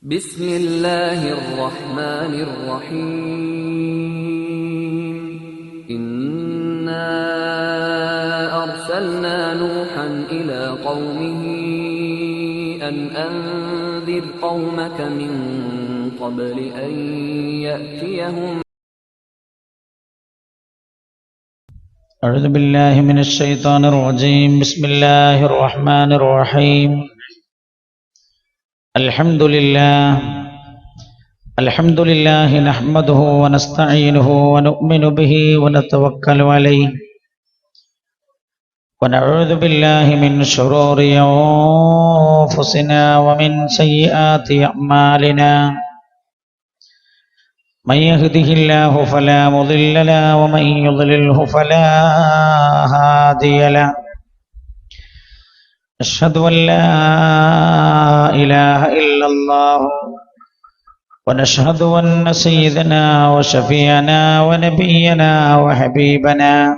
بسم الله الرحمن الرحيم إنا أرسلنا نوحا إلى قومه أن أنذر قومك من قبل أن يأتيهم. أعوذ بالله من الشيطان الرجيم. بسم الله الرحمن الرحيم. الحمد لله نحمده ونستعينه ونؤمن به ونتوكل عليه ونعوذ بالله من شرور أنفسنا ومن سيئات أعمالنا. من يهده الله فلا مضل له ومن يضلله فلا هادي له. أشهد أن لا إله إلا الله ونشهد أن سيدنا وشفيعنا ونبينا وحبيبنا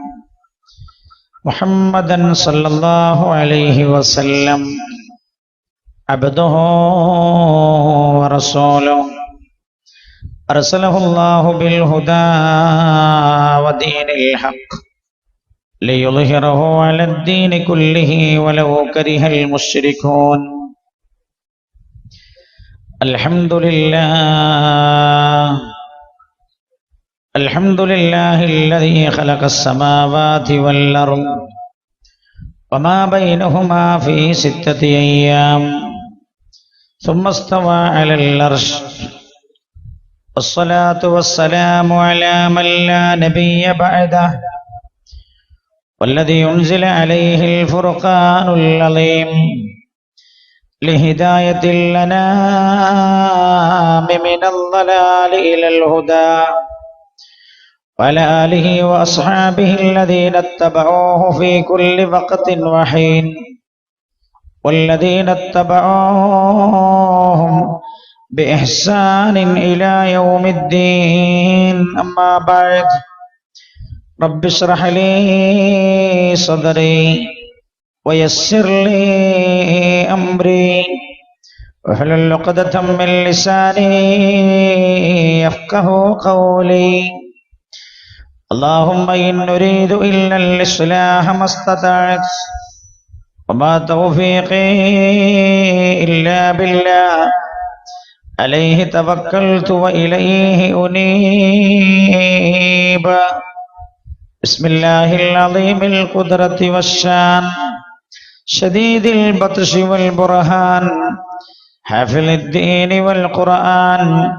محمدا صلى الله عليه وسلم عبده ورسوله أرسله الله بالهدى ودين الحق ليظهره على الدين كله ولو كره المشركون. الحمد لله الذي خلق السماوات والأرض وما بينهما في 6 أيام ثم استوى على العرش. والصلاة والسلام على من لا نبي بعده والذي أنزل عليه الفرقان العظيم لهداية الأنام من الضلال إلى الهدى، وعلى آله وأصحابه الذين اتبعوه في كل وقت وحين والذين اتبعوهم بإحسان إلى يوم الدين. أما بعد، رب اشرح لي صدري ويسر لي أمري واحلل عقدة من لساني يفقه قولي. اللهم إن نريد إلا الإصلاح ما استطعت وما توفيقي إلا بالله عليه توكلت وإليه أنيب. بسم الله العظيم القدرة والشان شديد البطش والبرهان حافظ الدين والقرآن.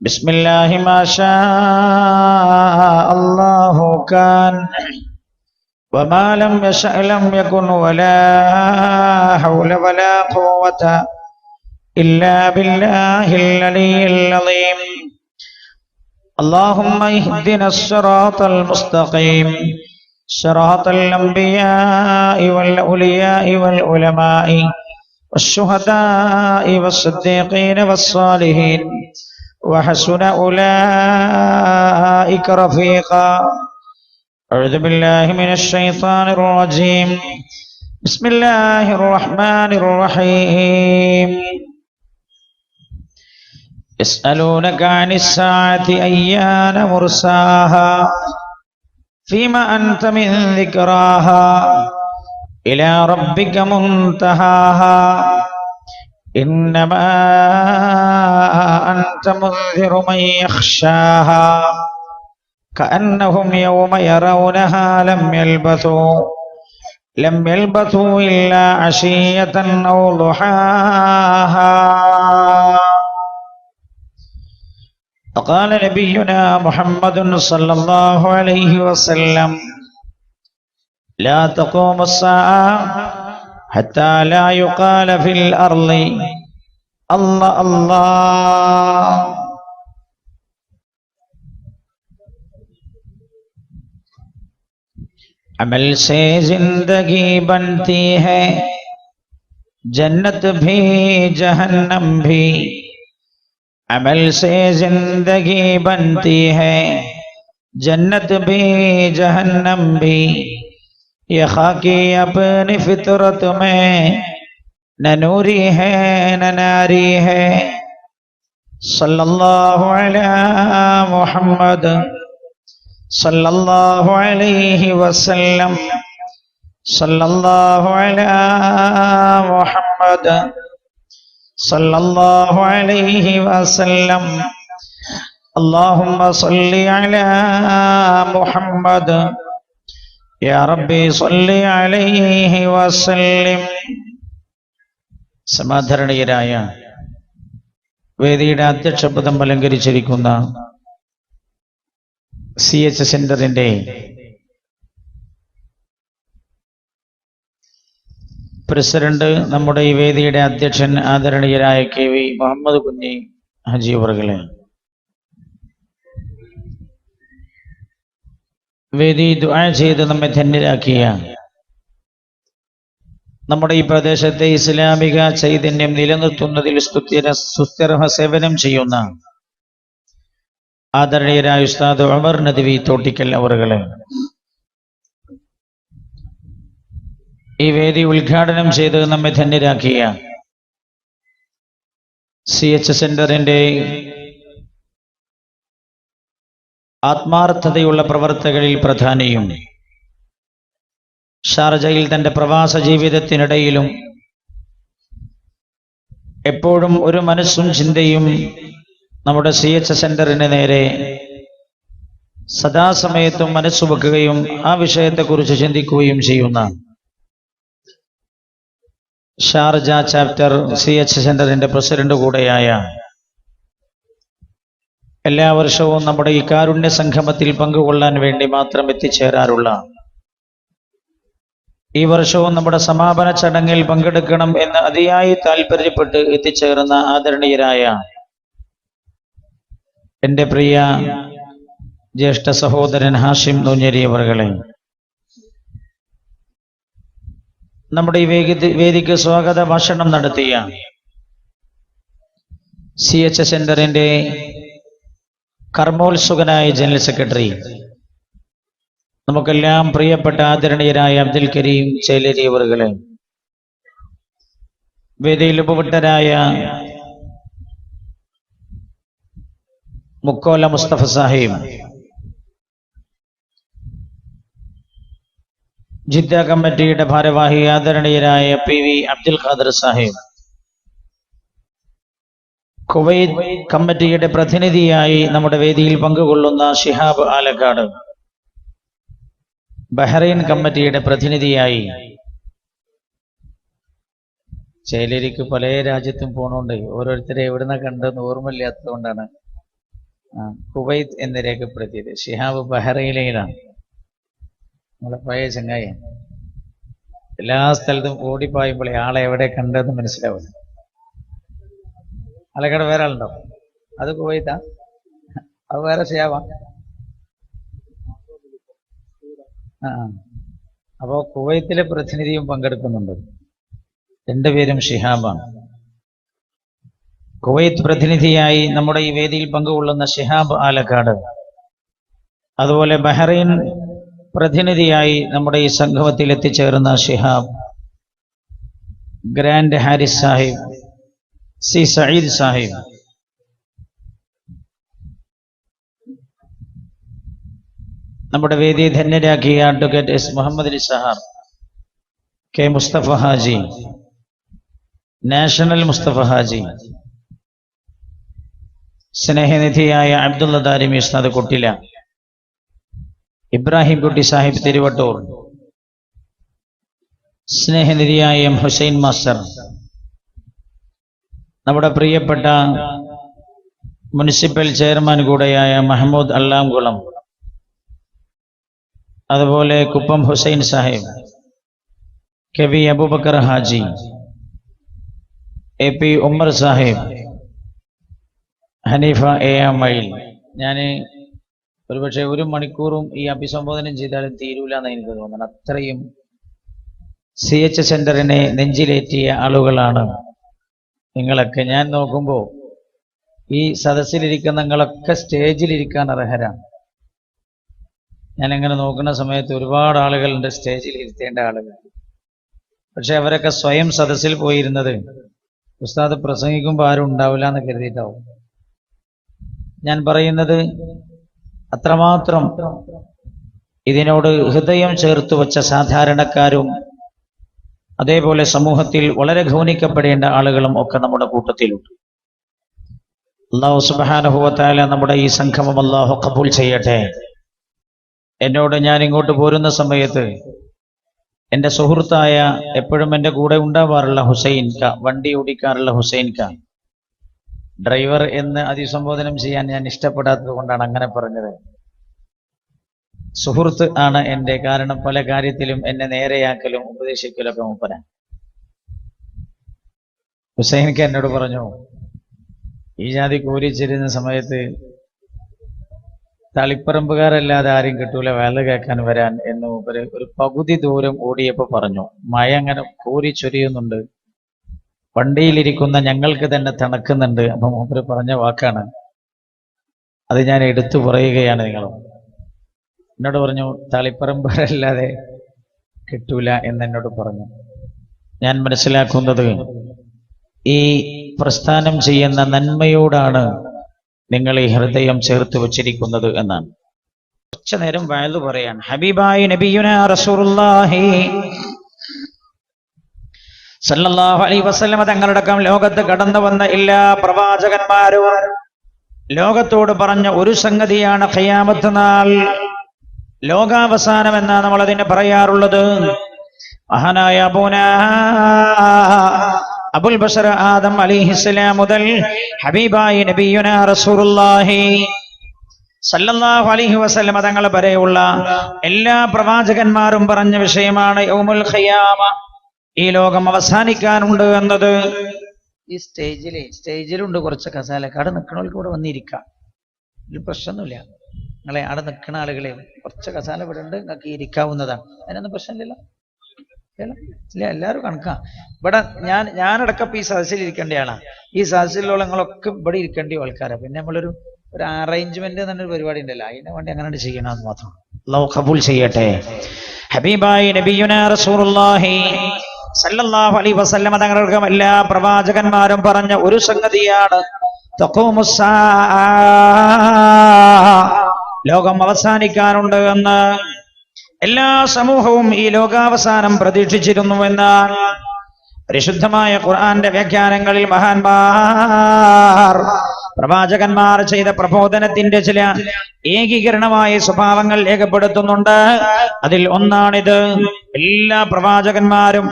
بسم الله ما شاء الله كان وما لم يشأ لم يكن ولا حول ولا قوة إلا بالله العلي العظيم. اللهم اهدنا الصراط المستقيم صراط الأنبياء والأولياء والعلماء والشهداء والصديقين والصالحين وحسن أولئك رفيقا. أعوذ بالله من الشيطان الرجيم. بسم الله الرحمن الرحيم. يسألونك عن الساعة أيان مرساها فيما أنت من ذكراها إلى ربك منتهاها إنما أنت منذر من يخشاها كأنهم يوم يرونها لم يلبثوا إلا عشية أو ضحاها. وقال نبينا محمد صلى الله عليه وسلم: لا تقوم الساعة حتى لا يقال في الأرض الله الله. अमल से जिंदगी बनती है, जन्नत भी जहन्नम भी। अमल से जिंदगी बनती है, जन्नत भी जहन्नम भी। ये खाकी अपनी फितरत में न नूरी है न नारी है, സല്ലല്ലാഹു അലാ മുഹമ്മദ് സല്ലല്ലാഹു അലൈഹി വസല്ലം സല്ലല്ലാഹു അലാ മുഹമ്മദ് സല്ലല്ലാഹു അലൈഹി വസല്ലം അല്ലാഹുമ്മ സല്ലി അലാ മുഹമ്മദ് യാ റബ്ബി സല്ലി അലൈഹി വസല്ലം. സമാധരണീയരായ വേദിയുടെ അധ്യക്ഷപദം അലങ്കരിച്ചിരിക്കുന്ന CH സെന്ററിന്റെ പ്രസിഡന്റ്, നമ്മുടെ ഈ വേദിയുടെ അധ്യക്ഷൻ ആദരണീയരായ KV മുഹമ്മദ് കുഞ്ഞി ഹജി അവർകളെ, വേദി ദുആ ചെയ്ത് നമ്മെ ധന്യരാക്കിയ നമ്മുടെ ഈ പ്രദേശത്തെ ഇസ്ലാമിക ചൈതന്യം നിലനിർത്തുന്നതിൽ സുസ്ഥിര സേവനം ചെയ്യുന്ന ആദരണീയരായ ഉസ്താദ് ഉമർ നദ്വി തോട്ടിക്കൽ അവറുകളെ, ഈ വേദി ഉദ്ഘാടനം ചെയ്ത് നമ്മെ ധന്യരാക്കിയ CH സെന്ററിന്റെ ആത്മാർത്ഥതയുള്ള പ്രവർത്തകരിൽ പ്രധാനിയും ഷാർജയിൽ തന്റെ പ്രവാസ ജീവിതത്തിനിടയിലും എപ്പോഴും ഒരു മനസ്സും ചിന്തയും നമ്മുടെ CH സെന്ററിന് നേരെ സദാസമയത്തും മനസ്സു വെക്കുകയും ആ വിഷയത്തെക്കുറിച്ച് ചിന്തിക്കുകയും ചെയ്യുന്ന ഷാർജ ചാപ്റ്റർ CH സെന്ററിന്റെ പ്രസിഡന്റ് കൂടെയായ, എല്ലാ വർഷവും നമ്മുടെ ഈ കാരുണ്യ സംഗമത്തിൽ പങ്കുകൊള്ളാൻ വേണ്ടി മാത്രം എത്തിച്ചേരാറുള്ള, ഈ വർഷവും നമ്മുടെ സമാപന ചടങ്ങിൽ പങ്കെടുക്കണം എന്ന് അതിയായി താല്പര്യപ്പെട്ട് എത്തിച്ചേർന്ന ആദരണീയരായ എൻ്റെ പ്രിയ ജ്യേഷ്ഠ സഹോദരൻ ഹാഷിം നൂഞ്ഞേരി അവർകളെ, നമ്മുടെ ഈ വേദിക്ക് സ്വാഗത ഭാഷണം നടത്തിയ CH സെന്ററിന്റെ കർമ്മോത്സുകനായ ജനറൽ സെക്രട്ടറി, നമുക്കെല്ലാം പ്രിയപ്പെട്ട ആദരണീയരായ അബ്ദുൽ കരീം ചേലേരി അവറുകളെ, വേദിയിൽ ഉപവിട്ടരായ മുക്കോല മുസ്തഫ സാഹിബ്, ജിദ്ദ കമ്മിറ്റിയുടെ ഭാരവാഹി ആദരണീയരായ PV അബ്ദുൽ ഖാദർ സാഹിബ്, കുവൈത്ത് കമ്മിറ്റിയുടെ പ്രതിനിധിയായി നമ്മുടെ വേദിയിൽ പങ്കുകൊള്ളുന്ന ഷിഹാബ് ആലക്കാട്, ബഹ്റൈൻ കമ്മിറ്റിയുടെ പ്രതിനിധിയായി, ചേലേരിക്ക് പല രാജ്യത്തും പോണോണ്ട് ഓരോരുത്തരെ എവിടുന്ന കണ്ടെന്ന് ഓർമ്മയില്ലാത്തത് കൊണ്ടാണ് കുവൈത്ത് എന്ന് രേഖപ്പെടുത്തിയത്. ഷിഹാബ് ബഹ്റൈനിലാണ്, നമ്മളെ പഴയ ചങ്ങായി. എല്ലാ സ്ഥലത്തും ഓടിപ്പായുമ്പോൾ ആളെ എവിടെ കണ്ടെന്ന് മനസ്സിലാവില്ല. ആളെക്കടെ വേറെ ആളുണ്ടോ? അത് കുവൈത്താ? അത് വേറെ ഷിഹാബാ? അപ്പോ കുവൈത്തിലെ പ്രതിനിധിയും പങ്കെടുക്കുന്നുണ്ട്. രണ്ടുപേരും ഷിഹാബാണ്. കുവൈത്ത് പ്രതിനിധിയായി നമ്മുടെ ഈ വേദിയിൽ പങ്കുകൊള്ളുന്ന ഷിഹാബ് ആലക്കാട്, അതുപോലെ ബഹ്റൈൻ പ്രതിനിധിയായി നമ്മുടെ ഈ സംഗമത്തിൽ എത്തിച്ചേർന്ന ഷിഹാബ്, ഗ്രാൻഡ് ഹാരിസ് സാഹിബ്, C സഈദ് സാഹിബ്, നമ്മുടെ വേദിയെ ധന്യരാക്കിയ advocate S Muhammad Ali Sahar, K Mustafa Haji, national Mustafa Haji, സ്നേഹനിധിയായ അബ്ദുള്ള ദാരിമി ഉസ്താദ് കുട്ടില, ഇബ്രാഹിം കുട്ടി സാഹിബ് തിരുവട്ടൂർ, സ്നേഹനിധിയായ M ഹുസൈൻ മാസ്റ്റർ, നമ്മുടെ പ്രിയപ്പെട്ട മുനിസിപ്പൽ ചെയർമാൻ കൂടെയായ മഹമ്മൂദ് അള്ളാംകുളം, അതുപോലെ കുപ്പം ഹുസൈൻ സാഹിബ്, KV അബൂബക്കർ ഹാജി, AP ഉമ്മർ സാഹിബ്, ഹനീഫ മൈൽ. ഞാൻ ഒരുപക്ഷെ ഒരു മണിക്കൂറും ഈ അഭിസംബോധന ചെയ്താലും തീരൂല എന്ന് എനിക്ക് തോന്നുന്നു. അത്രയും CH സെന്ററിനെ നെഞ്ചിലേറ്റിയ ആളുകളാണ് നിങ്ങളൊക്കെ. ഞാൻ നോക്കുമ്പോൾ ഈ സദസ്സിലിരിക്കുന്ന നിങ്ങളൊക്കെ സ്റ്റേജിലിരിക്കാൻ അർഹരാണ്. ഞാൻ എങ്ങനെ നോക്കുന്ന സമയത്ത് ഒരുപാട് ആളുകളുണ്ട് സ്റ്റേജിൽ ഇരുത്തേണ്ട ആളുകൾ. പക്ഷെ അവരൊക്കെ സ്വയം സദസ്സിൽ പോയിരുന്നത് ഉസ്താദ് പ്രസംഗിക്കുമ്പോൾ ആരും ഉണ്ടാവില്ല എന്ന് കരുതിയിട്ടാവും. ഞാൻ പറയുന്നത് അത്രമാത്രം ഇതിനോട് ഹൃദയം ചേർത്ത് വച്ച സാധാരണക്കാരും അതേപോലെ സമൂഹത്തിൽ വളരെ ഗൗനിക്കപ്പെടേണ്ട ആളുകളും ഒക്കെ നമ്മുടെ കൂട്ടത്തിലുണ്ട്. അല്ലാഹു സുബ്ഹാനഹു വ തആല നമ്മുടെ ഈ സംഗമം അല്ലാഹു ഖബൂൽ ചെയ്യട്ടെ. എന്നോട് ഞാൻ ഇങ്ങോട്ട് പോരുന്ന സമയത്ത് എൻ്റെ സുഹൃത്തായ എപ്പോഴും എൻ്റെ കൂടെ ഉണ്ടാവാറുള്ള ഹുസൈൻ ക, വണ്ടി ഓടിക്കാറുള്ള ഹുസൈൻ ക, ഡ്രൈവർ എന്ന് അഭിസംബോധനം ചെയ്യാൻ ഞാൻ ഇഷ്ടപ്പെടാത്തത് കൊണ്ടാണ് അങ്ങനെ പറഞ്ഞത്. സുഹൃത്ത് ആണ് എൻ്റെ, കാരണം പല കാര്യത്തിലും എന്നെ നേരെയാക്കലും ഉപദേശിക്കലും ഒക്കെ മൂപ്പരാൻ. ഹുസൈൻക്ക് എന്നോട് പറഞ്ഞു, ഈ ജാതി കൂലിച്ചിരുന്ന സമയത്ത് തളിപ്പറമ്പുകാരല്ലാതെ ആരും കിട്ടൂല വേല കേൾക്കാൻ വരാൻ എന്ന് മൂപ്പര് ഒരു പകുതി ദൂരം ഓടിയപ്പോ പറഞ്ഞു. മഴ അങ്ങനെ കോരി ചൊരിയുന്നുണ്ട്, വണ്ടിയിലിരിക്കുന്ന ഞങ്ങൾക്ക് തന്നെ തണുക്കുന്നുണ്ട്. അപ്പൊ മൂപ്പര് പറഞ്ഞ വാക്കാണ്, അത് ഞാൻ എടുത്തു പറയുകയാണ്. നിങ്ങളും എന്നോട് പറഞ്ഞു തളിപ്പറമ്പുകാരല്ലാതെ കിട്ടൂല എന്നെന്നോട് പറഞ്ഞു. ഞാൻ മനസ്സിലാക്കുന്നത് ഈ പ്രസ്ഥാനം ചെയ്യുന്ന നന്മയോടാണ് നിങ്ങൾ ഈ ഹൃദയം ചേർത്ത് വച്ചിരിക്കുന്നത് എന്നാണ്. കുറച്ചു നേരം വയലു പറയാൻ ഹബീബായി നബിയുനാ റസൂലുള്ളാഹി സല്ലല്ലാഹു അലൈഹി വസല്ലം തങ്ങളടക്കം ലോകത്ത് കടന്നു വന്ന എല്ലാ പ്രവാചകന്മാരും ലോകത്തോട് പറഞ്ഞ ഒരു സംഗതിയാണ് ഖിയാമത്ത് നാൾ, ലോകാവസാനം എന്നാണ് നമ്മൾ അതിനെ പറയാറുള്ളത്. മഹാനായ അബുൽ ബശർ ആദം അലൈഹിസ്സലാം മുതൽ ഹബീബായി നബിയുനാ റസൂലുള്ളാഹി സല്ലല്ലാഹു അലൈഹി വസല്ലം തങ്ങൾ വരെയുള്ള എല്ലാ പ്രവാചകന്മാരും പറഞ്ഞ വിഷയമാണ് യൗമുൽ ഖിയാമ, ഈ ലോകം അവസാനിക്കാനുണ്ട് എന്നത്. ഈ സ്റ്റേജിലുണ്ട് കുറച്ച് കസാലക്കാട് നിൽക്കണവർക്ക് ഇവിടെ വന്നിരിക്കാം, ഒരു പ്രശ്നമൊന്നുമില്ല. നിങ്ങളെ അവിടെ നിൽക്കുന്ന ആളുകളെ കുറച്ച് കസാല ഇവിടെ ഉണ്ട്, നിങ്ങൾക്ക് ഇരിക്കാവുന്നതാണ്, അതിനൊന്നും പ്രശ്നമില്ലല്ലോ. ഇല്ല, എല്ലാവരും കണക്കാ. ഇവിടെ ഞാനടക്കം ഈ സദസ്സിൽ ഇരിക്കേണ്ട ആളാണ്. ഈ സദസ്സിലുള്ള നിങ്ങളൊക്കെ ഇവിടെ ഇരിക്കേണ്ട ആൾക്കാരാണ്. പിന്നെ നമ്മളൊരു അറേഞ്ച്മെന്റ് എന്നൊരു പരിപാടി ഉണ്ടല്ലോ, അതിനെ വേണ്ടി അങ്ങനെ ചെയ്യണമെന്ന് മാത്രം. അല്ലാഹു ഖബൂൽ ചെയ്യട്ടെ. ഹബീബായി നബിയുനാ റസൂലുള്ളാഹി സല്ലല്ലാഹു അലൈഹി വസല്ലം തങ്ങൾക്കും എല്ലാ പ്രവാചകന്മാരും പറഞ്ഞ ഒരു സംഗതിയാണ് തഖൂമുസ്സാ, ലോകം അവസാനിക്കാനുണ്ട് എന്ന്. എല്ലാ സമൂഹവും ഈ ലോകാവസാനം പ്രതീക്ഷിച്ചിരുന്നുവെന്നാൽ പരിശുദ്ധമായ ഖുർആന്റെ വ്യാഖ്യാനങ്ങളിൽ മഹാന്മാർ പ്രവാചകന്മാർ ചെയ്ത പ്രബോധനത്തിന്റെ ചില ഏകീകരണമായ സ്വഭാവങ്ങൾ രേഖപ്പെടുത്തുന്നുണ്ട്. അതിൽ ഒന്നാണിത്. എല്ലാ പ്രവാചകന്മാരും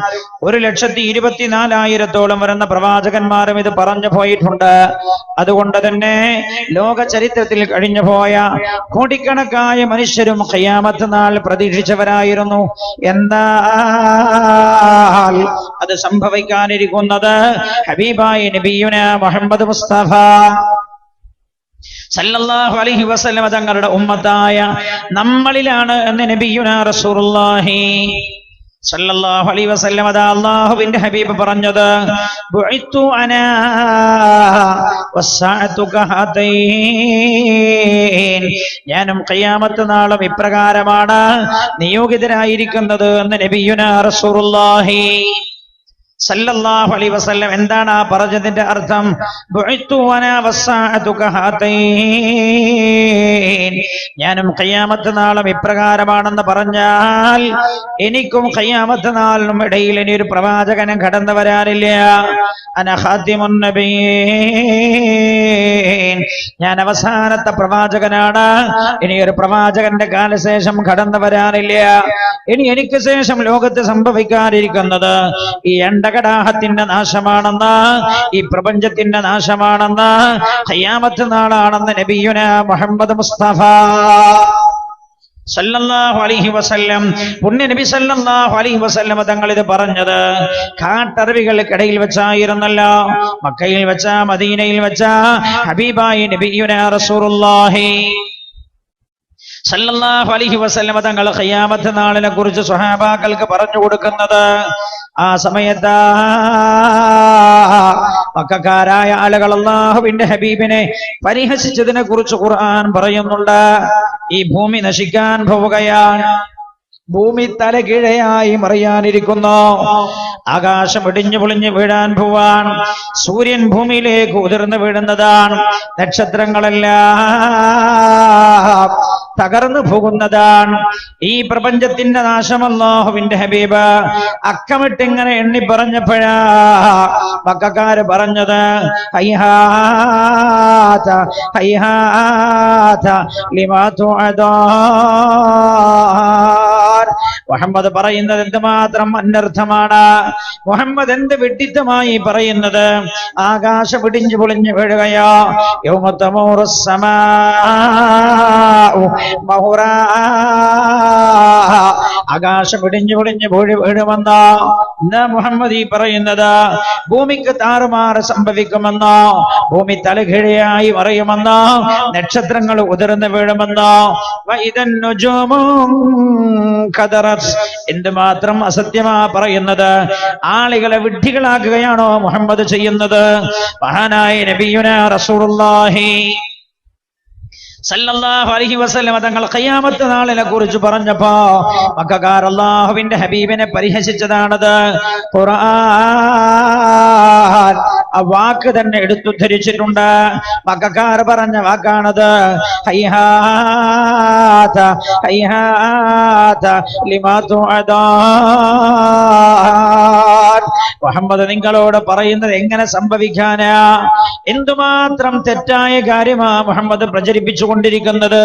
1,24,000 വരുന്ന പ്രവാചകന്മാരും ഇത് പറഞ്ഞു പോയിട്ടുണ്ട്. അതുകൊണ്ട് തന്നെ ലോക ചരിത്രത്തിൽ കഴിഞ്ഞു പോയ കോടിക്കണക്കായ മനുഷ്യരും ഖിയാമത്ത് നാൾ പ്രതീക്ഷിച്ചവരായിരുന്നു. എന്നാൽ അത് സംഭവിക്കാനിരിക്കുന്നത് ഹബീബായി നബിയുനാ മുഹമ്മദ് മുസ്തഫ സല്ലല്ലാഹു അലൈഹി വസല്ലം തങ്ങളുടെ ഉമ്മത്തായ നമ്മളിലാണ് എന്ന് നബിയുനാ റസൂലുള്ളാഹി സല്ലല്ലാഹു അലൈഹി വസല്ലം അല്ലാഹുവിന്റെ ഹബീബ് പറഞ്ഞത്, ബുഇത്തു അനാ വസ്സഅതു കഹതൈൻ, ഞാനും ഖിയാമത്ത് നാളും ഇപ്രകാരമാണ് നിയോഗിതരായിരിക്കുന്നത് എന്ന് നബിയുനാ റസൂലുള്ളാഹി സല്ലല്ലാഹു അലൈഹി വസല്ലം. എന്താണ് ആ പറഞ്ഞതിന്റെ അർത്ഥം? ബുഇത്തു അനാ വസ്സഅതു കഹതൈൻ, ഞാനും ഖിയാമത്ത് നാളും ഇപ്രകാരമാണെന്ന് പറഞ്ഞാൽ എനിക്കും ഖിയാമത്ത് നാളിനും ഇടയിൽ ഇനി ഒരു പ്രവാചകനും കടന്നു വരാനില്ല. അന ഖാതിമുൻ നബിയ്യീൻ, ഞാൻ അവസാനത്തെ പ്രവാചകനാണ്. ഇനി ഒരു പ്രവാചകന്റെ കാലശേഷം കടന്നു വരാനില്ല. ഇനി എനിക്ക് ശേഷം ലോകത്ത് സംഭവിക്കാനിരിക്കുന്നത് ഈ അണ്ടകടാഹത്തിന്റെ നാശമാണെന്ന്, ഈ പ്രപഞ്ചത്തിന്റെ നാശമാണെന്ന്, ഖിയാമത്ത് നാളാണെന്ന് നബിയുനാ മുഹമ്മദ് മുസ്തഫ സല്ലല്ലാഹു അലൈഹി വസല്ലം, പുണ്യ നബി സല്ലല്ലാഹു അലൈഹി വസല്ലം തങ്ങൾ ഇത് പറഞ്ഞത് കാട്ടറബികൾക്കിടയിൽ വെച്ചായിരുന്നല്ലോ. മക്കയിൽ വെച്ച, മദീനയിൽ വെച്ച ഹബീബായി നബിയുനാ റസൂലുള്ളാഹി സല്ലല്ലാഹു അലൈഹി വസല്ലം തങ്ങൾ ഖിയാമത്ത് നാളിനെ കുറിച്ച് സ്വഹാബാക്കൾക്ക് പറഞ്ഞു കൊടുക്കുന്നത്. ആ സമയത്ത് മക്കക്കാരായ ആളുകൾ അല്ലാഹുവിന്റെ ഹബീബിനെ പരിഹസിച്ചതിനെ കുറിച്ച് ഖുർആൻ പറയുന്നുണ്ട്. ഈ ഭൂമി നശിക്കാൻ പോവുകയാണ്, ഭൂമി തലകീഴയായി മറിയാനിരിക്കുന്നു. ആകാശം ഇടിഞ്ഞു പൊളിഞ്ഞു വീഴാൻ പോവാൻ, സൂര്യൻ ഭൂമിയിലേക്ക് ഉതിർന്നു വീഴുന്നതാണ്, നക്ഷത്രങ്ങളെല്ലാം തകർന്നു പോകുന്നതാണ്. ഈ പ്രപഞ്ചത്തിന്റെ നാശം അല്ലാഹുവിന്റെ ഹബീബ് അക്കമിട്ടിങ്ങനെ എണ്ണി പറഞ്ഞപ്പോഴാ മക്കക്കാര് പറഞ്ഞത് ഹൈഹാത ഹൈഹാത ലിമാ തുഅദാൻ. മുഹമ്മദ് പറയുന്നത് എന്തുമാത്രം അനർത്ഥമാണ്, മുഹമ്മദ് എന്ത് വിഡ്ഢിത്തമായി പറയുന്നത്. ആകാശം ഇടിഞ്ഞു പൊളിഞ്ഞു വീഴുകയോ, യൗമ തമൂറുസ് സമാഉ മൗറാ, ആകാശം ഇടിഞ്ഞു പൊളിഞ്ഞു വീഴുമെന്നോ എന്നാ മുഹമ്മദ് ഈ പറയുന്നത്. ഭൂമിക്ക് താറുമാറ് സംഭവിക്കുമെന്നോ, ഭൂമി തലകീഴായി മറിയുമെന്നോ, നക്ഷത്രങ്ങൾ ഉതിർന്നു വീഴുമെന്നോ. വഇദൻ നുജൂമു ഖദറത്, എന്തുമാത്രം അസത്യമാ പറയുന്നത്. ആളുകളെ വിഡ്ഢികളാക്കുകയാണോ മുഹമ്മദ് ചെയ്യുന്നത്? മഹാനായ നബിയുനാ റസൂലുള്ളാഹി സല്ലല്ലാഹു അലൈഹി വസല്ലം തങ്ങൾ ഖിയാമത്ത് നാളിനെ കുറിച്ച് പറഞ്ഞപ്പോ മക്കക്കാർ അല്ലാഹുവിന്റെ ഹബീബിനെ പരിഹസിച്ചതാണത്. ഖുർആൻ ആ വാക്ക് തന്നെ എടുത്തുദ്ധരിച്ചിട്ടുണ്ട്. മക്കക്കാർ പറഞ്ഞ വാക്കാണത്. ഹൈഹാത ഹൈഹാത ലിമാ തുഅദാൻ. മുഹമ്മദ് നിങ്ങളോട് പറയുന്നത് എങ്ങനെ സംഭവിക്കാനാ? എന്തുമാത്രം തെറ്റായ കാര്യമാ മുഹമ്മദ് പ്രചരിപ്പിച്ചുകൊണ്ടിരിക്കുന്നത്.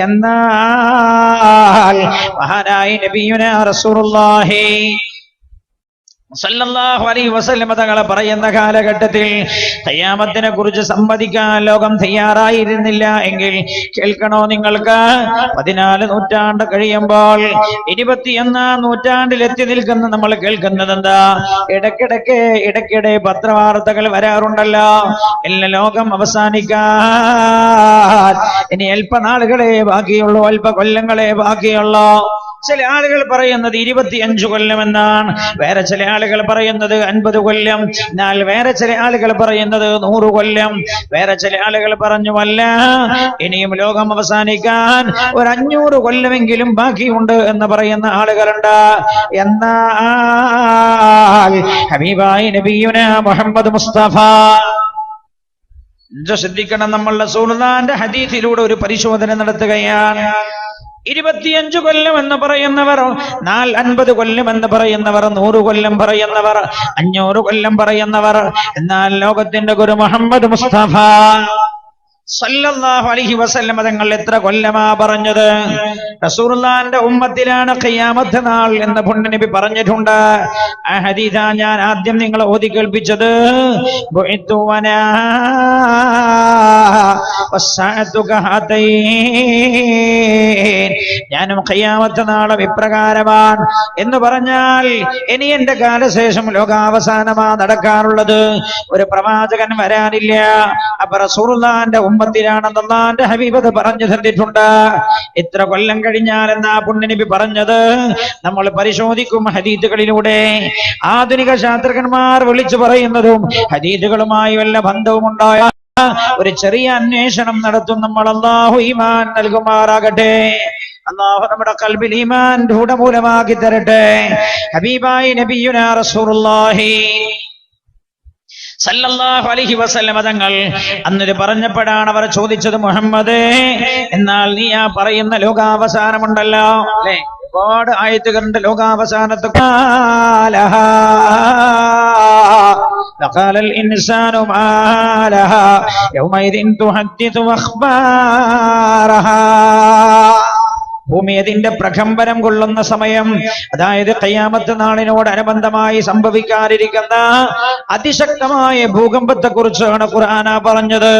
എന്നാൽ മഹാനായ നബിയുനാ റസൂലുള്ളാഹി സല്ലല്ലാഹു അലൈഹി വസല്ലം തങ്ങളെ പറയുന്ന കാലഘട്ടത്തിൽ ഖിയാമത്തിനെ കുറിച്ച് സമ്മതിക്കാൻ ലോകം തയ്യാറായിരുന്നില്ല എങ്കിൽ കേൾക്കണോ നിങ്ങൾക്ക്? 14 നൂറ്റാണ്ട് കഴിയുമ്പോൾ 21-ാം നൂറ്റാണ്ടിൽ എത്തി നിൽക്കുന്ന നമ്മൾ കേൾക്കുന്നത് എന്താ? ഇടയ്ക്കിടെ പത്രവാർത്തകൾ വരാറുണ്ടല്ലോ, എല്ലാ ലോകം അവസാനിക്കാൻ ഇനി അല്പനാളുകളെ ബാക്കിയുള്ളൂ, അല്പ കൊല്ലങ്ങളെ ബാക്കിയുള്ളൂ. ചില ആളുകൾ പറയുന്നത് 25 കൊല്ലം എന്നാണ്, വേറെ ചില ആളുകൾ പറയുന്നത് 50 കൊല്ലം, എന്നാൽ വേറെ ചില ആളുകൾ പറയുന്നത് 100 കൊല്ലം. വേറെ ചില ആളുകൾ പറഞ്ഞുവല്ല, ഇനിയും ലോകം അവസാനിക്കാൻ ഒരു 500 കൊല്ലമെങ്കിലും ബാക്കിയുണ്ട് എന്ന് പറയുന്ന ആളുകളുണ്ട്. എന്നാൽ ഹബീബായ നബിയുനാ മുഹമ്മദ് മുസ്തഫ ശ്രദ്ധിക്കണം, നമ്മൾ റസൂലുള്ളാഹിന്റെ ഹദീസിലൂടെ ഒരു പരിശോധന നടത്തുകയാണ്. 25 കൊല്ലം എന്ന് പറയുന്നവർ, 50 കൊല്ലം എന്ന് പറയുന്നവർ, 100 കൊല്ലം പറയുന്നവർ, 500 കൊല്ലം പറയുന്നവർ. എന്നാൽ ലോകത്തിന്റെ ഗുരു മുഹമ്മദ് മുസ്തഫ സല്ലല്ലാഹു അലൈഹി വസല്ലം തങ്ങൾ എത്ര കൊല്ലമാ പറഞ്ഞത്? റസൂലുള്ളാഹിന്റെ ഉമ്മത്തിലാണ് ഖിയാമത്ത് നാൾ എന്ന് പുണ്യനബി പറഞ്ഞിട്ടുണ്ട്. ആ ഹദീസാ ഞാൻ ആദ്യം നിങ്ങളെ ഓതി കേൾപ്പിച്ചത്. ബുഇത്തു വനാ വസ്സഅതു കഹതൈൻ, ഞാനും ഖിയാമത്ത് നാളും ഇപ്രകാരമാണ് എന്ന് പറഞ്ഞാൽ ഇനി എന്റെ കാലശേഷം ലോകാവസാനമാ നടക്കാറുള്ളത്. ഒരു പ്രവാചകൻ വരാനില്ല. അപ്പൊ റസൂലുള്ളാഹിന്റെ ഉമ്മത്തിലാണെന്ന് അല്ലാഹുവിന്റെ ഹബീബ് പറഞ്ഞു തന്നിട്ടുണ്ട്. എത്ര കൊല്ലം കഴിഞ്ഞാൽ എന്നാ പുണ്യനബി പറഞ്ഞത്? നമ്മൾ പരിശോധിക്കും ഹദീസുകളിലൂടെ. ആധുനിക ശാസ്ത്രജ്ഞന്മാർ വിളിച്ചു പറയുന്നതും ഹദീസുകളുമായി വല്ല ബന്ധവുമുണ്ടായ ഒരു ചെറിയ അന്വേഷണം നടത്തും നമ്മൾ. അല്ലാഹു ഈമാൻ നൽകുമാറാകട്ടെ. അല്ലാഹു നമ്മുടെ ഖൽബിൽ ഈമാൻ രൂഢമൂലമാക്കി തരട്ടെ. ഹബീബായ നബിയുനാ റസൂലുള്ളാഹി സല്ലല്ലാഹു അലൈഹി വസല്ലം തങ്ങൾ അന്നിത് പറഞ്ഞപ്പോഴാണ് അവർ ചോദിച്ചത്, മുഹമ്മദേ, എന്നാൽ നീ ആ പറയുന്ന ലോകാവസാനമുണ്ടല്ലോ അല്ലെ, ഒരുപാട് ആയത്തുകളുണ്ട് ലോകാവസാനത്ത്. وقال الإنسان ما لها يومئذ تحدث أخبارها. ഭൂമി അതിന്റെ പ്രകമ്പനം കൊള്ളുന്ന സമയം, അതായത് ഖിയാമത്ത് നാളിനോട് അനുബന്ധമായി സംഭവിക്കാനിരിക്കുന്ന അതിശക്തമായ ഭൂകമ്പത്തെ കുറിച്ചാണ് ഖുർആൻ പറഞ്ഞത്.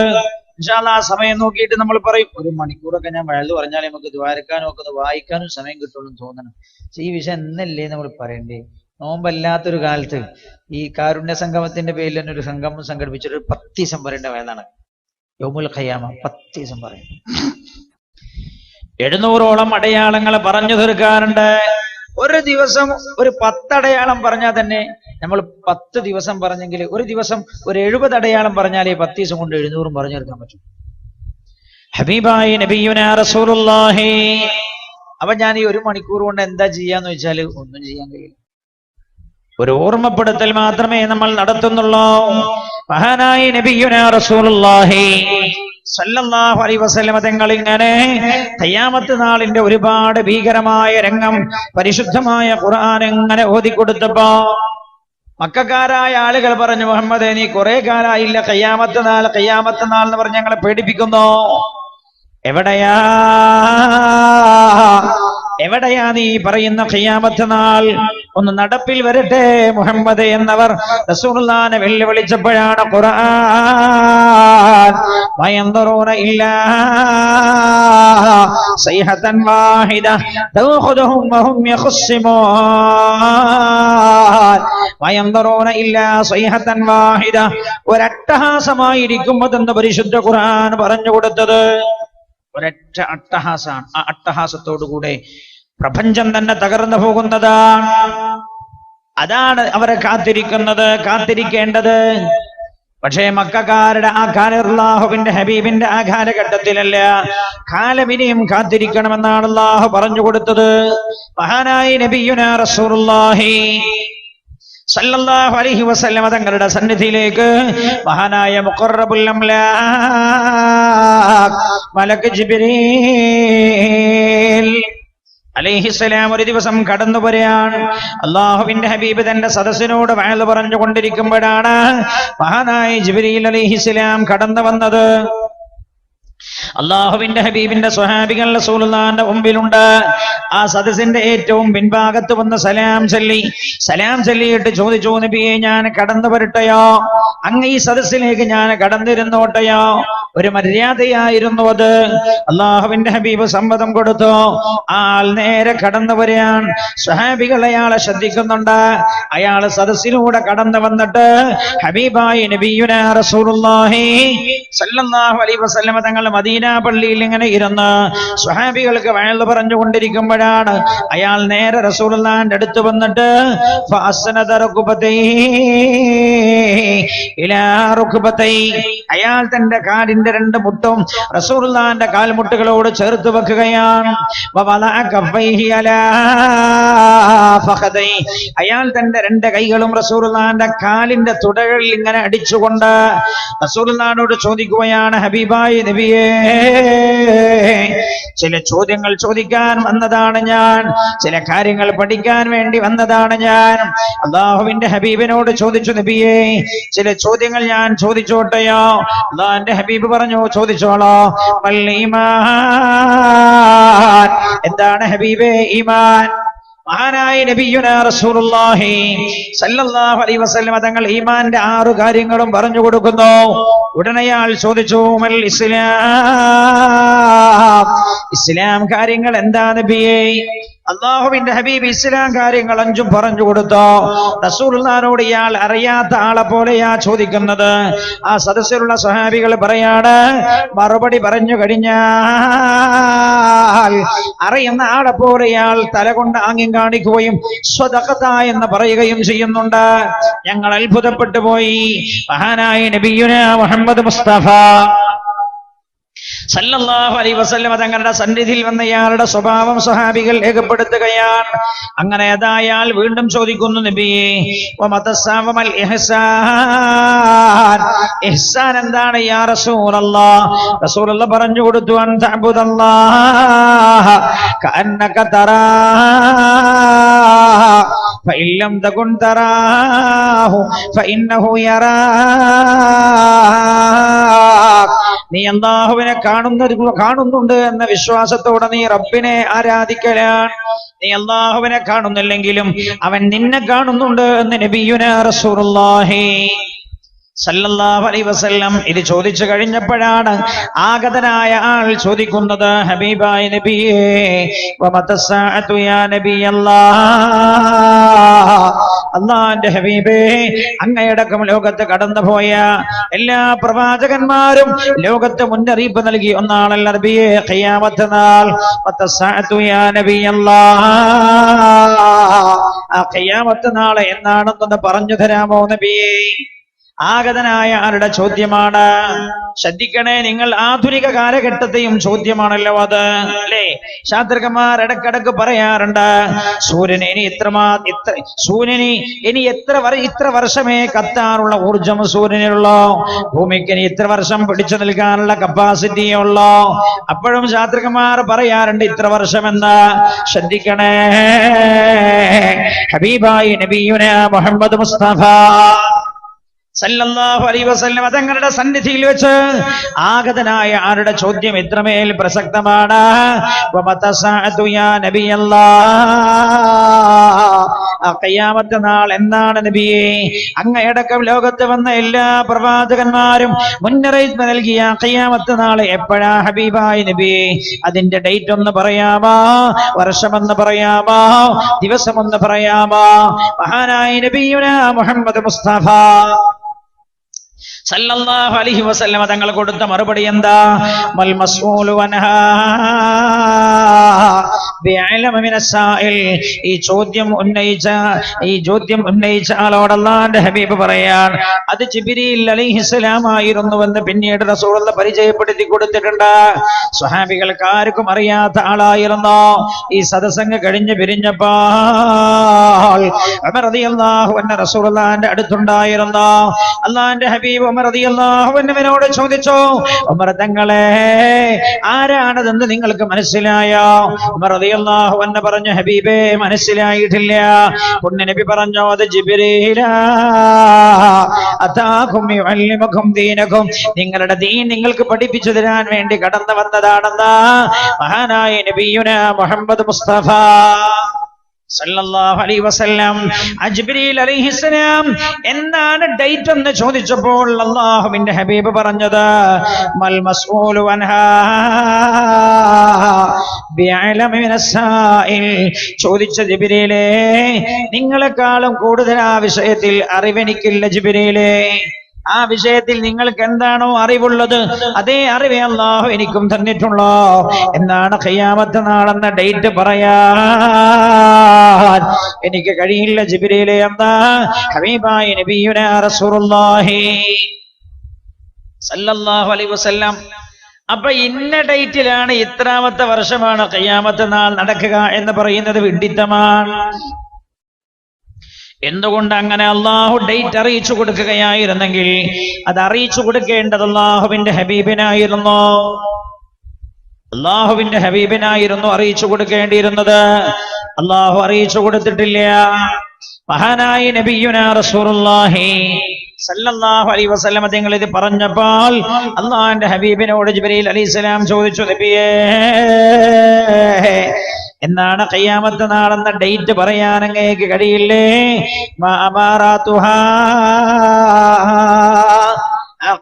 ഇൻഷാ അല്ലാഹ് ആ സമയം നോക്കിയിട്ട് നമ്മൾ പറയും, 1 മണിക്കൂറൊക്കെ ഞാൻ വഴുതു പറഞ്ഞാൽ നമുക്ക് ദ്വാരക്കാനും ഒക്കെ വായിക്കാനും സമയം കിട്ടുള്ളൂ തോന്നണം. ഈ വിഷയം എന്നല്ലേ നമ്മൾ പറയണ്ടേ? നോമ്പല്ലാത്തൊരു കാലത്ത് ഈ കാരുണ്യ സംഗമത്തിന്റെ പേരിൽ തന്നെ ഒരു സംഗമം സംഘടിപ്പിച്ചൊരു 10 ദിവസം പറയേണ്ട വേദാണ് യൗമുൽ ഖിയാമ. 10 ദിവസം പറയും. 700ഓളം അടയാളങ്ങൾ പറഞ്ഞു തീർക്കാറുണ്ട്. ഒരു ദിവസം ഒരു 10 അടയാളം പറഞ്ഞാൽ തന്നെ നമ്മൾ 10 ദിവസം പറഞ്ഞെങ്കിൽ ഒരു ദിവസം ഒരു 70 അടയാളം പറഞ്ഞാലേ 10 ദിവസം കൊണ്ട് 700 പറഞ്ഞു തീർക്കാൻ പറ്റും. ഹബീബായ നബിയുനാ റസൂലുള്ളാഹി. അപ്പൊ ഞാൻ ഈ 1 മണിക്കൂർ കൊണ്ട് എന്താ ചെയ്യാന്ന് വെച്ചാൽ ഒന്നും ചെയ്യാൻ കഴിയില്ല. ഒരു ഓർമ്മപ്പെടുത്തൽ മാത്രമേ നമ്മൾ നടത്തുന്നുള്ളൂ. മഹാനായ നബിയുനാ റസൂലുള്ളാഹി സല്ലല്ലാഹു അലൈഹി വസല്ലം തങ്ങൾ ഇങ്ങനെ ഖിയാമത്ത് നാളിന്റെ ഒരുപാട് ഭീകരമായ രംഗം പരിശുദ്ധമായ ഖുർആൻ ഇങ്ങനെ ഓതിക്കൊടുത്തപ്പോ മക്കക്കാരായ ആളുകൾ പറഞ്ഞു, മുഹമ്മദേ, നീ കുറെ കാലായില്ല ഖിയാമത്ത് നാൾ എന്ന് പറഞ്ഞ് ഞങ്ങളെ പേടിപ്പിക്കുന്നു. എവിടെയാ നീ പറയുന്ന ഖിയാമത്ത് നാൾ? ഒന്ന് നടപ്പിൽ വരട്ടെ മുഹമ്മദ് എന്നവർ റസൂലുള്ളാഹിനെ വെല്ലുവിളിച്ചപ്പോഴാണ് ഖുർആൻ വയൻദറൂന ഇല്ലാ സൈഹതൻ വാഹിദ തഖുദുഹും വഹും യഖസ്സിമൂൻ വയൻദറൂന ഇല്ലാ സൈഹതൻ വാഹിദ, ഒരട്ടഹാസമായിരിക്കുമെന്ന് പരിശുദ്ധ ഖുർആൻ പറഞ്ഞു കൊടുത്തത്. ഒരൊറ്റ അട്ടഹാസാണ്. ആ അട്ടഹാസത്തോടുകൂടെ പ്രപഞ്ചം തന്നെ തകർന്നു പോകുന്നതാണ്. അതാണ് അവരെ കാത്തിരിക്കേണ്ടത്. പക്ഷേ മക്കക്കാരുടെ ആ അല്ലാഹുവിന്റെ ഹബീബിന്റെ ആ കാലഘട്ടത്തിലല്ല, കാലം ഇനിയും കാത്തിരിക്കണമെന്നാണ് അല്ലാഹു പറഞ്ഞു കൊടുത്തത്. മഹാനായ നബിയുനാ റസൂലുള്ളാഹി സല്ലല്ലാഹു അലൈഹി വസല്ലം തങ്ങളുടെ സന്നിധിയിലേക്ക് മഹാനായ മുഖറബുൽ അംലാഖ് മലക്ക് ജിബ്രീൽ അലൈഹിസ്സലാം ഒരു ദിവസം കടന്നു വരികയാണ്. അല്ലാഹുവിന്റെ ഹബീബ് തന്റെ സദസ്സിനോട് വഅദ് പറഞ്ഞുകൊണ്ടിരിക്കുമ്പോഴാണ് മഹാനായ ജിബ്രീൽ അലൈഹിസ്സലാം കടന്നു വന്നത്. അല്ലാഹുവിന്റെ ഹബീബിന്റെ സ്വഹാബികൾ റസൂലുള്ളാഹിന്റെ മുമ്പിലുണ്ട്. ആ സദസ്സിന്റെ ഏറ്റവും പിൻഭാഗത്ത് വന്ന് സലാം ചൊല്ലിയിട്ട് ചോദിച്ചു, നബിയെ, ഞാൻ കടന്നു വരട്ടെയോ? അങ്ങ് ഈ സദസ്സിലേക്ക് ഞാൻ കടന്നിരുന്നോട്ടെയോ? ഒരു മര്യാദയായിരുന്നു അത്. അല്ലാഹുവിന്റെ ഹബീബ് സമ്മതം കൊടുത്തു. ആൾ നേരെ കടന്നു വരികയാണ്. സ്വഹാബികൾ അയാളെ ശ്രദ്ധിക്കുന്നുണ്ട്. അയാൾ സദസ്സിലൂടെ കടന്നു വന്നിട്ട് ഹബീബായ നബിയുനാ റസൂലുള്ളാഹി സല്ലല്ലാഹു അലൈഹി വസല്ലം തങ്ങൾ മദീന പള്ളിയിൽ ഇങ്ങനെ ഇരുന്ന് സ്വഹാബികൾക്ക് വഅദ് പറഞ്ഞുകൊണ്ടിരിക്കുമ്പോഴാണ് അയാൾ നേരെ റസൂലുള്ളാഹിന്റെ അടുത്ത് വന്നിട്ട് ഫഅസ്നദ റുക്ബതൈഹി ഇലാ റുക്ബതൈഹി, അയാൾ തന്റെ കാലിന്റെ രണ്ട് മുട്ടും റസൂലുള്ളാഹിന്റെ കാൽമുട്ടുകളോട് ചേർത്ത് വെക്കുകയാണ്. വവലഅ കഫൈഹി അലാ ഫഖദൈഹി, അയാൾ തന്റെ രണ്ട് കൈകളും റസൂലുള്ളാഹിന്റെ കാലിന്റെ തുടകളിൽ ഇങ്ങനെ അടിച്ചുകൊണ്ട് റസൂലുള്ളാഹിനോട് ചോദിക്കുകയാണ്, ഹബീബായ നബിയേ, ചില ചോദ്യങ്ങൾ ചോദിക്കാൻ വന്നതാണ് ഞാൻ, ചില കാര്യങ്ങൾ പഠിക്കാൻ വേണ്ടി വന്നതാണ് ഞാൻ. അല്ലാഹുവിന്റെ ഹബീബിനോട് ചോദിച്ചു, നബിയേ, ചില ചോദ്യങ്ങൾ ഞാൻ ചോദിച്ചോട്ടെയോ? അല്ലാഹുവിന്റെ ഹബീബ് പറഞ്ഞു, ചോദിച്ചോളോ. വൽ ഈമാൻ, എന്താണ് ഹബീബേ ഈമാൻ? മഹാനായ നബിയുനാ റസൂലുള്ളാഹി സല്ലല്ലാഹു അലൈഹി വസല്ലം തങ്ങൾ ഈമാന്റെ 6 കാര്യങ്ങളും പറഞ്ഞു കൊടുക്കുന്നു. ഉടനെ അയാൾ ചോദിച്ചു, മൽ ഇസ്ലാം, ഇസ്ലാം കാര്യങ്ങൾ എന്താ നബിയേ? അല്ലാഹുവിന്റെ ഹബീബ് ഇസ്ലാം കാര്യങ്ങൾ 5 പറഞ്ഞു കൊടുത്തു. റസൂലുള്ളാഹിനോട് ഇയാൾ അറിയാത്ത ആളെ പോലെയാ ചോദിക്കുന്നത്. ആ സദസ്സിലുള്ള സ്വഹാബികൾ പറയാണ്, മറുപടി പറഞ്ഞു കഴിഞ്ഞാൽ അറിയുന്ന ആളെ പോലെ ഇയാൾ തല കൊണ്ട് ആംഗ്യം കാണിക്കുകയും സ്വദഖത എന്ന് പറയുകയും ചെയ്യുന്നുണ്ട്. ഞങ്ങൾ അത്ഭുതപ്പെട്ടു പോയി. മഹാനായ നബിയുനാ മുഹമ്മദ് മുസ്തഫ സല്ലല്ലാഹു അലൈഹി വസല്ലം തങ്ങളുടെ സന്നിധിയിൽ വന്ന ഇയാളുടെ സ്വഭാവം സ്വഹാബികൾ രേഖപ്പെടുത്തുകയാണ്. അങ്ങനെ അയാൾ വീണ്ടും ചോദിക്കുന്നു, നബിയേ, വമതസ്സാവമൽ ഇഹ്സാൻ, ഇഹ്സാൻ എന്താണ് യാ റസൂലല്ലാഹ്? റസൂലുള്ളാഹി പറഞ്ഞു കൊടുത്തു, അൻ തഅബുദല്ലാഹ കഅന്നക തറാഹു ഫഇൻ ലം തകുൻ തറാഹു ഫഇന്നഹു യറാക, നീ അല്ലാഹുവിനെ കാണുന്നുണ്ട് എന്ന വിശ്വാസത്തോടെ നീ റബ്ബിനെ ആരാധിക്കലാണ്. നീ അല്ലാഹുവിനെ കാണുന്നില്ലെങ്കിലും അവൻ നിന്നെ കാണുന്നുണ്ട് എന്ന് നബിയുനാ റസൂലുള്ളാഹി സല്ലല്ലാഹു അലൈഹി വസല്ലം ഇത് ചോദിച്ചു കഴിഞ്ഞപ്പോഴാണ് ആഗതനായ ആൾ ചോദിക്കുന്നത്, ഹബീബായ നബിയേ, വമതസ്സാഅതു യാ നബിയല്ലാഹ്, അല്ലാഹുവിന്റെ ഹബീബേ, അങ്ങയടക്കം ലോകത്ത് കടന്നുപോയ എല്ലാ പ്രവാചകന്മാരും ലോകത്ത് മുന്നറിയിപ്പ് നൽകിയ ഒന്നാണല്ലോ നബിയേ ഖിയാമത്ത് നാൾ. വതസ്സാഅതു യാ നബിയല്ലാഹ്, ആ ഖിയാമത്ത് നാൾ എന്നാണെന്നൊന്ന് പറഞ്ഞു തരാമോ നബിയേ? ആഗതനായ ആരുടെ ചോദ്യമാണ്. ശ്രദ്ധിക്കണേ, നിങ്ങൾ ആധുനിക കാലഘട്ടത്തെയും ചോദ്യമാണല്ലോ അത്, അല്ലേ? ശാസ്ത്രജ്ഞന്മാർ ഇടക്കിടക്ക് പറയാറുണ്ട്, സൂര്യന് ഇനി ഇത്ര വർഷമേ കത്താനുള്ള ഊർജം സൂര്യനിലുള്ളൂ, ഭൂമിക്ക് ഇനി ഇത്ര വർഷം പിടിച്ചു നിൽക്കാനുള്ള കപ്പാസിറ്റിയേ ഉള്ളൂ. അപ്പോഴും ശാസ്ത്രജ്ഞന്മാർ പറയാറുണ്ട് ഇത്ര വർഷമെന്ന്. ശ്രദ്ധിക്കണേ, ഹബീബായി നബിയുന മുഹമ്മദ് മുസ്തഫ സല്ലല്ലാഹു അലൈഹി വസല്ലം തങ്ങളുടെ സന്നിധിയിൽ വെച്ച് ആഗതനായ ആരുടെ ചോദ്യം ഇത്രമേൽ പ്രസക്തമാണ്. വമതസഅതു യാ നബിയല്ലാഹ്, ഖിയാമത്ത് നാൾ എന്നാണ് നബിയേ? അങ്ങയടക്കം ലോകത്ത് വന്ന എല്ലാ പ്രവാചകന്മാരും മുന്നറിയിപ്പ് നൽകിയ ഖിയാമത്ത് നാൾ എപ്പോഴാ ഹബീബായ നബിയേ? അതിന്റെ ഡേറ്റ് ഒന്ന് പറയാമോ? വർഷമെന്ന് പറയാമോ? ദിവസമൊന്ന് പറയാമോ? മഹാനായ നബിയുനാ മുഹമ്മദ് മുസ്തഫ സല്ലല്ലാഹു അലൈഹി വസല്ലം തങ്ങൾ കൊടുത്ത മറുപടി എന്താ? മൽ മസ്ഊലു അൻഹാ ബിഅലമ മിനസ്സാഇൽ. ഈ ചോദ്യം ഉന്നയിച്ച ആളോട് അല്ലാഹുവിന്റെ ഹബീബ് പറയാൻ അത് ജിബ്രീൽ അലൈഹിസ്സലാം ആയിരുന്നുവെന്ന് പിന്നീട് റസൂലുള്ളാഹി പരിചയപ്പെടുത്തി കൊടുത്തിട്ടുണ്ട്. സ്വഹാബികൾക്ക് ആർക്കും അറിയാത്ത ആളായിരുന്നു. ഈ സദസ്സങ്ങ് കഴിഞ്ഞ് പിരിഞ്ഞപ്പോൾ ഉമർ റളിയല്ലാഹു അൻഹു റസൂലുള്ളാഹിന്റെ അടുത്തുണ്ടായിരുന്നു. അല്ലാഹുവിന്റെ ഹബീബ് ഉമർ റളിയല്ലാഹു അൻഹുവിനോട് ചോദിച്ചു, ഉമർ തങ്ങളെ, ആരാണതെന്ന് നിങ്ങൾക്ക് മനസ്സിലായോ? ഉമർ റളിയല്ലാഹു അൻഹു പറഞ്ഞു, ഹബീബേ, മനസ്സിലായിട്ടില്ല. പുണ്യ നബി പറഞ്ഞു, അത് ജിബ്രീലാ അതാകും യുഅല്ലിമുകും ദീനകും, നിങ്ങളുടെ ദീൻ നിങ്ങൾക്ക് പഠിപ്പിച്ചു തരാൻ വേണ്ടി കടന്നു വന്നതാണെന്ന് മഹാനായ നബിയുനാ മുഹമ്മദ് മുസ്തഫ സല്ലല്ലാഹു അലൈഹി വസല്ലം ജിബ്രീൽ അലൈഹിസ്സലാം എന്താണ് ഡേറ്റ് എന്ന് ചോദിച്ചപ്പോൾ അല്ലാഹുവിന്റെ ഹബീബ് പറഞ്ഞത് മൽ മസ്ഊലു അൻഹാ ബിഅലമ മിനസ്സാഇൽ. ചോദിച്ച ജിബ്രീലേ, നിങ്ങളെക്കാളും കൂടുതൽ ആ വിഷയത്തിൽ അറിവെനിക്കില്ല ജിബ്രീലേ. ആ വിഷയത്തിൽ നിങ്ങൾക്ക് എന്താണോ അറിവുള്ളത് അതേ അറിവേ അല്ലാഹു എനിക്കും തന്നിട്ടുള്ളൂ. എന്നാണ് ഖിയാമത്ത് നാളെന്ന ഡേറ്റ് പറയാൻ എനിക്ക് കഴിയില്ല ജിബ്രീലേ എന്ന് ഹബീബായ നബിയുനാ റസൂലുള്ളാഹി സല്ലല്ലാഹു അലൈഹി വസല്ലം. അപ്പൊ ഇന്ന ഡേറ്റിലാണ്, ഇത്രാമത്തെ വർഷമാണ് ഖിയാമത്ത് നാൾ നടക്കുക എന്ന് പറയുന്നത് വിഡ്ഢിത്തമാണ്. എന്തുകൊണ്ട് അങ്ങനെ? അള്ളാഹു ഡേറ്റ് അറിയിച്ചു കൊടുക്കുകയായിരുന്നെങ്കിൽ അത് അറിയിച്ചു കൊടുക്കേണ്ടത് അള്ളാഹുവിന്റെ ഹബീബിനായിരുന്നു അറിയിച്ചു കൊടുക്കേണ്ടിയിരുന്നത്. അള്ളാഹു അറിയിച്ചു കൊടുത്തിട്ടില്ല. മഹാനായ നബിയുനാ റസൂലുള്ളാഹി സല്ലല്ലാഹു അലൈഹി വസല്ലം തങ്ങൾ ഇത് പറഞ്ഞപ്പോൾ അള്ളാഹുവിന്റെ ഹബീബിനോട് ജിബ്രീൽ അലൈഹിസ്സലാം ചോദിച്ചു, നബിയേ, എന്നാണ് ഖിയാമത്ത് നാളെന്ന ഡേറ്റ് പറയാൻ അങ്ങേക്ക് കഴിയില്ലേ?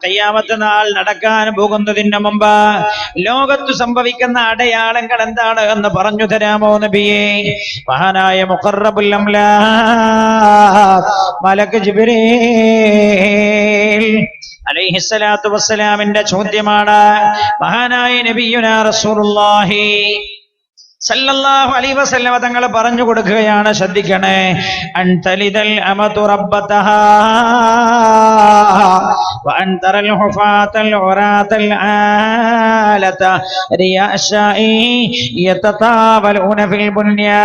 ഖിയാമത്ത് നാൾ നടക്കാൻ പോകുന്നതിന് മുമ്പ് ലോകത്ത് സംഭവിക്കുന്ന അടയാളങ്ങൾ എന്താണ് എന്ന് പറഞ്ഞു തരാമോ നബിയേ? മഹാനായ മുഖറബുൽ അംലാക് മലക്ക് ജിബ്രീൽ അലൈഹിസ്സലാത്തു വസ്സലാമിന്റെ ചോദ്യമാണ് മഹാനായ നബിയുനാ റസൂലുള്ളാഹി സല്ലല്ലാഹു അലൈഹി വസല്ലം തങ്ങൾ പറഞ്ഞു കൊടുക്കുകയാണ്. ശ്രദ്ധിക്കണേ, അൻതലിദൽ അമതു റബ്ബതഹാ വഅൻതറൽ ഹുഫാതൽ ഉറാതൽ ആലത റിയാശാഇ യതതാവലൂന ഫിൽ ബുൻയാൻ.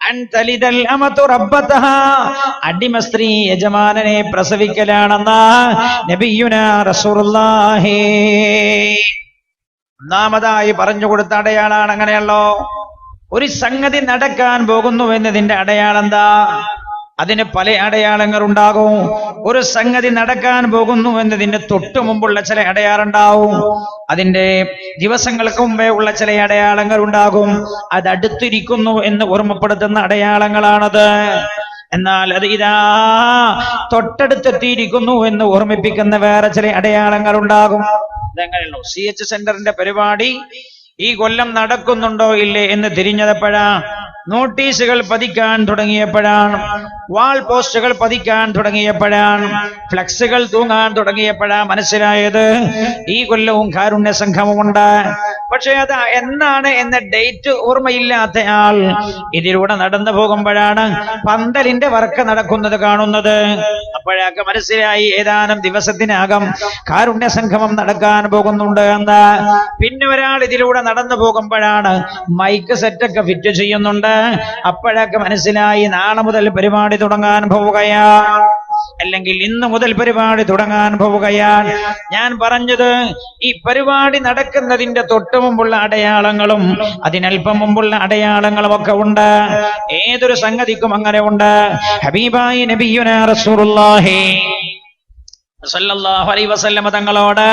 അൻതലിദൽ അമതു റബ്ബതഹാ, അടിമ സ്ത്രീ യജമാനനെ പ്രസവിക്കലാണെന്ന് നബിയുനാ റസൂലുള്ളാഹി ഒന്നാമതായി പറഞ്ഞു കൊടുത്ത അടയാളാണ്. അങ്ങനെയല്ലോ, ഒരു സംഗതി നടക്കാൻ പോകുന്നു എന്നതിന്റെ അടയാളം എന്താ? അതിന് പല അടയാളങ്ങൾ ഉണ്ടാകും. ഒരു സംഗതി നടക്കാൻ പോകുന്നു എന്നതിന് തൊട്ടു മുമ്പുള്ള ചില അടയാളം ഉണ്ടാവും. അതിന്റെ ദിവസങ്ങൾക്ക് മുമ്പേ ഉള്ള ചില അടയാളങ്ങൾ ഉണ്ടാകും. അത് അടുത്തിരിക്കുന്നു എന്ന് ഓർമ്മപ്പെടുത്തുന്ന അടയാളങ്ങളാണത്. എന്നാൽ അത് ഇതാ തൊട്ടടുത്തെത്തിയിരിക്കുന്നു എന്ന് ഓർമ്മിപ്പിക്കുന്ന വേറെ ചില അടയാളങ്ങൾ ഉണ്ടാകും. ഇതെങ്ങനെയുള്ളൂ? CH സെന്ററിന്റെ പരിപാടി ഈ കൊല്ലം നടക്കുന്നുണ്ടോ ഇല്ലേ എന്ന് തിരിഞ്ഞതെപ്പോഴാ? നോട്ടീസുകൾ പതിക്കാൻ തുടങ്ങിയപ്പോഴാണ്, വാൾ പോസ്റ്റുകൾ പതിക്കാൻ തുടങ്ങിയപ്പോഴാണ്, ഫ്ലക്സുകൾ തൂങ്ങാൻ തുടങ്ങിയപ്പോഴാ മനസ്സിലായത് ഈ കൊല്ലവും കാരുണ്യ സംഗമമുണ്ട്. പക്ഷെ അത് എന്നാണ് എന്ന ഡേറ്റ് ഓർമ്മയില്ലാത്ത ആൾ ഇതിലൂടെ നടന്നു പോകുമ്പോഴാണ് പന്തലിന്റെ വർക്ക് നടക്കുന്നത് കാണുന്നത്. അപ്പോഴൊക്കെ മനസ്സിലായി ഏതാനും ദിവസത്തിനകം കാരുണ്യ സംഗമം നടക്കാൻ പോകുന്നുണ്ട് എന്ന്. പിന്നെ ഒരാൾ ഇതിലൂടെ നടന്നു പോകുമ്പോഴാണ് മൈക്ക് സെറ്റൊക്കെ ഫിറ്റ് ചെയ്യുന്നുണ്ട്. അപ്പോഴൊക്കെ മനസ്സിലായി നാളെ മുതൽ പരിപാടി തുടങ്ങാൻ പോവുകയാണ്, അല്ലെങ്കിൽ ഇന്ന് മുതൽ പരിപാടി തുടങ്ങാൻ പോവുകയാണ്. ഞാൻ പറഞ്ഞത് ഈ പരിപാടി നടക്കുന്നതിന്റെ തൊട്ടു മുമ്പുള്ള അടയാളങ്ങളും അതിനൽപ്പം മുമ്പുള്ള അടയാളങ്ങളും ഒക്കെ ഉണ്ട്. ഏതൊരു സംഗതിക്കും അങ്ങനെ ഉണ്ട്. ഹബീബായി നബിയുനാ റസൂലുള്ളാഹി സല്ലല്ലാഹു അലൈഹി വസല്ലം തങ്ങളോട്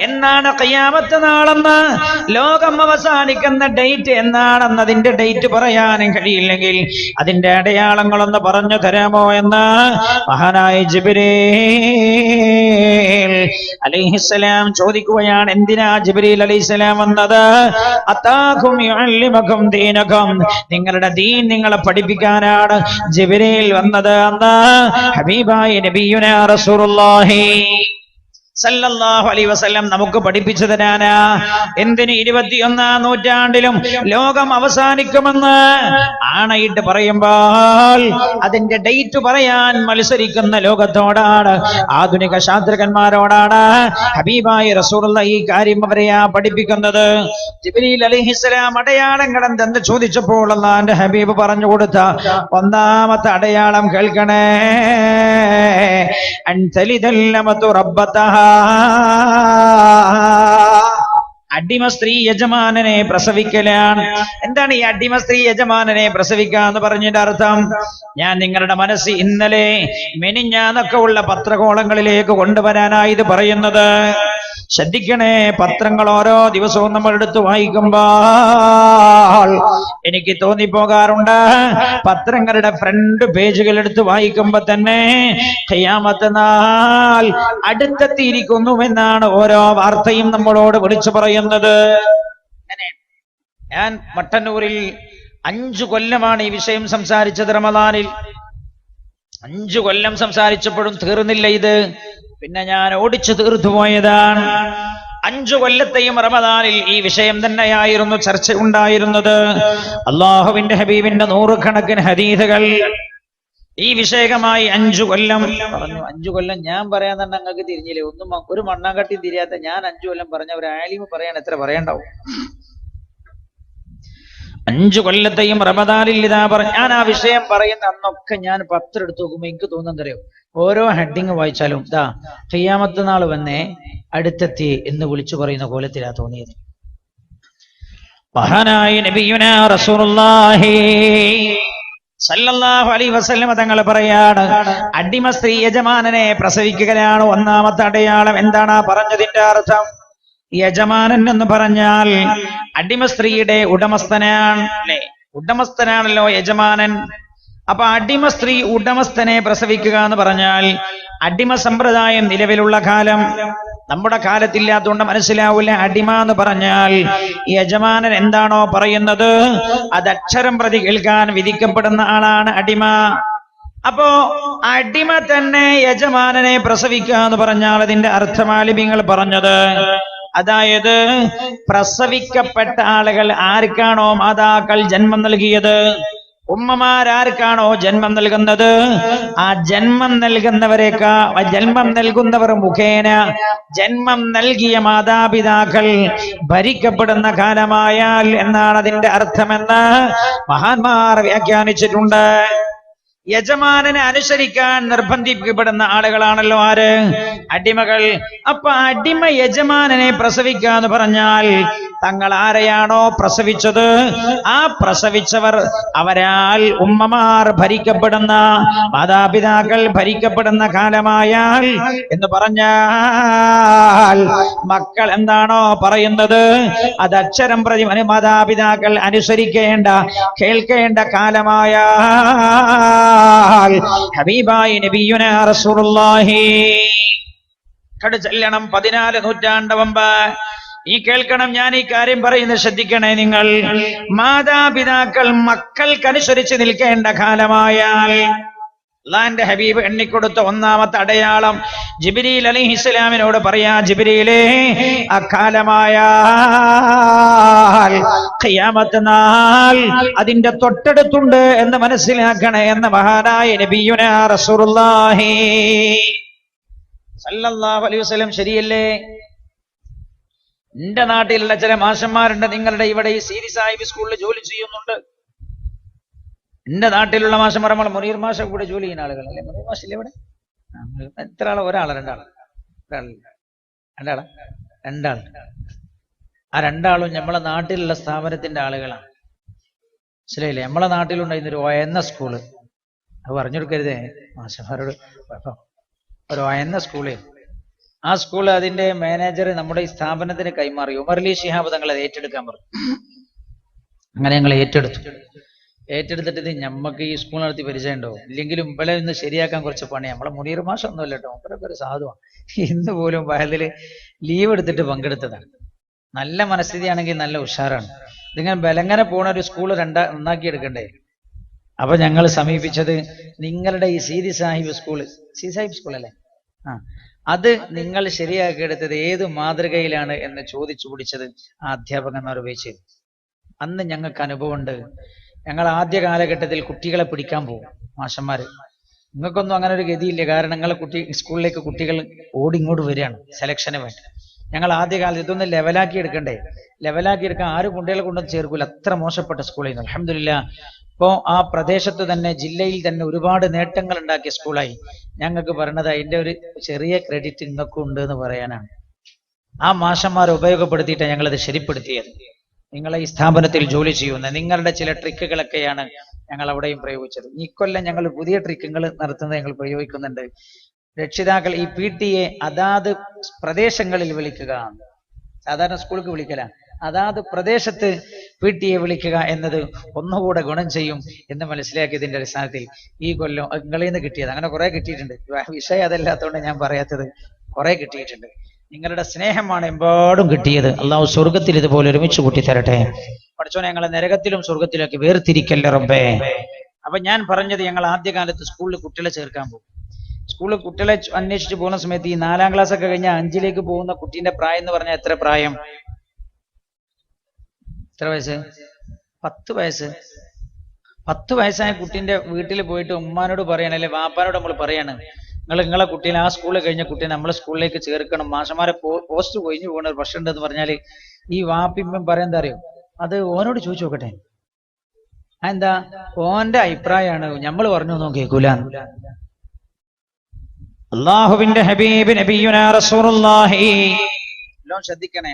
എന്നാണ് ഖിയാമത്ത് നാളെന്ന്, ലോകം അവസാനിക്കുന്ന ഡേറ്റ് എന്നാണെന്നതിന്റെ ഡേറ്റ് പറയാനും കഴിയില്ലെങ്കിൽ അതിന്റെ അടയാളങ്ങളൊന്ന് പറഞ്ഞു തരാമോ എന്ന് മഹാനായ ജിബ്രീൽ അലൈഹിസ്സലാം ചോദിക്കുകയാണ്. എന്തിനാ ജിബ്രീൽ അലൈഹിസ്സലാം വന്നത്? അതാകും യുഅല്ലിമകും ദീനകും, നിങ്ങളുടെ ദീൻ നിങ്ങളെ പഠിപ്പിക്കാനാണ് ജിബ്രീൽ വന്നത് എന്ന് ഹബീബായ നബിയുനാ റസൂലുള്ളാഹി സല്ലല്ലാഹു അലൈഹി വസല്ലം നമുക്ക് പഠിപ്പിച്ചു തരാനാ. എന്തിന് 21-ാം നൂറ്റാണ്ടിലും ലോകം അവസാനിക്കുമെന്ന് ആണയിട്ട് പറയുമ്പോൾ അതിന്റെ ഡേറ്റ് പറയാൻ മത്സരിക്കുന്ന ലോകത്തോടാണ്, ആധുനിക ശാസ്ത്രജ്ഞന്മാരോടാണ് ഹബീബായി റസൂലുള്ളാഹി ഈ കാര്യം അവരെയാ പഠിപ്പിക്കുന്നത്. ജിബ്രീൽ അലൈഹിസ്സലാം അടയാളങ്ങൾ എന്തെന്ന് ചോദിച്ചപ്പോൾ അല്ലാഹുവിന്റെ ഹബീബ് പറഞ്ഞു കൊടുത്ത ഒന്നാമത്തെ അടയാളം കേൾക്കണേ. അൻതലിദല്ലമതു റബ്ബതഹാ, അടിമ സ്ത്രീ യജമാനനെ പ്രസവിക്കലാണ്. എന്താണ് ഈ അടിമ സ്ത്രീ യജമാനനെ പ്രസവിക്കുക എന്ന് പറഞ്ഞതിന്റെ അർത്ഥം? ഞാൻ നിങ്ങളുടെ മനസ്സിൽ ഇന്നലെ മെനിഞ്ഞാന്നൊക്കെ ഉള്ള പത്രകോളങ്ങളിലേക്ക് കൊണ്ടുവരാനായി ഇത് പറയുന്നത്. ശ്രദ്ധിക്കണേ, പത്രങ്ങൾ ഓരോ ദിവസവും നമ്മൾ എടുത്ത് വായിക്കുമ്പോൾ എനിക്ക് തോന്നിപ്പോകാറുണ്ട്, പത്രങ്ങളുടെ ഫ്രണ്ട് പേജുകൾ എടുത്ത് വായിക്കുമ്പോ തന്നെ ഖിയാമത്ത് നാൾ അടുത്തെത്തിയിരിക്കുന്നുവെന്നാണ് ഓരോ വാർത്തയും നമ്മളോട് വിളിച്ചു പറയുന്നത്. ഞാൻ മട്ടന്നൂരിൽ 5 കൊല്ലമാണ് ഈ വിഷയം സംസാരിച്ചത്. റമദാനിൽ 5 കൊല്ലം സംസാരിച്ചപ്പോഴും തീർന്നില്ല ഇത്. പിന്നെ ഞാൻ ഓടിച്ചു തീർത്തു പോയതാണ്. 5 കൊല്ലത്തെയും റമദാനിൽ ഈ വിഷയം തന്നെയായിരുന്നു ചർച്ച ഉണ്ടായിരുന്നത്. അള്ളാഹുവിന്റെ ഹബീബിന്റെ 100 കണക്കിന് ഹദീസുകൾ ഈ വിഷയകമായി 5 കൊല്ലം പറഞ്ഞു. 5 കൊല്ലം ഞാൻ പറയാൻ തന്നെ നിങ്ങൾക്ക് തിരിഞ്ഞില്ലേ? ഒന്നും ഒരു മണ്ണാങ്കട്ടി തിരിയാത്ത ഞാൻ 5 കൊല്ലം പറഞ്ഞ ഒരു ആലിമ് പറയാൻ എത്ര പറയണ്ടാവും? 5 കൊല്ലത്തെയും റമദാനിൽ ഇതാ ഞാൻ ആ വിഷയം പറയുന്ന അന്നൊക്കെ ഞാൻ പത്രം എടുത്ത് നോക്കുമ്പോ എനിക്ക് തോന്നുന്നറിയോ, ഓരോ ഹെഡിങ് വായിച്ചാലും ദാ ഖിയാമത്ത് നാൾ വന്നേ അടുത്തെത്തി എന്ന് വിളിച്ചു പറയുന്ന കോലത്തിലാ തോന്നിയത്. മഹാനായ നബിയുനാ റസൂലുള്ളാഹി സല്ലല്ലാഹു അലൈഹി വസല്ലം തങ്ങൾ പറയാണ്, അടിമ സ്ത്രീ യജമാനനെ പ്രസവിക്കുകയാണ് ഒന്നാമത്തെ അടയാളം. എന്താണ് ആ പറഞ്ഞതിന്റെ അർത്ഥം? യജമാനൻ എന്ന് പറഞ്ഞാൽ അടിമ സ്ത്രീയുടെ ഉടമസ്ഥനാണ്, അല്ലെ? ഉടമസ്ഥനാണല്ലോ യജമാനൻ. അപ്പൊ അടിമ സ്ത്രീ ഉടമസ്ഥനെ പ്രസവിക്കുക എന്ന് പറഞ്ഞാൽ അടിമ സമ്പ്രദായം നിലവിലുള്ള കാലം, നമ്മുടെ കാലത്തില്ലാത്തതുകൊണ്ട് മനസ്സിലാവില്ല. അടിമ എന്ന് പറഞ്ഞാൽ യജമാനൻ എന്താണോ പറയുന്നത് അത് അക്ഷരം പ്രതി കേൾക്കാൻ വിധിക്കപ്പെടുന്ന ആളാണ് അടിമ. അപ്പോ അടിമ തന്നെ യജമാനനെ പ്രസവിക്കുക എന്ന് പറഞ്ഞാൽ അതിന്റെ അർത്ഥമാലിമ്യങ്ങൾ പറഞ്ഞത്, അതായത് പ്രസവിക്കപ്പെട്ട ആളുകൾ ആർക്കാണോ മാതാക്കൾ ജന്മം നൽകിയത്, ഉമ്മമാരാർക്കാണോ ജന്മം നൽകുന്നത്, ആ ജന്മം ജന്മം നൽകുന്നവർ മുഖേന ജന്മം നൽകിയ മാതാപിതാക്കൾ ഭരിക്കപ്പെടുന്ന കാലമായാൽ എന്നാണ് അതിന്റെ അർത്ഥമെന്ന് മഹാന്മാർ വ്യാഖ്യാനിച്ചിട്ടുണ്ട്. യജമാനനെ അനുസരിക്കാൻ നിർബന്ധിക്കപ്പെടുന്ന ആളുകളാണല്ലോ ആര്? അടിമകൾ. അപ്പൊ അടിമ യജമാനനെ പ്രസവിക്കുക എന്ന് പറഞ്ഞാൽ തങ്ങൾ ആരെയാണോ പ്രസവിച്ചത് ആ പ്രസവിച്ചവർ അവരാൽ ഉമ്മമാർ ഭരിക്കപ്പെടുന്ന, മാതാപിതാക്കൾ ഭരിക്കപ്പെടുന്ന കാലമായാൽ എന്ന് പറഞ്ഞാൽ മക്കൾ എന്താണോ പറയുന്നത് അത് അക്ഷരം പ്രതി മാതാപിതാക്കൾ അനുസരിക്കേണ്ട കേൾക്കേണ്ട കാലമായാൽ ഹബീബായി നബിയുനാ റസൂലുള്ളാഹി ചെല്ലണം 14 നൂറ്റാണ്ട് മുമ്പ്. ഈ കേൾക്കണം, ഞാൻ ഈ കാര്യം പറയുന്നത് ശ്രദ്ധിക്കണേ നിങ്ങൾ. മാതാപിതാക്കൾ മക്കൾക്കനുസരിച്ച് നിൽക്കേണ്ട കാലമായാൽ അള്ളാന്റെ ഹബീബ് എണ്ണിക്കൊടുത്ത ഒന്നാമത്തെ അടയാളം ജിബ്രീൽ അലൈഹിസ്സലാമിനോട് പറയാ, ജിബ്രീലേ, അക്കാലമായാൽ ഖിയാമത്ത് നാൾ അതിന്റെ തൊട്ടടുത്തുണ്ട് എന്ന് മനസ്സിലാക്കണേ എന്ന് മഹാനായ നബിയുനാ റസൂലുള്ളാഹി സല്ലല്ലാഹു അലൈഹി വസല്ലം. ശരിയല്ലേ? എന്റെ നാട്ടിലുള്ള ചില മാഷന്മാരുണ്ട്, നിങ്ങളുടെ ഇവിടെ ഈ സീരി സാഹിബ് സ്കൂളിൽ ജോലി ചെയ്യുന്നുണ്ട്. എന്റെ നാട്ടിലുള്ള മാഷന്മാർ, നമ്മൾ മുനീർ മാഷ കൂടെ ജോലി ചെയ്യുന്ന ആളുകൾ അല്ലെ? മുനീർ മാഷില്ലേ ഇവിടെ? എത്ര ആള്? ഒരാള്, രണ്ടാള്? രണ്ടാള്. ആ രണ്ടാളും നമ്മളെ നാട്ടിലുള്ള സ്ഥാപനത്തിന്റെ ആളുകളാണ്. മനസ്സിലായില്ലേ? നമ്മളെ നാട്ടിലുണ്ടായിരുന്ന ഒരു ഒയന്ന സ്കൂള്, അത് പറഞ്ഞു കൊടുക്കരുതേ മാഷന്മാരോട്. ഒരു ഒയന്ന സ്കൂള്, ആ സ്കൂള് അതിന്റെ മാനേജർ നമ്മുടെ ഈ സ്ഥാപനത്തിന് കൈമാറി. ഉമർ അലി ശിഹാബ് തങ്ങൾ അത് ഏറ്റെടുക്കാൻ പറഞ്ഞു. അങ്ങനെ ഞങ്ങൾ ഏറ്റെടുത്തിട്ട് ഇത് ഞമ്മക്ക് ഈ സ്കൂൾ നടത്തി പരിചയമുണ്ടോ? ഇല്ലെങ്കിലും ഇവിടെ ഇന്ന് ശരിയാക്കാൻ കുറച്ച് പണി. നമ്മളെ മുനീർ മാഷം ഒന്നുമല്ല കേട്ടോ, അവരൊക്കെ ഒരു സാധുവാണ്. ഇന്ന് പോലും വയലില് ലീവ് എടുത്തിട്ട് പങ്കെടുത്തതാണ്. നല്ല മനസ്ഥിതിയാണെങ്കിൽ നല്ല ഉഷാറാണ്. ഇതിങ്ങനെ ബലങ്ങനെ പോണ ഒരു സ്കൂൾ നന്നാക്കി എടുക്കണ്ടേ? അപ്പൊ ഞങ്ങൾ സമീപിച്ചത് നിങ്ങളുടെ ഈ Seethi Sahib school, C Sahib school അല്ലേ? അത് നിങ്ങൾ ശരിയാക്കിയെടുത്തത് ഏത് മാതൃകയിലാണ് എന്ന് ചോദിച്ചു പിടിച്ചത് ആ അധ്യാപകന്മാർ ഉപയോഗിച്ചത്. അന്ന് ഞങ്ങൾക്ക് അനുഭവമുണ്ട്. ഞങ്ങൾ ആദ്യ കാലഘട്ടത്തിൽ കുട്ടികളെ പിടിക്കാൻ പോകും മാഷന്മാര്. നിങ്ങൾക്കൊന്നും അങ്ങനെ ഒരു ഗതിയില്ല, കാരണം നിങ്ങളെ സ്കൂളിലേക്ക് കുട്ടികൾ ഓടിങ്ങോട്ട് വരികയാണ് സെലക്ഷന് വേണ്ടി. ഞങ്ങൾ ആദ്യകാലത്ത് ഇതൊന്ന് ലെവലാക്കി എടുക്കണ്ടേ? ലെവലാക്കി എടുക്കാൻ ആരും കുട്ടികളെ കൊണ്ടൊന്നും ചേർക്കൂല, അത്ര മോശപ്പെട്ട സ്കൂളായിരുന്നു. അൽഹംദുലില്ലാ, ഇപ്പോ ആ പ്രദേശത്ത് തന്നെ, ജില്ലയിൽ തന്നെ ഒരുപാട് നേട്ടങ്ങൾ ഉണ്ടാക്കിയ സ്കൂളായി. ഞങ്ങൾക്ക് പറഞ്ഞത് അതിന്റെ ഒരു ചെറിയ ക്രെഡിറ്റ് നിങ്ങൾക്കും ഉണ്ട് എന്ന് പറയാനാണ്. ആ മാഷന്മാരെ ഉപയോഗപ്പെടുത്തിയിട്ടാണ് ഞങ്ങളത് ശരിപ്പെടുത്തിയത്. നിങ്ങളെ ഈ സ്ഥാപനത്തിൽ ജോലി ചെയ്യുന്ന നിങ്ങളുടെ ചില ട്രിക്കുകളൊക്കെയാണ് ഞങ്ങൾ അവിടെയും പ്രയോഗിച്ചത്. ഈ കൊല്ലം ഞങ്ങൾ പുതിയ ട്രിക്കുകൾ നടത്തുന്നത് ഞങ്ങൾ പ്രയോഗിക്കുന്നുണ്ട്. രക്ഷിതാക്കൾ ഈ PTA അതാത് പ്രദേശങ്ങളിൽ വിളിക്കുക. സാധാരണ സ്കൂൾക്ക് വിളിക്കല, അതാത് പ്രദേശത്ത് PTA വിളിക്കുക എന്നത് ഒന്നുകൂടെ ഗുണം ചെയ്യും എന്ന് മനസ്സിലാക്കിയതിന്റെ അടിസ്ഥാനത്തിൽ ഈ കൊല്ലം നിങ്ങളിൽ നിന്ന് കിട്ടിയത്, അങ്ങനെ കുറെ കിട്ടിയിട്ടുണ്ട്. വിഷയം അതല്ലാത്തതുകൊണ്ട് ഞാൻ പറയാത്തത്, കുറെ കിട്ടിയിട്ടുണ്ട്. നിങ്ങളുടെ സ്നേഹമാണ് എമ്പാടും കിട്ടിയത്. അള്ളാഹു സ്വർഗത്തിൽ ഇതുപോലെ ഒരുമിച്ച് കൂട്ടിത്തരട്ടെ. പഠിച്ചോനെ, ഞങ്ങളെ നരകത്തിലും സ്വർഗത്തിലൊക്കെ വേർതിരിക്കല്ലേ റബ്ബേ. അപ്പൊ ഞാൻ പറഞ്ഞത്, ഞങ്ങൾ ആദ്യകാലത്ത് സ്കൂളിൽ കുട്ടികളെ ചേർക്കാൻ പോകും. സ്കൂളിൽ കുട്ടികളെ അന്വേഷിച്ച് പോകുന്ന സമയത്ത് ഈ 4ാം ക്ലാസ് ഒക്കെ കഴിഞ്ഞാൽ 5ലേക്ക് പോകുന്ന കുട്ടീന്റെ പ്രായം എന്ന് പറഞ്ഞാൽ എത്ര പ്രായം? എത്ര വയസ്സ്? 10 വയസ്സ്. 10 വയസ്സായ കുട്ടീന്റെ വീട്ടിൽ പോയിട്ട് ഉമ്മാനോട് പറയാണ്, അല്ലെ വാപ്പാനോട് നമ്മൾ പറയാണ്, നിങ്ങളെ കുട്ടീനെ ആ സ്കൂളിൽ കഴിഞ്ഞ കുട്ടീനെ നമ്മളെ സ്കൂളിലേക്ക് ചേർക്കണം, മാഷന്മാരെ പോസ്റ്റ് കൊഴിഞ്ഞു പോകുന്ന ഒരു പ്രശ്നം ഉണ്ടെന്ന് പറഞ്ഞാല് ഈ വാപ്പിമ്മ പറയാൻ എന്താ അറിയോ? അത് ഓനോട് ചോദിച്ചു നോക്കട്ടെ, എന്താ ഓന്റെ അഭിപ്രായമാണ്, നമ്മൾ പറഞ്ഞൊന്നും കേൾക്കൂല. അല്ലാഹുവിന്റെ ഹബീബ് നബിയുനാ റസൂലുള്ളാഹി ശ്രദ്ധിക്കണേ.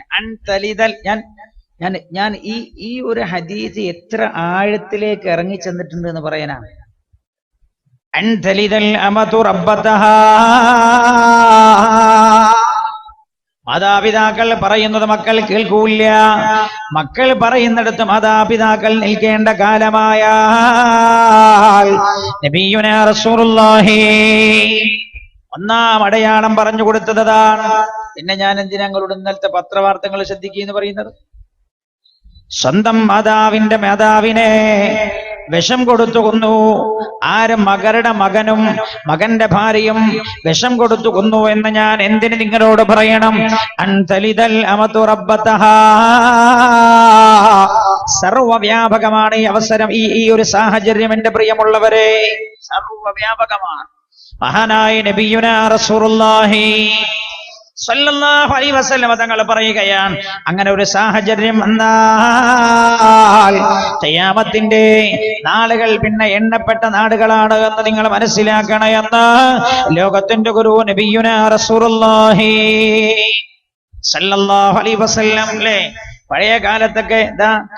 ഞാൻ ഈ ഒരു ഹദീസ് എത്ര ആഴത്തിലേക്ക് ഇറങ്ങി ചെന്നിട്ടുണ്ട് എന്ന് പറയാനാണ്. മാതാപിതാക്കൾ പറയുന്നത് മക്കൾ കേൾക്കൂല. മക്കൾ പറയുന്നിടത്ത് മാതാപിതാക്കൾ നിൽക്കേണ്ട കാലമായാൽ നബിയുനാ റസൂലുള്ളാഹി ഒന്നാം അടയാളം പറഞ്ഞു കൊടുത്തതാണ്. പിന്നെ ഞാൻ എന്തിനാ ഞങ്ങളോട് ഇന്നലത്തെ പത്രവാർത്തകൾ ശ്രദ്ധിക്കുക എന്ന് പറയുന്നത്? സ്വന്തം മാതാവിനെ വിഷം കൊടുത്തു കൊന്നു. ആരും മകളുടെ മകനും മകന്റെ ഭാര്യയും വിഷം കൊടുത്തു കൊന്നു എന്ന് ഞാൻ എന്തിന് നിങ്ങളോട് പറയണം? അൻതലിദൽ അമതു റബ്ബതഹാ. സർവവ്യാപകമാണ് ഈ അവസരം, ഈ ഒരു സാഹചര്യം എന്റെ പ്രിയമുള്ളവരെ, സർവവ്യാപകമാണ്. മഹാനായ നബിയുനാ റസൂലുള്ളാഹി സല്ലല്ലാഹു അലൈഹി വസല്ലം തങ്ങൾ പറയുകയാണ്, അങ്ങനെ ഒരു സാഹചര്യം വന്നാൽ ഖിയാമത്തിന്റെ നാളുകൾ പിന്നെ എണ്ണപ്പെട്ട നാടുകളാണ് എന്ന് നിങ്ങൾ മനസ്സിലാക്കണമെന്ന് ലോകത്തിന്റെ ഗുരു നബിയുനാ റസൂലുള്ളാഹി സല്ലല്ലാഹു അലൈഹി വസല്ലം. അല്ലേ, പഴയ കാലത്തൊക്കെ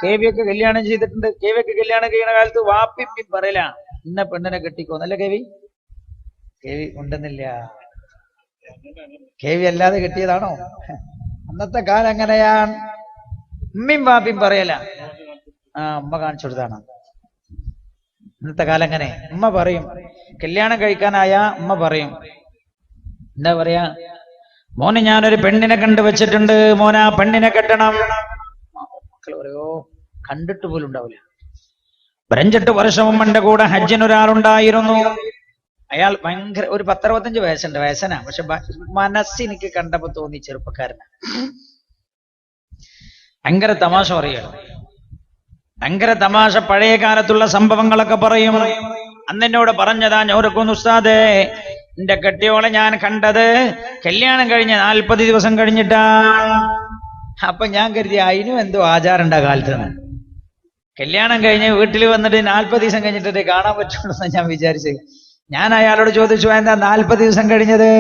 കേവിയൊക്കെ കല്യാണം ചെയ്തിട്ടുണ്ട്. കേവിയൊക്കെ കല്യാണം ചെയ്യുന്ന കാലത്ത് വാപ്പി പറയില്ല, ഇന്ന പെണ്ണിനെ കെട്ടിക്കോ. നല്ല കേവി ഉണ്ടെന്നില്ല. കേവി അല്ലാതെ കെട്ടിയതാണോ? അന്നത്തെ കാലം എങ്ങനെയാണ്? ഉമ്മയും വാപ്പിയും പറയല, ഉമ്മ കാണിച്ചു കൊടുത്താണ്. ഇന്നത്തെ കാലം എങ്ങനെ? ഉമ്മ പറയും, കല്യാണം കഴിക്കാനായ ഉമ്മ പറയും, എന്താ പറയാ, മോനെ ഞാനൊരു പെണ്ണിനെ കണ്ടുവച്ചിട്ടുണ്ട്, മോനാ പെണ്ണിനെ കെട്ടണം. മക്കൾ പറയോ, കണ്ടിട്ട് പോലും ഉണ്ടാവില്ല. 5-8 വർഷം എന്റെ കൂടെ ഹജ്ജിനൊരാളുണ്ടായിരുന്നു. അയാൾ ഭയങ്കര ഒരു 10-65 വയസ്സുണ്ട്, വയസ്സനാ. പക്ഷെ മനസ്സെനിക്ക് കണ്ടപ്പോ തോന്നി ചെറുപ്പക്കാരനാ. ഭയങ്കര തമാശ പറയുകയാണ്, ഭയങ്കര തമാശ. പഴയ കാലത്തുള്ള സംഭവങ്ങളൊക്കെ പറയും. അന്നെന്നോട് പറഞ്ഞതാ, ഞാൻ ഓർക്കുന്നു ഉസ്താദേ, എന്റെ കെട്ടിയോളെ ഞാൻ കണ്ടത് കല്യാണം കഴിഞ്ഞ 40 ദിവസം കഴിഞ്ഞിട്ടാ. അപ്പൊ ഞാൻ കരുതി അതിനും എന്തോ ആചാരണ്ട കാലത്ത്. കല്യാണം കഴിഞ്ഞ് വീട്ടിൽ വന്നിട്ട് 40 ദിവസം കഴിഞ്ഞിട്ടേ കാണാൻ പറ്റുള്ളൂ എന്ന് ഞാൻ വിചാരിച്ചത്. ഞാൻ അയാളോട് ചോദിച്ചു, എന്താ 40 ദിവസം കഴിഞ്ഞത്?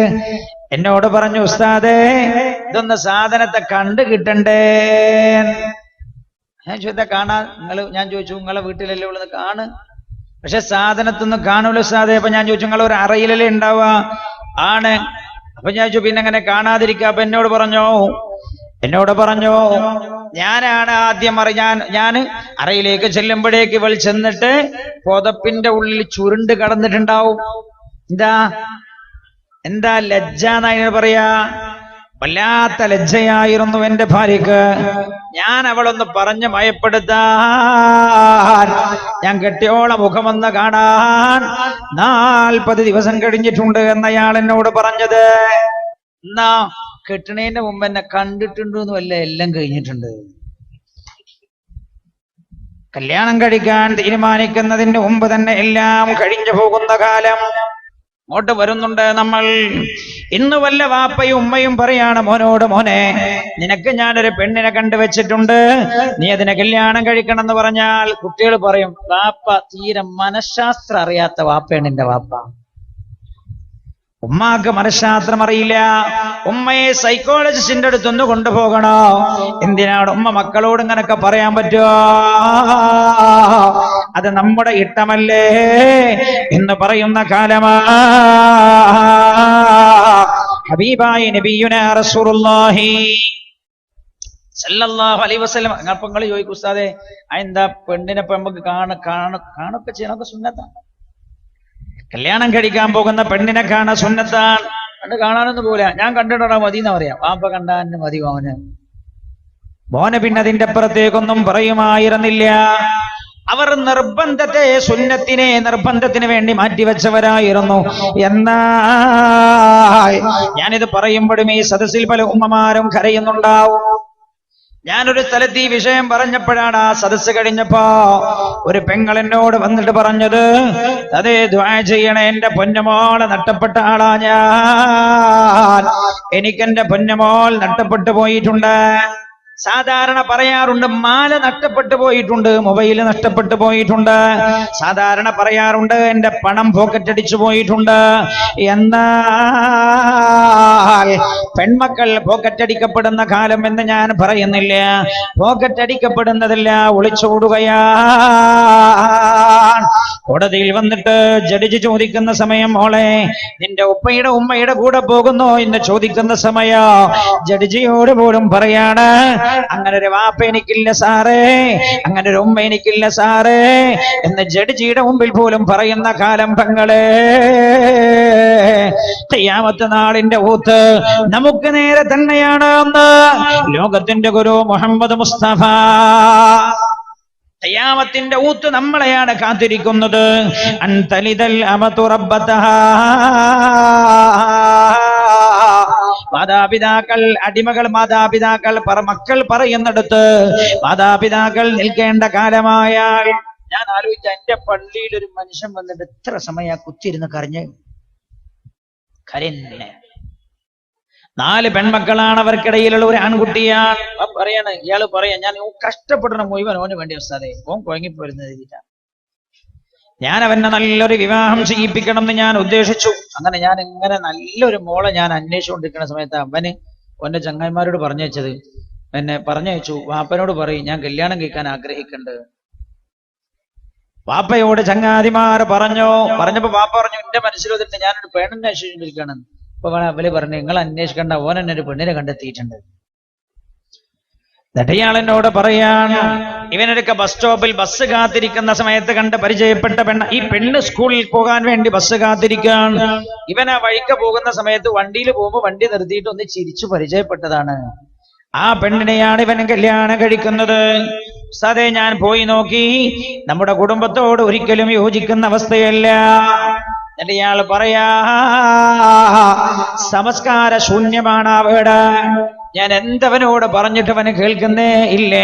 എന്നോട് പറഞ്ഞു, ഉസ്താദേ, ഇതൊന്ന് സാധനത്തെ കണ്ടു കിട്ടണ്ടേ. ഞാൻ ചോദിച്ചാ കാണാ ഞാൻ ചോദിച്ചു, നിങ്ങളെ വീട്ടിലല്ലേ ഉള്ളത്, കാണ്. പക്ഷെ സാധനത്തൊന്നും കാണൂല ഉസ്താദേ. അപ്പൊ ഞാൻ ചോദിച്ചു, നിങ്ങൾ ഒരു അറയിലല്ലേ ഉണ്ടാവുക? ആണ്. അപ്പൊ ഞാൻ ചോദിച്ചു, പിന്നെ എങ്ങനെ കാണാതിരിക്കുക? അപ്പൊ എന്നോട് പറഞ്ഞു, ഞാനാണ് ആദ്യം ഞാൻ അറയിലേക്ക് ചെല്ലുമ്പോഴേക്ക് ഇവൾ ചെന്നിട്ട് പുതപ്പിന്റെ ഉള്ളിൽ ചുരുണ്ട് കടന്നിട്ടുണ്ടാവും. എന്താ ലജ്ജ എന്നതിന് പറയാ. വല്ലാത്ത ലജ്ജയായിരുന്നു എന്റെ ഭാര്യക്ക്. ഞാൻ അവളൊന്ന് പറഞ്ഞ് മയപ്പെടുത്താൻ ഞാൻ കെട്ടിയോളെ മുഖമൊന്ന് കാണാൻ 40 ദിവസം കഴിഞ്ഞിട്ടുണ്ട് എന്നയാൾ എന്നോട് പറഞ്ഞത്. എന്നാ കെട്ടണേന്റെ മുമ്പ് എന്നെ കണ്ടിട്ടുണ്ടെന്നും അല്ല, എല്ലാം കഴിഞ്ഞിട്ടുണ്ട്. കല്യാണം കഴിക്കാൻ തീരുമാനിക്കുന്നതിന് മുമ്പ് തന്നെ എല്ലാം കഴിഞ്ഞു പോകുന്ന കാലം അങ്ങോട്ട് വരുന്നുണ്ട്. നമ്മൾ ഇന്ന് വല്ല വാപ്പയും ഉമ്മയും പറയാണ്, മോനെ, നിനക്ക് ഞാനൊരു പെണ്ണിനെ കണ്ടുവച്ചിട്ടുണ്ട്, നീ അതിനെ കല്യാണം കഴിക്കണം എന്ന് പറഞ്ഞാൽ കുട്ടികൾ പറയും, വാപ്പ തീരെ മനഃശാസ്ത്രം അറിയാത്ത വാപ്പയാണ് എന്റെ വാപ്പ. ഉമ്മാക്ക് മനഃശാസ്ത്രം അറിയില്ല. ഉമ്മയെ സൈക്കോളജിസ്റ്റിന്റെ അടുത്തൊന്ന് കൊണ്ടുപോകണോ? എന്തിനാണ് ഉമ്മ മക്കളോട് ഇങ്ങനൊക്കെ പറയാൻ പറ്റുമോ? അത് നമ്മുടെ ഇഷ്ടമല്ലേ എന്ന് പറയുന്ന കാലമാ. ഹബീബായ നബിയുനാ റസൂലുള്ളാഹി സല്ലല്ലാഹു അലൈഹി വസല്ലം. അപ്പൊ നിങ്ങൾ ചോദിക്കും, ഉസ്താദേ, എന്താ പെണ്ണിനെ നമുക്ക് കാണൊക്കെ ചെയ്യണൊക്കെ സുന്നത്താണ്. കല്യാണം കഴിക്കാൻ പോകുന്ന പെണ്ണിനെ കാണാൻ സുന്നത്താണ്. കണ്ട് കാണാനൊന്നും പോല. ഞാൻ കണ്ടിട്ടാ മതി എന്ന് പറയാം. വാപ്പ കണ്ടാൻ മതി മോനെ പിന്നെ അതിന്റെ അപ്പുറത്തേക്കൊന്നും പറയുമായിരുന്നില്ല. അവർ നിർബന്ധത്തിന് വേണ്ടി മാറ്റിവെച്ചവരായിരുന്നു. എന്നാൽ ഞാനിത് പറയുമ്പോഴും ഈ സദസ്സിൽ പല ഉമ്മമാരും കരയുന്നുണ്ടാവും. ഞാനൊരു സ്ഥലത്ത് ഈ വിഷയം പറഞ്ഞപ്പോഴാണ് ആ സദസ്സ് കഴിഞ്ഞപ്പോ ഒരു പെങ്ങൾ എന്നോട് വന്നിട്ട് പറഞ്ഞത്, അതേ, ദുആ ചെയ്യണേ, എന്റെ പൊന്നുമോളെ നഷ്ടപ്പെട്ട ആളാ ഞാൻ. എനിക്കെന്റെ പൊന്നുമോൾ നഷ്ടപ്പെട്ടു പോയിട്ടുണ്ട്. സാധാരണ പറയാറുണ്ട്, മാല നഷ്ടപ്പെട്ടു പോയിട്ടുണ്ട്, മൊബൈൽ നഷ്ടപ്പെട്ടു പോയിട്ടുണ്ട്. സാധാരണ പറയാറുണ്ട്, എന്റെ പണം പോക്കറ്റടിച്ചു പോയിട്ടുണ്ട്. എന്നാൽ പെൺമക്കൾ പോക്കറ്റടിക്കപ്പെടുന്ന കാലം എന്ന് ഞാൻ പറയുന്നില്ല. പോക്കറ്റടിക്കപ്പെടുന്നതല്ല, ഒളിച്ചോടുകയാണ്. കോടതിയിൽ വന്നിട്ട് ജഡ്ജി ചോദിക്കുന്ന സമയം, മോളെ, നിന്റെ ഉപ്പയുടെ ഉമ്മയുടെ കൂടെ പോകുന്നോ എന്ന് ചോദിക്കുന്ന സമയം ജഡ്ജിയോട് പോലും പറയാണ്, അങ്ങനെ ഒരു വാപ്പ എനിക്കില്ല സാറേ, അങ്ങനെ ഒരു ഉമ്മ എനിക്കില്ല സാറേ എന്ന് ജഡ്ജിയുടെ മുമ്പിൽ പോലും പറയുന്ന കാലം പെങ്ങളെ. ഖിയാമത്ത് നാളിന്റെ ഊത്ത് നമുക്ക് നേരെ തന്നെയാണ് എന്ന് ലോകത്തിന്റെ ഗുരു മുഹമ്മദ് മുസ്തഫ. ഖിയാമത്തിന്റെ ഊത്ത് നമ്മളെയാണ് കാത്തിരിക്കുന്നത്. അൻതലിദൽ അമതു റബ്ബതഹാ. മാതാപിതാക്കൾ, അടിമകൾ മാതാപിതാക്കൾ മക്കൾ പറയുന്നിടത്ത് മാതാപിതാക്കൾ നിൽക്കേണ്ട കാലമായാൽ, ഞാൻ ആലോചിച്ച, എന്റെ പള്ളിയിൽ ഒരു മനുഷ്യൻ വന്നിട്ട് എത്ര സമയ കുത്തിയിരുന്ന് കരഞ്ഞ് 4 പെൺമക്കളാണ്, അവർക്കിടയിലുള്ള ഒരു ആൺകുട്ടിയാണ്. പറയാണ്, ഇയാള് പറയാ, ഞാൻ കഷ്ടപ്പെടണം മുഴുവൻ ഓന് വേണ്ടി ഉസ്താദേ, ഓൻ കുഴങ്ങിപ്പോരുന്നത്. ഞാൻ അവനെ നല്ലൊരു വിവാഹം ചെയ്യിപ്പിക്കണം എന്ന് ഞാൻ ഉദ്ദേശിച്ചു. അങ്ങനെ ഞാൻ ഇങ്ങനെ നല്ലൊരു മോളെ ഞാൻ അന്വേഷിച്ചുകൊണ്ടിരിക്കുന്ന സമയത്ത് അവന്റെ ചങ്ങായിമാരോട് പറഞ്ഞയച്ചത്, എന്നെ പറഞ്ഞയച്ചു, വാപ്പനോട് പറയും ഞാൻ കല്യാണം കഴിക്കാൻ ആഗ്രഹിക്കുന്നുണ്ട്. വാപ്പയോട് ചങ്ങാതിമാര് പറഞ്ഞപ്പോ വാപ്പ പറഞ്ഞു, എന്റെ മനസ്സിൽ വന്നിട്ട് ഞാനൊരു പെണ്ണിനെ അന്വേഷിച്ചുകൊണ്ടിരിക്കുകയാണ്. അപ്പൊ അവര് പറഞ്ഞു, നിങ്ങൾ അന്വേഷിക്കേണ്ട, ഓൻ എന്നെ ഒരു പെണ്ണിനെ കണ്ടെത്തിയിട്ടുണ്ട്. ഇയാളെന്നോട് പറയാണ്, ഇവനൊക്കെ ബസ് സ്റ്റോപ്പിൽ ബസ് കാത്തിരിക്കുന്ന സമയത്ത് കണ്ട് പരിചയപ്പെട്ട പെണ്ണ്. ഈ പെണ്ണ് സ്കൂളിൽ പോകാൻ വേണ്ടി ബസ് കാത്തിരിക്കുകയാണ്. ഇവൻ ആ വഴിക്ക് പോകുന്ന സമയത്ത് വണ്ടിയിൽ പോകുമ്പോ വണ്ടി നിർത്തിയിട്ട് ഒന്ന് ചിരിച്ചു പരിചയപ്പെട്ടതാണ്. ആ പെണ്ണിനെയാണ് ഇവൻ കല്യാണം കഴിക്കുന്നത്. സതേ ഞാൻ പോയി നോക്കി, നമ്മുടെ കുടുംബത്തോട് ഒരിക്കലും യോജിക്കുന്ന അവസ്ഥയല്ല. എന്നിട്ട് ഇയാൾ പറയാ, സമസ്കാര ശൂന്യമാണ് ആ വീട്. ഞാൻ എന്തവനോട് പറഞ്ഞിട്ട് അവന് കേൾക്കുന്നേ ഇല്ല.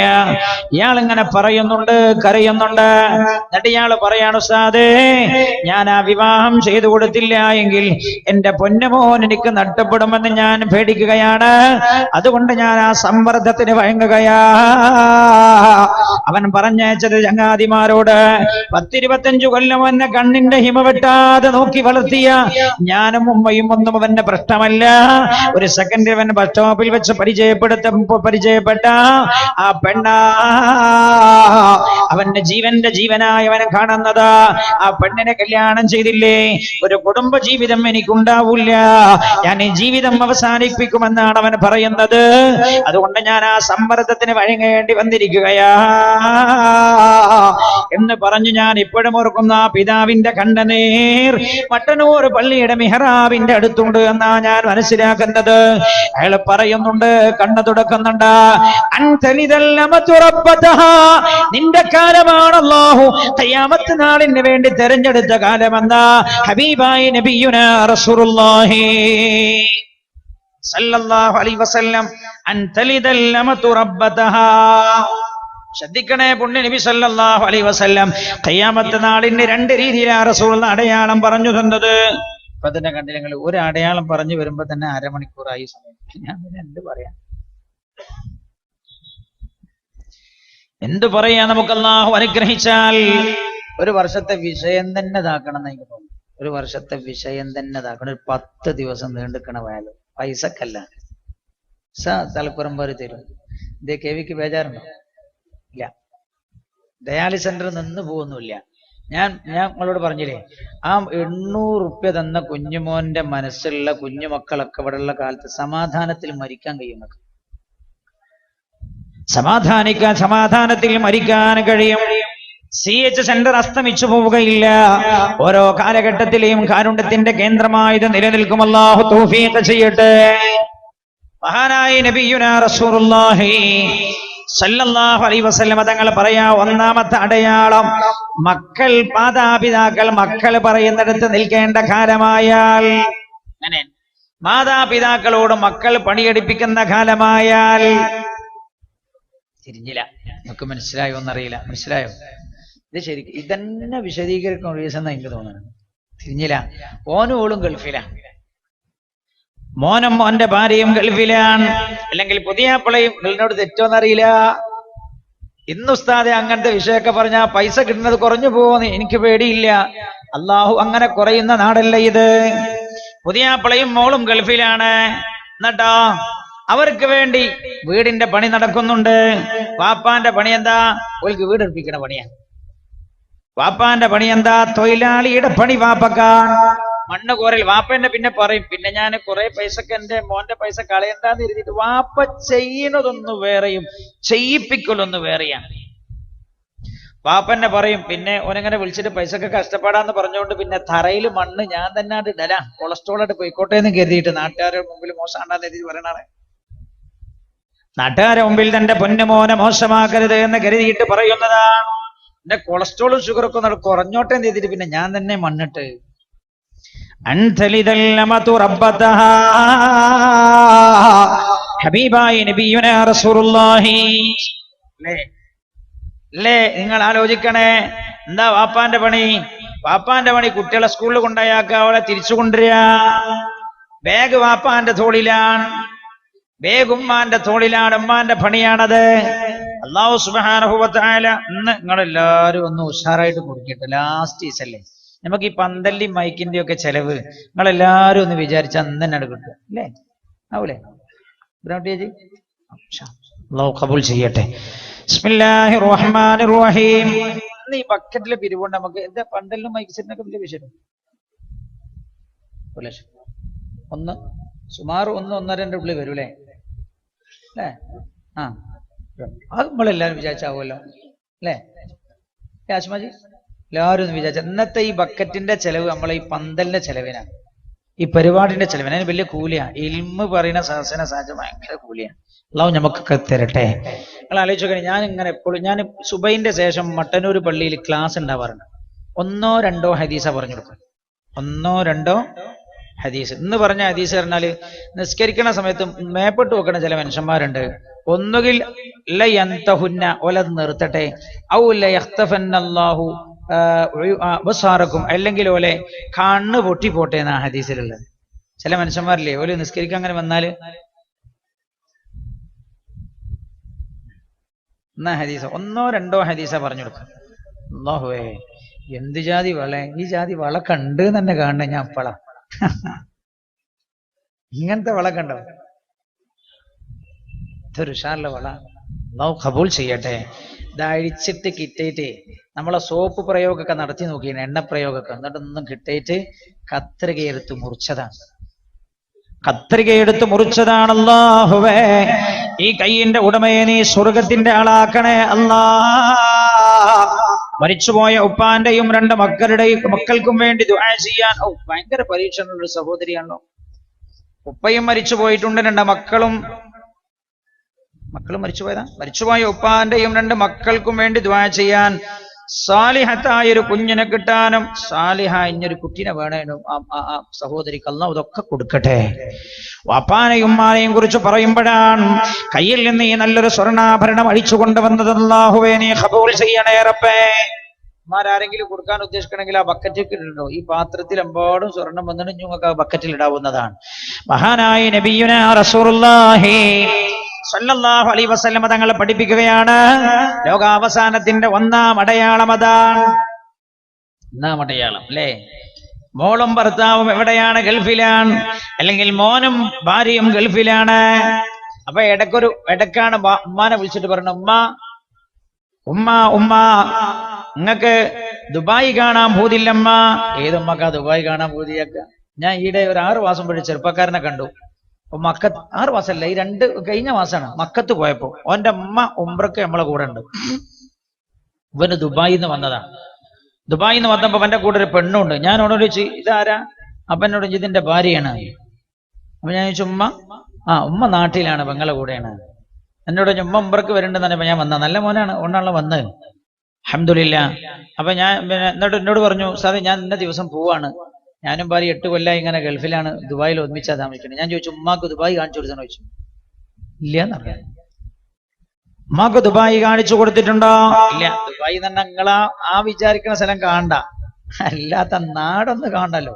ഇയാൾ ഇങ്ങനെ പറയുന്നുണ്ട്, കരയുന്നുണ്ട്. എന്നിട്ട് ഇയാൾ പറയാണ്, ഉസ്താദേ, ഞാൻ ആ വിവാഹം ചെയ്തു കൊടുത്തില്ല എങ്കിൽ എന്റെ പൊന്നുമോൻ എനിക്ക് നഷ്ടപ്പെടുമെന്ന് ഞാൻ പേടിക്കുകയാണ്. അതുകൊണ്ട് ഞാൻ ആ സമ്മർദ്ദത്തിന് വഴങ്ങുകയാ. അവൻ പറഞ്ഞയച്ചത് ചങ്ങാതിമാരോട് 10-25 കൊല്ലം എന്നെ കണ്ണിന്റെ ഹിമ വെട്ടാതെ നോക്കി വളർത്തിയ ഞാനും ഉമ്മയും ഒന്നും അവന്റെ പ്രശ്നമല്ല. ഒരു സെക്കൻഡ് അവൻ ബസ് സ്റ്റോപ്പിൽ വെച്ച് പരിചയപ്പെട്ട ആ പെണ്ണാ അവന്റെ ജീവന്റെ ജീവനായി അവനെ കാണുന്നത്. ആ പെണ്ണിനെ കല്യാണം ചെയ്തില്ലേ, ഒരു കുടുംബ ജീവിതം എനിക്കുണ്ടാവില്ല, ഞാൻ ഈ ജീവിതം അവസാനിപ്പിക്കുമെന്നാണ് അവൻ പറയുന്നത്. അതുകൊണ്ട് ഞാൻ ആ സമ്മർദ്ദത്തിന് വഴങ്ങേണ്ടി വന്നിരിക്കുകയാ എന്ന് പറഞ്ഞു. ഞാൻ ഇപ്പോഴും ഓർക്കുന്ന ആ പിതാവിന്റെ കണ്ണുനീർ മട്ടന്നൂർ പള്ളിയുടെ മിഹ്റാബിന്റെ അടുത്തുണ്ട് എന്നാ ഞാൻ മനസ്സിലാക്കുന്നത്. അയാൾ പറയുന്നുണ്ട്, കണ്ണു തുടക്കുന്നുണ്ട്, നിന്റെ കാലമാണ് അല്ലാഹു ഖിയാമത്ത് നാളിന് വേണ്ടി തെരഞ്ഞെടുത്ത കാലമെന്ന് ഹബീബായ നബിയുനാ റസൂലുള്ളാഹി സല്ലല്ലാഹു അലൈഹി വസല്ലം അൻ തലിദൽ അമതു റബ്ബതഹാ. ശ്രദ്ധിക്കണേ, പുണ്യ നബി സല്ലല്ലാഹു അലൈഹി വസല്ലം ഖിയാമത്ത് നാളിന് 2 രീതിയിലാണ് റസൂൽ അടയാളം പറഞ്ഞു തന്നത്. ഇപ്പൊ തന്നെ കണ്ടില്ല നിങ്ങൾ, ഒരു അടയാളം പറഞ്ഞു വരുമ്പോ തന്നെ അരമണിക്കൂറായി സമയം. ഞാൻ പിന്നെ എന്ത് പറയാ? നമുക്ക് അല്ലാഹു അനുഗ്രഹിച്ചാൽ ഒരു വർഷത്തെ വിഷയം തന്നെ ഇതാക്കണം എന്ന് എനിക്ക് തോന്നുന്നു. ഒരു വർഷത്തെ വിഷയം തന്നെ ഇതാക്കണം. ഒരു 10 ദിവസം നീണ്ടുക്കണ വയാലും പൈസക്കല്ല, തലപ്പുറം പോലെ തരും. ഇതേ കെവിക്ക് ബേജാറുണ്ടോ? ഇല്ല. ഡയാലിസ് സെന്റർ നിന്ന് പോകുന്നില്ല. ഞാൻ നിങ്ങളോട് പറഞ്ഞില്ലേ, ആ 800 റുപ്യ തന്ന കുഞ്ഞുമോന്റെ മനസ്സുള്ള കുഞ്ഞുമക്കളൊക്കെ ഇവിടെയുള്ള കാലത്ത് സമാധാനത്തിൽ മരിക്കാൻ കഴിയുന്നത്. സമാധാനത്തിൽ മരിക്കാൻ കഴിയും. CH സെന്റർ അസ്തമിച്ചു പോവുകയില്ല. ഓരോ കാലഘട്ടത്തിലെയും കാരുണ്യത്തിന്റെ കേന്ദ്രമായത് നിലനിൽക്കും. അല്ലാഹു തൗഫീഖ് ചെയ്യട്ടെ. മഹാനായ നബിയുനാ റസൂലുള്ളാഹി സല്ലല്ലാഹു അലൈഹി വസല്ലം തങ്ങൾ പറയാ, ഒന്നാമത്തെ അടയാളം, മക്കൾ മാതാപിതാക്കൾ മക്കൾ പറയുന്നിടത്ത് നിൽക്കേണ്ട കാലമായാൽ, അങ്ങനെ മാതാപിതാക്കളോട് മക്കൾ പണിയെടുപ്പിക്കുന്ന കാലമായാൽ. തിരിഞ്ഞില്ല, നമുക്ക് മനസ്സിലായോ എന്നറിയില്ല. മനസ്സിലായോ? ഇത് ശരിക്കും ഇതന്നെ വിശദീകരിക്കുന്ന റീസൺ എനിക്ക് തോന്നുന്നത്. തിരിഞ്ഞില്ല. ഓനും ഓളും ഗൾഫിലാണ്, മോനും മോന്റെ ഭാര്യയും ഗൾഫിലാണ്, അല്ലെങ്കിൽ പുതിയാപ്പിളയും ഗൾഫിനോട് തെറ്റോന്നറിയില്ല. ഇന്ന് ഉസ്താദെ അങ്ങനത്തെ വിഷയമൊക്കെ പറഞ്ഞാൽ പൈസ കിട്ടുന്നത് കുറഞ്ഞു പോകുമെന്ന് എനിക്ക് പേടിയില്ല. അള്ളാഹു അങ്ങനെ കുറയുന്ന നാടല്ല ഇത്. പുതിയാപ്പിളയും മോളും ഗൾഫിലാണ്, എന്നിട്ടോ അവർക്ക് വേണ്ടി വീടിന്റെ പണി നടക്കുന്നുണ്ട്. വാപ്പാന്റെ പണി എന്താ? ഓൾക്ക് വീട് എടുപ്പിക്കണ പണിയാ. വാപ്പാന്റെ പണി എന്താ? തൊഴിലാളിയുടെ പണി വാപ്പക്കാൻ. മണ്ണ് കോരൽ. വാപ്പന്റെ പിന്നെ പറയും, പിന്നെ ഞാൻ കുറെ പൈസക്ക് എന്റെ മോന്റെ പൈസ കളയണ്ടെന്ന് എഴുതിയിട്ട് വാപ്പ ചെയ്യുന്നതൊന്ന് വേറെയും ചെയ്യിപ്പിക്കലൊന്ന് വേറെയാണ്. വാപ്പന്നെ പറയും, പിന്നെ ഓനങ്ങനെ വിളിച്ചിട്ട് പൈസക്ക് കഷ്ടപ്പാടാന്ന് പറഞ്ഞുകൊണ്ട് പിന്നെ തറയിൽ മണ്ണ് ഞാൻ തന്നെ അത് ഇടല, കൊളസ്ട്രോളായിട്ട് പോയിക്കോട്ടെ എന്ന് കരുതിയിട്ട് നാട്ടുകാരുടെ മുമ്പിൽ മോശമാണെന്ന് എഴുതി പറയണേ. നാട്ടുകാരുടെ മുമ്പിൽ തന്റെ പൊന്നുമോനെ മോശമാക്കരുത് എന്ന് കരുതിയിട്ട് പറയുന്നതാണ്. എന്റെ കൊളസ്ട്രോളും ഷുഗറൊക്കെ ഒന്ന് കുറഞ്ഞോട്ടെ എന്ന് എഴുതിയിട്ട് പിന്നെ ഞാൻ തന്നെ മണ്ണിട്ട്. ഹബീബായ നബിയുനാ റസൂലുള്ളാഹി അല്ലേ? നിങ്ങൾ ആലോചിക്കണേ, എന്താ വാപ്പാന്റെ പണി? വാപ്പാന്റെ പണി കുട്ടികളെ സ്കൂളിൽ കൊണ്ടായാക്ക, അവളെ തിരിച്ചു കൊണ്ടുവരിക. ബാഗ് വാപ്പാന്റെ തോളിലാണ്, ബാഗ് ഉമ്മാന്റെ തോളിലാണ്, ഉമ്മാന്റെ പണിയാണത്. അല്ലാഹു സുബ്ഹാനഹു വ തആല ഇന്ന് നിങ്ങളെല്ലാരും ഒന്ന് ഉഷാറായിട്ട് കുടിക്കട്ടെ. ലാസ്റ്റ് ഈസല്ലേ നമുക്ക് ഈ പന്തല്ലി മൈക്കിന്റെ ഒക്കെ ചെലവ് നിങ്ങളെല്ലാരും ഒന്ന് വിചാരിച്ച അന്ന് തന്നെ കിട്ടും അല്ലേ? ആവൂലേ? അല്ലാഹു ഖബൂൽ ചെയ്യട്ടെ. ബിസ്മില്ലാഹിർ റഹ്മാനിർ റഹീം. ഈ ബക്കറ്റിലെ പിരിവുണ്ട് നമുക്ക്. എന്താ പന്തലിനും മൈക്ക് സെറ്റിനൊക്കെ വലിയ വിഷയം? ഒന്ന് സുമാർ 1-1.5 ഉള്ളിൽ വരും അല്ലേ? അല്ലേ? ആ, അത് നമ്മളെല്ലാരും വിചാരിച്ചാവുമല്ലോ അല്ലേ ആശ്മാജി? എല്ലാവരും ഒന്ന് വിചാരിച്ച ഇന്നത്തെ ഈ ബക്കറ്റിന്റെ ചെലവ് നമ്മളെ ഈ പന്തലിന്റെ ചെലവിനാണ്, ഈ പരിപാടിന്റെ ചെലവിന്. അതിന് വലിയ കൂലിയാ. ഇൽമ് പറയുന്ന സഹസന സാഹചര്യം ഭയങ്കര കൂലിയാണ്. അല്ലാഹു നമുക്കൊക്കെ തരട്ടെ. നിങ്ങൾ ആലോചിച്ചോക്കണേ, ഞാൻ ഇങ്ങനെ എപ്പോഴും ഞാൻ സുബൈന്റെ ശേഷം മട്ടന്നൂർ പള്ളിയിൽ ക്ലാസ് ഉണ്ടാവാറുണ്ട്. 1-2 ഹദീസ പറഞ്ഞു കൊടുക്കും. ഒന്നോ രണ്ടോ ഹദീസ്. ഇന്ന് പറഞ്ഞ ഹദീസ് പറഞ്ഞാല് നിസ്കരിക്കണ സമയത്ത് മേപ്പെട്ട് വെക്കണ ചില മനുഷ്യന്മാരുണ്ട്. ഒന്നുകിൽ ലയന്തഹുന്ന ഓലത് നിർത്തട്ടെ, ഔ ലയഖ്തഫന്നല്ലാഹു അബ്സാറക്കും, അല്ലെങ്കിൽ ഓലെ കണ്ണ് പൊട്ടിപ്പോട്ടെ എന്നാ ഹദീസിലുള്ളത്. ചില മനുഷ്യന്മാരില്ലേ ഓല് നിസ്കരിക്കാൻ അങ്ങനെ വന്നാല് എന്നാ ഹദീസ ഒന്നോ രണ്ടോ ഹദീസ പറഞ്ഞു കൊടുക്കും. അല്ലാഹുവേ എന്ത് ജാതി വള, ഈ ജാതി വള കണ്ട് തന്നെ കാണണേ ഞാൻ അപ്പളാ. ഇങ്ങനത്തെ വള കണ്ടോ? ഇതൊരു ഉഷാറിലെ വള. അല്ലാഹു ഖബൂൽ ചെയ്യട്ടെ. ഇത് അഴിച്ചിട്ട് കിട്ടിയിട്ട് നമ്മളെ സോപ്പ് പ്രയോഗമൊക്കെ നടത്തി നോക്കിയാണ്, എണ്ണ പ്രയോഗമൊക്കെ, എന്നിട്ടൊന്നും കിട്ടിയിട്ട് കത്രികയെടുത്ത് മുറിച്ചതാണ്. കത്രികയെടുത്ത് മുറിച്ചതാണ്. അല്ലാഹുവേ ഈ കയ്യിന്റെ ഉടമയെ നീ സ്വർഗത്തിന്റെ ആളാക്കണേ അല്ലാ. മരിച്ചുപോയ ഉപ്പാന്റെയും 2 മക്കൾക്കും വേണ്ടി ദുആ ചെയ്യാൻ. ഭയങ്കര പരീക്ഷണമുള്ള ഒരു സഹോദരിയാണല്ലോ. ഉപ്പയും മരിച്ചു പോയിട്ടുണ്ട്, 2 മക്കളും മരിച്ചുപോയതാ. മരിച്ചുപോയ ഉപ്പാന്റെയും 2 മക്കൾക്കും വേണ്ടി ദുആ ചെയ്യാൻ, സാലിഹത്തായ ഒരു കുഞ്ഞിനെ കിട്ടാനും, സാലിഹായൊരു കുട്ടിനെ വേണേനും ആ സഹോദരിക്ക് അല്ലാഹു ഇതൊക്കെ കൊടുക്കട്ടെ. വാപ്പാനെയും ഉമ്മാനെയും കുറിച്ച് പറയുമ്പോഴാണ് കയ്യിൽ നിന്ന് ഈ നല്ലൊരു സ്വർണ്ണാഭരണം അഴിച്ചു കൊണ്ടുവന്നത്. അല്ലാഹുവേ നീ ഖബൂൽ ചെയ്യണേ റബ്ബേ. ഉമ്മാരാരെങ്കിലും കൊടുക്കാൻ ഉദ്ദേശിക്കണമെങ്കിൽ ആ ബക്കറ്റിൽ ഇടണോ? ഈ പാത്രത്തിൽ എമ്പാടും സ്വർണം വന്നിട്ട് നിങ്ങൾക്ക് ആ ബക്കറ്റിൽ ഇടാവുന്നതാണ്. മഹാനായ നബിയുനാ റസൂലുള്ളാഹി സ്വല്ലല്ലാഹു അലൈഹി വസല്ലം തങ്ങളെ പഠിപ്പിക്കുകയാണ്, ലോകാവസാനത്തിന്റെ 1-ാം അടയാളം അതാണ്. 1-ാം അടയാളം അല്ലേ? മോളും ഭർത്താവും എവിടെയാണ്? ഗൾഫിലാണ്. അല്ലെങ്കിൽ മോനും ഭാര്യയും ഗൾഫിലാണ്. അപ്പൊ ഇടക്കാണ് ഉമ്മാനെ വിളിച്ചിട്ട് പറഞ്ഞു, ഉമ്മ നിങ്ങക്ക് ദുബായ് കാണാൻ പൂതില്ലമ്മ. ഏതുമ്മക്കാ ദുബായ് കാണാൻ പൂതിയൊക്ക? ഞാൻ ഈടെ ഒരു 6 മാസം പോയി ചെറുപ്പക്കാരനെ കണ്ടു. മക്കത്ത് 6 മാസമല്ല, ഈ 2 കഴിഞ്ഞ മാസമാണ്. മക്കത്ത് പോയപ്പോ ഓന്റെ അമ്മ ഉംറക്ക് നമ്മളെ കൂടെ ഉണ്ട്. ഇവന് ദുബായിൽ നിന്ന് വന്നതാണ്. ദുബായിൽ നിന്ന് വന്നപ്പോ അവന്റെ കൂടെ ഒരു പെണ്ണുണ്ട്. ഞാൻ ഓനോട് ചോദിച്ചു ഇതാരാ? അപ്പൊ എന്നോട് ഇതിന്റെ ഭാര്യയാണ്. അപ്പൊ ഞാൻ ചോദിച്ചു ഉമ്മ നാട്ടിലാണ്, പെങ്ങളെ കൂടെയാണ്. എന്നോട് ഉമ്മ ഉംറക്ക് വരണ്ടെന്ന് ഞാൻ വന്ന നല്ല മോനാണ്, ഒന്നാണല്ലോ വന്നത്, അൽഹംദുലില്ലാഹ്. അപ്പൊ ഞാൻ എന്നോട് പറഞ്ഞു, സാറേ ഞാൻ ഇന്ന ദിവസം പോവാണ്, ഞാനും ഭാര്യ 8 കൊല്ലമായി ഇങ്ങനെ ഗൾഫിലാണ്, ദുബായിൽ ഒന്നിച്ചാ താമസിക്കുന്നത്. ഞാൻ ചോദിച്ചു ഉമ്മാക്ക് ദുബായ് കാണിച്ചു കൊടുത്തെന്ന് ചോദിച്ചു. ഇല്ല എന്നറിയാം. ഉമ്മാക്ക് ദുബായ് കാണിച്ചു കൊടുത്തിട്ടുണ്ടോ? ഇല്ല. ദുബായ് തന്നെ നിങ്ങളാ വിചാരിക്കുന്ന സ്ഥലം കാണണ്ട, അല്ലാത്ത നാടൊന്ന് കാണണ്ടല്ലോ.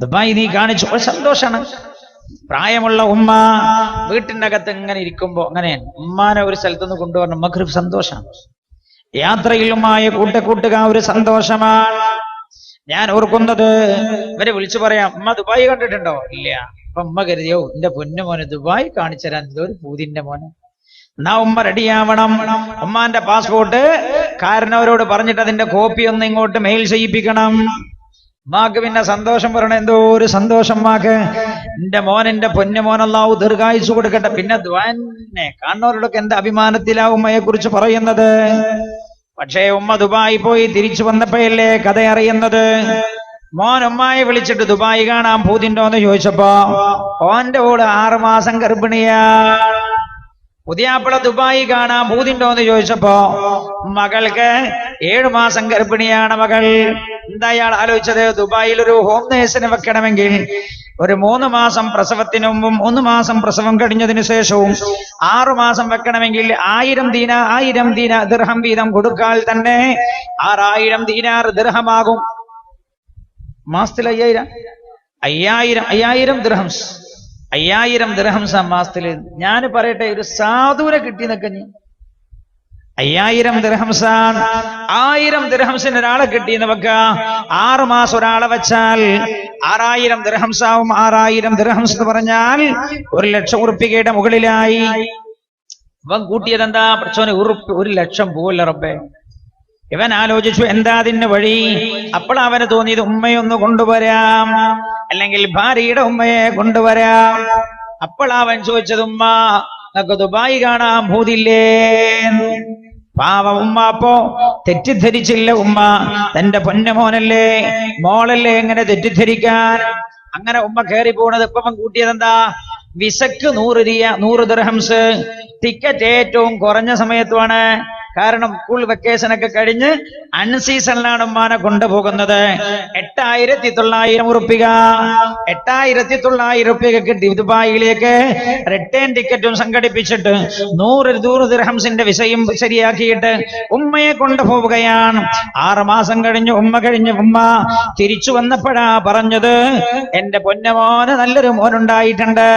ദുബായ് നീ കാണിച്ചു. സന്തോഷാണ്. പ്രായമുള്ള ഉമ്മ വീട്ടിന്റെ അകത്ത് ഇങ്ങനെ ഇരിക്കുമ്പോ അങ്ങനെയാണ് ഉമ്മാനെ ഒരു സ്ഥലത്തുനിന്ന് കൊണ്ടുവരണം, ഉമ്മക്ക് സന്തോഷമാണ്. യാത്രയിലുമായ കൂട്ടുകാർ ഒരു സന്തോഷമാണ്. ഞാൻ ഓർക്കുന്നത് ഇവരെ വിളിച്ചു പറയാം, ഉമ്മ ദുബായ് കണ്ടിട്ടുണ്ടോ? ഇല്ല. അപ്പൊ ഉമ്മ കരുതിയോ എന്റെ പൊന്നു മോനെ ദുബായ് കാണിച്ചു തരാൻ ഇതൊരു പൂതിന്റെ മോനെ. എന്നാ ഉമ്മ റെഡിയാവണം. ഉമ്മാന്റെ പാസ്പോർട്ട് കാരനവരോട് പറഞ്ഞിട്ട് അതിന്റെ കോപ്പി ഒന്ന് ഇങ്ങോട്ട് മെയിൽ ചെയ്യിപ്പിക്കണം. ഉമ്മാക്ക് പിന്നെ സന്തോഷം പറയണം, എന്തോ ഒരു സന്തോഷം ഉമ്മാക്ക്. എന്റെ മോൻ, എന്റെ പൊന്നു മോൻ അല്ലാഹു ദീർഘായുസ്സ് കൊടുക്കട്ടെ. പിന്നെ ദ്വാനെ കാണുന്നവരോടൊക്കെ എന്റെ അഭിമാനത്തിലാ ഉമ്മയെ കുറിച്ച് പറയുന്നത്. പക്ഷേ ഉമ്മ ദുബായി പോയി തിരിച്ചു വന്നപ്പോഴല്ലേ കഥ അറിയുന്നത്. മോൻ ഉമ്മായെ വിളിച്ചിട്ട് ദുബായ് കാണാൻ പൂതിണ്ടോന്ന് ചോദിച്ചപ്പോ ഓന്റെ ഓള് 6 മാസം ഗർഭിണിയാ. പുതിയാപ്പിള ദുബായ് കാണാൻ പൂതിണ്ടോന്ന് ചോദിച്ചപ്പോ മകൾക്ക് 7 മാസം ഗർഭിണിയാണ് മകൾ. എന്താ അയാൾ ആലോചിച്ചത്? ദുബായിൽ ഒരു ഹോം നേഴ്സിനെ വെക്കണമെങ്കിൽ ഒരു 3 മാസം പ്രസവത്തിന് മുമ്പും 3 മാസം പ്രസവം കഴിഞ്ഞതിന് ശേഷവും 6 മാസം വെക്കണമെങ്കിൽ 1000 ദിർഹം വീതം കൊടുക്കാൽ തന്നെ 6000 ദീനാർ ദിർഹമാകും. മാസത്തിൽ 5000 ദിർഹംസ്, 5000 ദിർഹംസ് മാസത്തില്. ഞാൻ പറയട്ടെ, ഒരു സാധുവിനെ കിട്ടിയെന്നൊക്കെ 5000 ദിർഹംസാണ്. 1000 ദിർഹംസിന് ഒരാളെ കിട്ടിയെന്ന് വെക്ക. 6 മാസം ഒരാളെ വെച്ചാൽ 6000 ദിർഹംസാവും. 6000 ദിർഹംസ് എന്ന് പറഞ്ഞാൽ 1,00,000 ഉറുപ്പികയുടെ മുകളിലായി. ഇവൻ കൂട്ടിയത് എന്താ? പ്രച്ചോനെ 1,00,000 പോവല്ല റബ്ബേ. ഇവൻ ആലോചിച്ചു എന്താ അതിന് വഴി. അപ്പോൾ അവന് തോന്നിയത് ഉമ്മയൊന്ന് കൊണ്ടുവരാം, അല്ലെങ്കിൽ ഭാര്യയുടെ ഉമ്മയെ കൊണ്ടുവരാം. അപ്പോൾ അവൻ ചോദിച്ചത്, ഉമ്മ നമുക്ക് ദുബായ് കാണാൻ പൂതില്ലേ? പാവം ഉമ്മ അപ്പോ തെറ്റിദ്ധരിച്ചില്ല. ഉമ്മ തന്റെ പൊന്നമോനല്ലേ, മോളല്ലേ, എങ്ങനെ തെറ്റിദ്ധരിക്കാൻ? അങ്ങനെ ഉമ്മ കയറി പോണത്. ഇപ്പം കൂട്ടിയതെന്താ? വിസക്ക് 100 ദിർഹംസ്. ടിക്കറ്റ് ഏറ്റവും കുറഞ്ഞ സമയത്തുമാണ്. കാരണം സ്കൂൾ വെക്കേഷൻ ഒക്കെ കഴിഞ്ഞ് അൺസീസണിലാണ് ഉമ്മാനെ കൊണ്ടുപോകുന്നത്. 8,900 ഉറുപ്പിക 8,900 ഉറുപ്പിക കിട്ടി. ദുബായിലേക്ക് റിട്ടേൺ ടിക്കറ്റും സംഘടിപ്പിച്ചിട്ട് 100 ദിർഹംസിന്റെ വിസയും ശരിയാക്കിയിട്ട് ഉമ്മയെ കൊണ്ടുപോവുകയാണ്. 6 മാസം കഴിഞ്ഞ് ഉമ്മ തിരിച്ചു വന്നപ്പോഴാ പറഞ്ഞത്, എന്റെ പൊന്നമോന് നല്ലൊരു മോനുണ്ടായിട്ടുണ്ട്.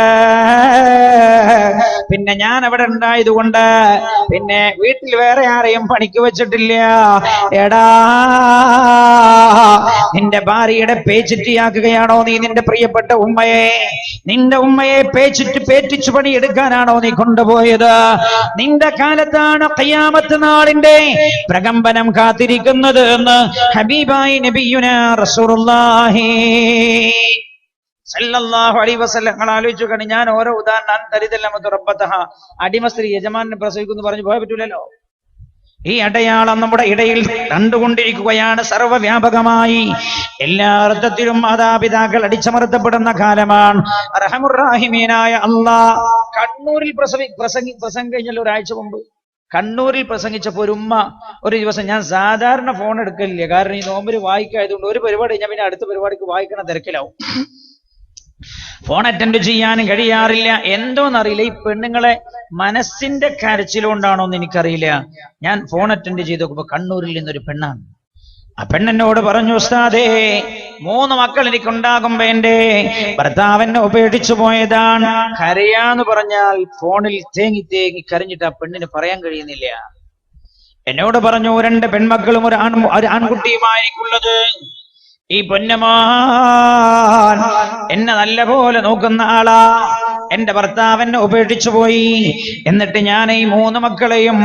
പിന്നെ ഞാൻ അവിടെ ഉണ്ടായതുകൊണ്ട് പിന്നെ വീട്ടിൽ വേറെ ആരെയും പണിക്ക് വെച്ചിട്ടില്ല. എടാ, നിന്റെ ഭാര്യയുടെ പേച്ചിറ്റിയാക്കുകയാണോ നീ നിന്റെ പ്രിയപ്പെട്ട ഉമ്മയെ? നിന്റെ ഉമ്മയെ പേറ്റിച്ചു പണിയെടുക്കാനാണോ നീ കൊണ്ടുപോയത്? നിന്റെ കാലത്താണ് ഖിയാമത്ത് നാളിന്റെ പ്രകമ്പനം കാത്തിരിക്കുന്നത് എന്ന് ഹബീബായി നബിയുനാ റസൂലുള്ളാഹി സല്ലല്ലാഹു അലൈഹി വസല്ലം. നിങ്ങൾ ആലോചിച്ചു കാണി, ഞാൻ ഓരോ ഉദാഹരണം തരിതല്ലമത്ത് റബ്ബതഹ, അടിമ സ്ത്രീ യജമാനെ പ്രസവിക്കുന്നു പറഞ്ഞു പോയാൽ പറ്റൂലല്ലോ. ഈ അടയാളം നമ്മുടെ ഇടയിൽ കണ്ടുകൊണ്ടിരിക്കുകയാണ് സർവ്വവ്യാപകമായി. എല്ലാ അർത്ഥത്തിലും മാതാപിതാക്കൾ അടിച്ചമർത്തപ്പെടുന്ന കാലമാണ്. റഹമുർ-റഹീമീനായ അല്ലാഹ് കണ്ണൂരിൽ പ്രസംഗം കഴിഞ്ഞല്ലോ ഒരാഴ്ച മുമ്പ്. കണ്ണൂരിൽ പ്രസംഗിച്ചപ്പോ ഒരു ഉമ്മ ഒരു ദിവസം, ഞാൻ സാധാരണ ഫോൺ എടുക്കലില്ല, കാരണം ഈ നോമ്പിന് വായിക്കായതുകൊണ്ട് ഒരു പരിപാടി ഞാൻ പിന്നെ അടുത്ത പരിപാടിക്ക് വായിക്കണ തിരക്കിലാവും, ഫോൺ അറ്റൻഡ് ചെയ്യാനും കഴിയാറില്ല. എന്തോന്നറിയില്ല, ഈ പെണ്ണുങ്ങളെ മനസ്സിന്റെ കരച്ചിലുകൊണ്ടാണോ എന്ന് എനിക്കറിയില്ല. ഞാൻ ഫോൺ അറ്റൻഡ് ചെയ്ത് നോക്കുമ്പോ കണ്ണൂരിൽ നിന്നൊരു പെണ്ണാണ്. ആ പെണ്ണെന്നോട് പറഞ്ഞു, ഉസ്താദേ 3 മക്കൾ എനിക്കുണ്ടാകുമ്പോ എന്റെ ഭർത്താവിനെ ഉപേക്ഷിച്ചു പോയതാണ്. കരയാന്ന് പറഞ്ഞാൽ ഫോണിൽ തേങ്ങി കരഞ്ഞിട്ട് ആ പെണ്ണിന് പറയാൻ കഴിയുന്നില്ല. എന്നോട് പറഞ്ഞു, 2 പെൺമക്കളും ഒരു ആൺകുട്ടിയുമായിരിക്കുള്ളത്. ഈ പൊന്നമാൻ എന്നെ നല്ല പോലെ നോക്കുന്ന ആളാ. എന്റെ ഭർത്താവിനെ ഉപേക്ഷിച്ചു പോയി. എന്നിട്ട് ഞാൻ ഈ 3 മക്കളെയും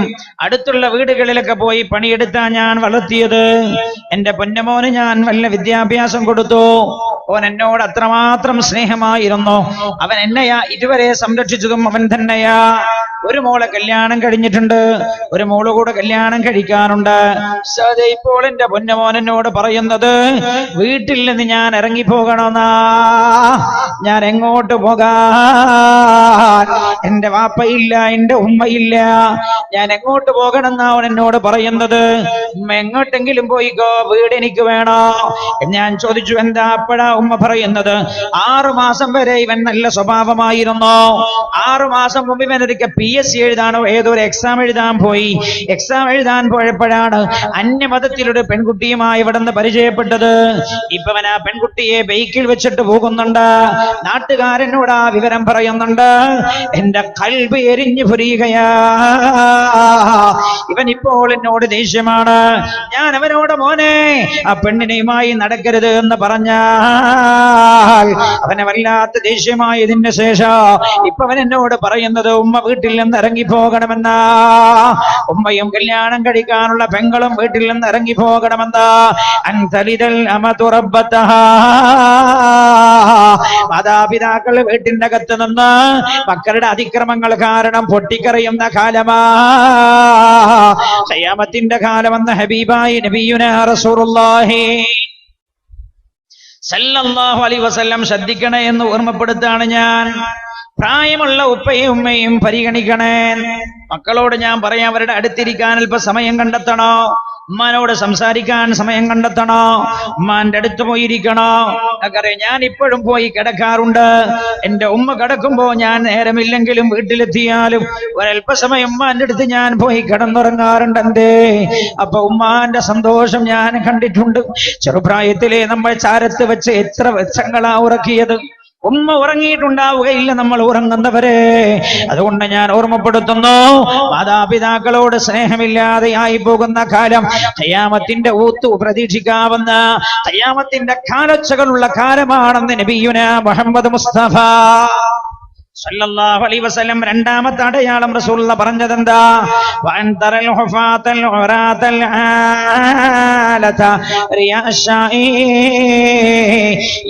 അടുത്തുള്ള വീടുകളിലൊക്കെ പോയി പണിയെടുത്താ ഞാൻ വളർത്തിയത്. എന്റെ പൊന്നമോന് ഞാൻ വല്ല വിദ്യാഭ്യാസം കൊടുത്തു. അവൻ എന്നോട് അത്രമാത്രം സ്നേഹമായിരുന്നു. അവൻ എന്നെയാ ഇതുവരെ സംരക്ഷിച്ചതും അവൻ തന്നെയാ. ഒരു മോളെ കല്യാണം കഴിഞ്ഞിട്ടുണ്ട്, ഒരു മോള് കൂടെ കല്യാണം കഴിക്കാനുണ്ട്. ഇപ്പോൾ എന്റെ പൊന്നമോൻ എന്നോട് പറയുന്നത്, വീട്ടിൽ നിന്ന് ഞാൻ ഇറങ്ങിപ്പോകണമെന്നാ. ഞാൻ എങ്ങോട്ട് പോകാൻ? എന്റെ വാപ്പയില്ല, എന്റെ ഉമ്മയില്ല, ഞാൻ എങ്ങോട്ട് പോകണമെന്നാ അവൻ എന്നോട് പറയുന്നത്. ഉമ്മ എങ്ങോട്ടെങ്കിലും പോയിക്കോ, വീട് എനിക്ക് വേണോ? ഞാൻ ചോദിച്ചു, എന്താ? അപ്പോഴാ ഉമ്മ പറയുന്നത്, 6 മാസം വരെ ഇവൻ നല്ല സ്വഭാവമായിരുന്നു. 6 മാസം മുമ്പ് ഇവൻ ഒരിക്കൽ PSC എഴുതാനോ ഏതൊരു എക്സാം എഴുതാൻ പോയി. എക്സാം എഴുതാൻ പോയപ്പോഴാണ് അന്യമതത്തിലൊരു പെൺകുട്ടിയുമായി ഇവിടെ നിന്ന് പരിചയപ്പെട്ടത്. ഇപ്പൊ അവൻ ആ പെൺകുട്ടിയെ ബൈക്കിൽ വെച്ചിട്ട് പോകുന്നുണ്ട്. നാട്ടുകാരനോട് ആ വിവരം പറയുന്നുണ്ട്. എന്റെ കൽബ് എരിഞ്ഞു പൊരിയുകയാ. ഇവൻ ഇപ്പോൾ എന്നോട് ദേഷ്യമാണ്. ഞാൻ അവനോട്, മോനെ ആ പെണ്ണിനെയുമായി നടക്കരുത് എന്ന് പറഞ്ഞാൽ അവനെ വല്ലാത്ത ദേഷ്യമായതിന് ശേഷം ഇപ്പൊ അവൻ എന്നോട് പറയുന്നത്, ഉമ്മ വീട്ടിൽ നിന്ന് ഇറങ്ങിപ്പോകണമെന്നാ. ഉമ്മയും കല്യാണം കഴിക്കാനുള്ള പെങ്ങളും വീട്ടിൽ നിന്ന് ഇറങ്ങിപ്പോകണമെന്നാ. അൻതലിദൽ അമതു റബ്ബതഹാ. മാതാപിതാക്കൾ വീട്ടിന്റെ അകത്ത് നിന്ന് മക്കളുടെ അതിക്രമങ്ങൾ കാരണം പൊട്ടിക്കറിയുന്ന കാലമാ. ഖിയാമത്തിന്റെ കാലമെന്ന ഹബീബായി നബിയുനാ റസൂലുള്ളാഹി സല്ലല്ലാഹു അലൈഹി വസല്ലം ശ്രദ്ധിക്കണേ എന്ന് ഓർമ്മപ്പെടുത്താണ് ഞാൻ. പ്രായമുള്ള ഉപ്പയും ഉമ്മയും പരിഗണിക്കണേ. മക്കളോട് ഞാൻ പറയാം, അവരുടെ അടുത്തിരിക്കാൻ അല്പ സമയം കണ്ടെത്തണോ. ഉമ്മാനോട് സംസാരിക്കാൻ സമയം കണ്ടെത്തണോ. ഉമ്മാന്റെ അടുത്ത് പോയിരിക്കണോ. നമുക്കറിയാം, ഞാൻ ഇപ്പോഴും പോയി കിടക്കാറുണ്ട്. എന്റെ ഉമ്മ കിടക്കുമ്പോ ഞാൻ നേരമില്ലെങ്കിലും വീട്ടിലെത്തിയാലും ഒരല്പസമയം ഉമ്മാന്റെ അടുത്ത് ഞാൻ പോയി കിടന്നുറങ്ങാറുണ്ട്. എന്തേ? അപ്പൊ ഉമ്മാന്റെ സന്തോഷം ഞാൻ കണ്ടിട്ടുണ്ട്. ചെറുപ്രായത്തിലെ നമ്മൾ ചാരത്ത് വെച്ച് എത്ര വർഷങ്ങളാ ഉറക്കിയത്. ഉമ്മ ഉറങ്ങിയിട്ടുണ്ടാവുകയില്ല നമ്മൾ ഉറങ്ങുന്നവരെ. അതുകൊണ്ട് ഞാൻ ഓർമ്മപ്പെടുത്തുന്നു, മാതാപിതാക്കളോട് സ്നേഹമില്ലാതെയായി പോകുന്ന കാലം ഖിയാമത്തിന്റെ ഊത്തു പ്രതീക്ഷിക്കാവുന്ന ഖിയാമത്തിന്റെ കാലൊച്ചകളുള്ള കാലമാണെന്ന് നബിയുനാ മുഹമ്മദ് മുസ്തഫ സല്ലല്ലാഹു അലൈഹി വസല്ലം. രണ്ടാമത്തെ അടയാളം റസൂലുള്ളാഹി പറഞ്ഞതെന്താ? വഅൻതറൽ ഹുഫാതൽ ഉറാതൽ ആലത റിയാശായി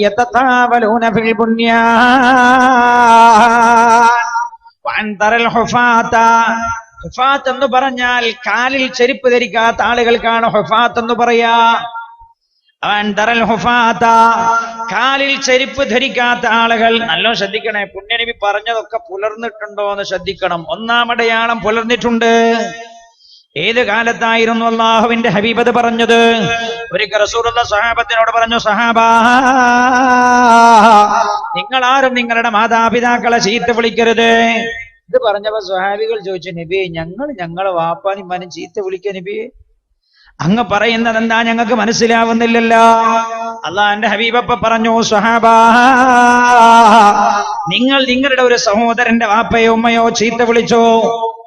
യതതാവലൂന ഫിൽ ബുനിയാൻ. വഅൻതറൽ ഹുഫാത. ഹുഫാത്ത് എന്ന് പറഞ്ഞാൽ കാലിൽ ചെരുപ്പ് ധരിക്കാത്ത ആളുകൾക്കാണ് ഹുഫാത്ത് എന്ന് പറയാ. കാലിൽ ചെരുപ്പ് ധരിക്കാത്ത ആളുകൾ. നല്ല ശ്രദ്ധിക്കണേ, പുണ്യനബി പറഞ്ഞതൊക്കെ പുലർന്നിട്ടുണ്ടോ എന്ന് ശ്രദ്ധിക്കണം. ഒന്നാം അടയാളം പുലർന്നിട്ടുണ്ട്. ഏത് കാലത്തായിരുന്നു അള്ളാഹുവിന്റെ ഹബീബ് അത് പറഞ്ഞത്? ഒരിക്കൽ റസൂലുള്ളാഹി സ്വഹാബത്തിനോട് പറഞ്ഞു, സഹാബാ, നിങ്ങളാരും നിങ്ങളുടെ മാതാപിതാക്കളെ ചീത്ത വിളിക്കരുത്. ഇത് പറഞ്ഞപ്പോ സ്വഹാബികൾ ചോദിച്ചു, നബിയെ, ഞങ്ങളെ വാപ്പാനും ഉമ്മാനും ചീത്ത വിളിക്കുക നബിയെ? അങ്ങ് പറയുന്നത് എന്താ ഞങ്ങൾക്ക് മനസ്സിലാവുന്നില്ലല്ലോ. അള്ളാഹുവിന്റെ ഹബീബപ്പ പറഞ്ഞു, സ്വഹാബാ, നിങ്ങൾ നിങ്ങളുടെ ഒരു സഹോദരന്റെ വാപ്പയോ ഉമ്മയോ ചീത്ത വിളിച്ചോ,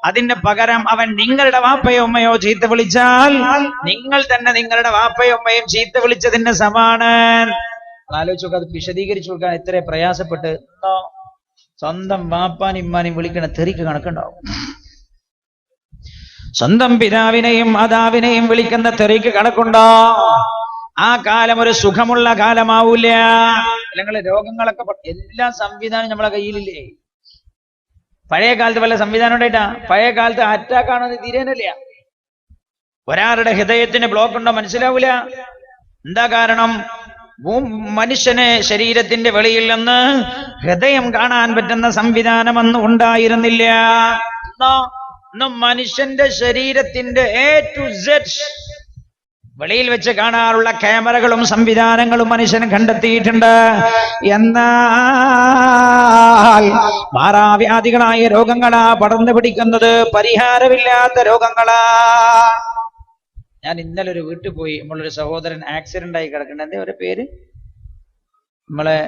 അതിന്റെ പകരം അവൻ നിങ്ങളുടെ വാപ്പയോ ഉമ്മയോ ചീത്ത വിളിച്ചാൽ നിങ്ങൾ തന്നെ നിങ്ങളുടെ വാപ്പയോ ഉമ്മയും ചീത്ത വിളിച്ചതിന് സമാണ്. ആലോചിച്ചു, അത് വിശദീകരിച്ചു കൊടുക്കാൻ എത്ര പ്രയാസപ്പെട്ട്. സ്വന്തം വാപ്പാനും ഇമ്മാനും വിളിക്കണ തെറിക്ക് കണക്കുണ്ടാവും. സ്വന്തം പിതാവിനെയും മാതാവിനെയും വിളിക്കുന്ന തെറിക്ക് കണക്കുണ്ടോ? ആ കാലം ഒരു സുഖമുള്ള കാലമാവൂല. അല്ലെങ്കിൽ രോഗങ്ങളൊക്കെ എല്ലാ സംവിധാനം നമ്മളെ കയ്യിലില്ലേ? പഴയ കാലത്ത് വല്ല സംവിധാനം ഉണ്ടായിട്ടാ? പഴയ കാലത്ത് അറ്റാക്ക് ആണെന്ന് തീരാനില്ല. ഒരാളുടെ ഹൃദയത്തിന് ബ്ലോക്ക് ഉണ്ടോ മനസ്സിലാവൂല. എന്താ കാരണം? മനുഷ്യന് ശരീരത്തിന്റെ വെളിയിൽ നിന്ന് ഹൃദയം കാണാൻ പറ്റുന്ന സംവിധാനം അന്ന് ഉണ്ടായിരുന്നില്ല. ഇന്ന് മനുഷ്യന്റെ ശരീരത്തിന്റെ A to Z വെളിയിൽ വെച്ച് കാണാറുള്ള ക്യാമറകളും സംവിധാനങ്ങളും മനുഷ്യൻ കണ്ടെത്തിയിട്ടുണ്ട്. എന്നാൽ മാറാവ്യാധികളായ രോഗങ്ങളാ പടർന്നു പിടിക്കുന്നത്, പരിഹാരമില്ലാത്ത രോഗങ്ങളാ. ഞാൻ ഇന്നലെ ഒരു വീട്ടിൽ പോയി. നമ്മളൊരു സഹോദരൻ ആക്സിഡന്റ് ആയി കിടക്കുന്നുണ്ട്. എന്താ ഒരു പേര്? നമ്മളെ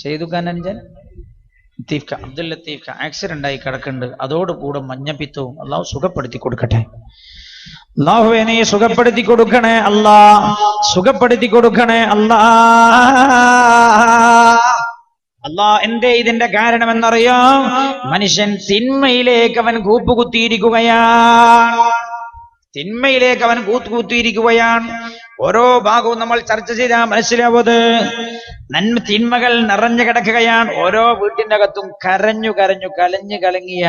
ഷെയ്ദുഖാനഞ്ചൻ ലത്തീഫ് അബ്ദുൽ ലത്തീഫ് ആക്സിഡന്റ് ആയി കിടക്കുന്നുണ്ട്. അതോടുകൂടെ മഞ്ഞപ്പിത്തവും. അള്ളാഹു സുഖപ്പെടുത്തി കൊടുക്കട്ടെ. അല്ലാഹുവേ, നീ സുഖപ്പെടുത്തി കൊടുക്കണേ അല്ലാ, സുഖപ്പെടുത്തി കൊടുക്കണേ അല്ലാ. അല്ലാ, എന്തേ ഇതിന്റെ കാരണമെന്നറിയാം? മനുഷ്യൻ തിന്മയിലേക്ക് അവൻ കൂപ്പുകുത്തിയിരിക്കുകയാണ്. തിന്മയിലേക്ക് അവൻ കൂത്തുകുത്തിയിരിക്കുകയാണ്. ഓരോ ഭാഗവും നമ്മൾ ചർച്ച ചെയ്താൽ മനസ്സിലാവത്. തിന്മകൾ നിറഞ്ഞു കിടക്കുകയാണ്. ഓരോ വീട്ടിന്റെ അകത്തും കരഞ്ഞു കരഞ്ഞു കലഞ്ഞു കലങ്ങിയ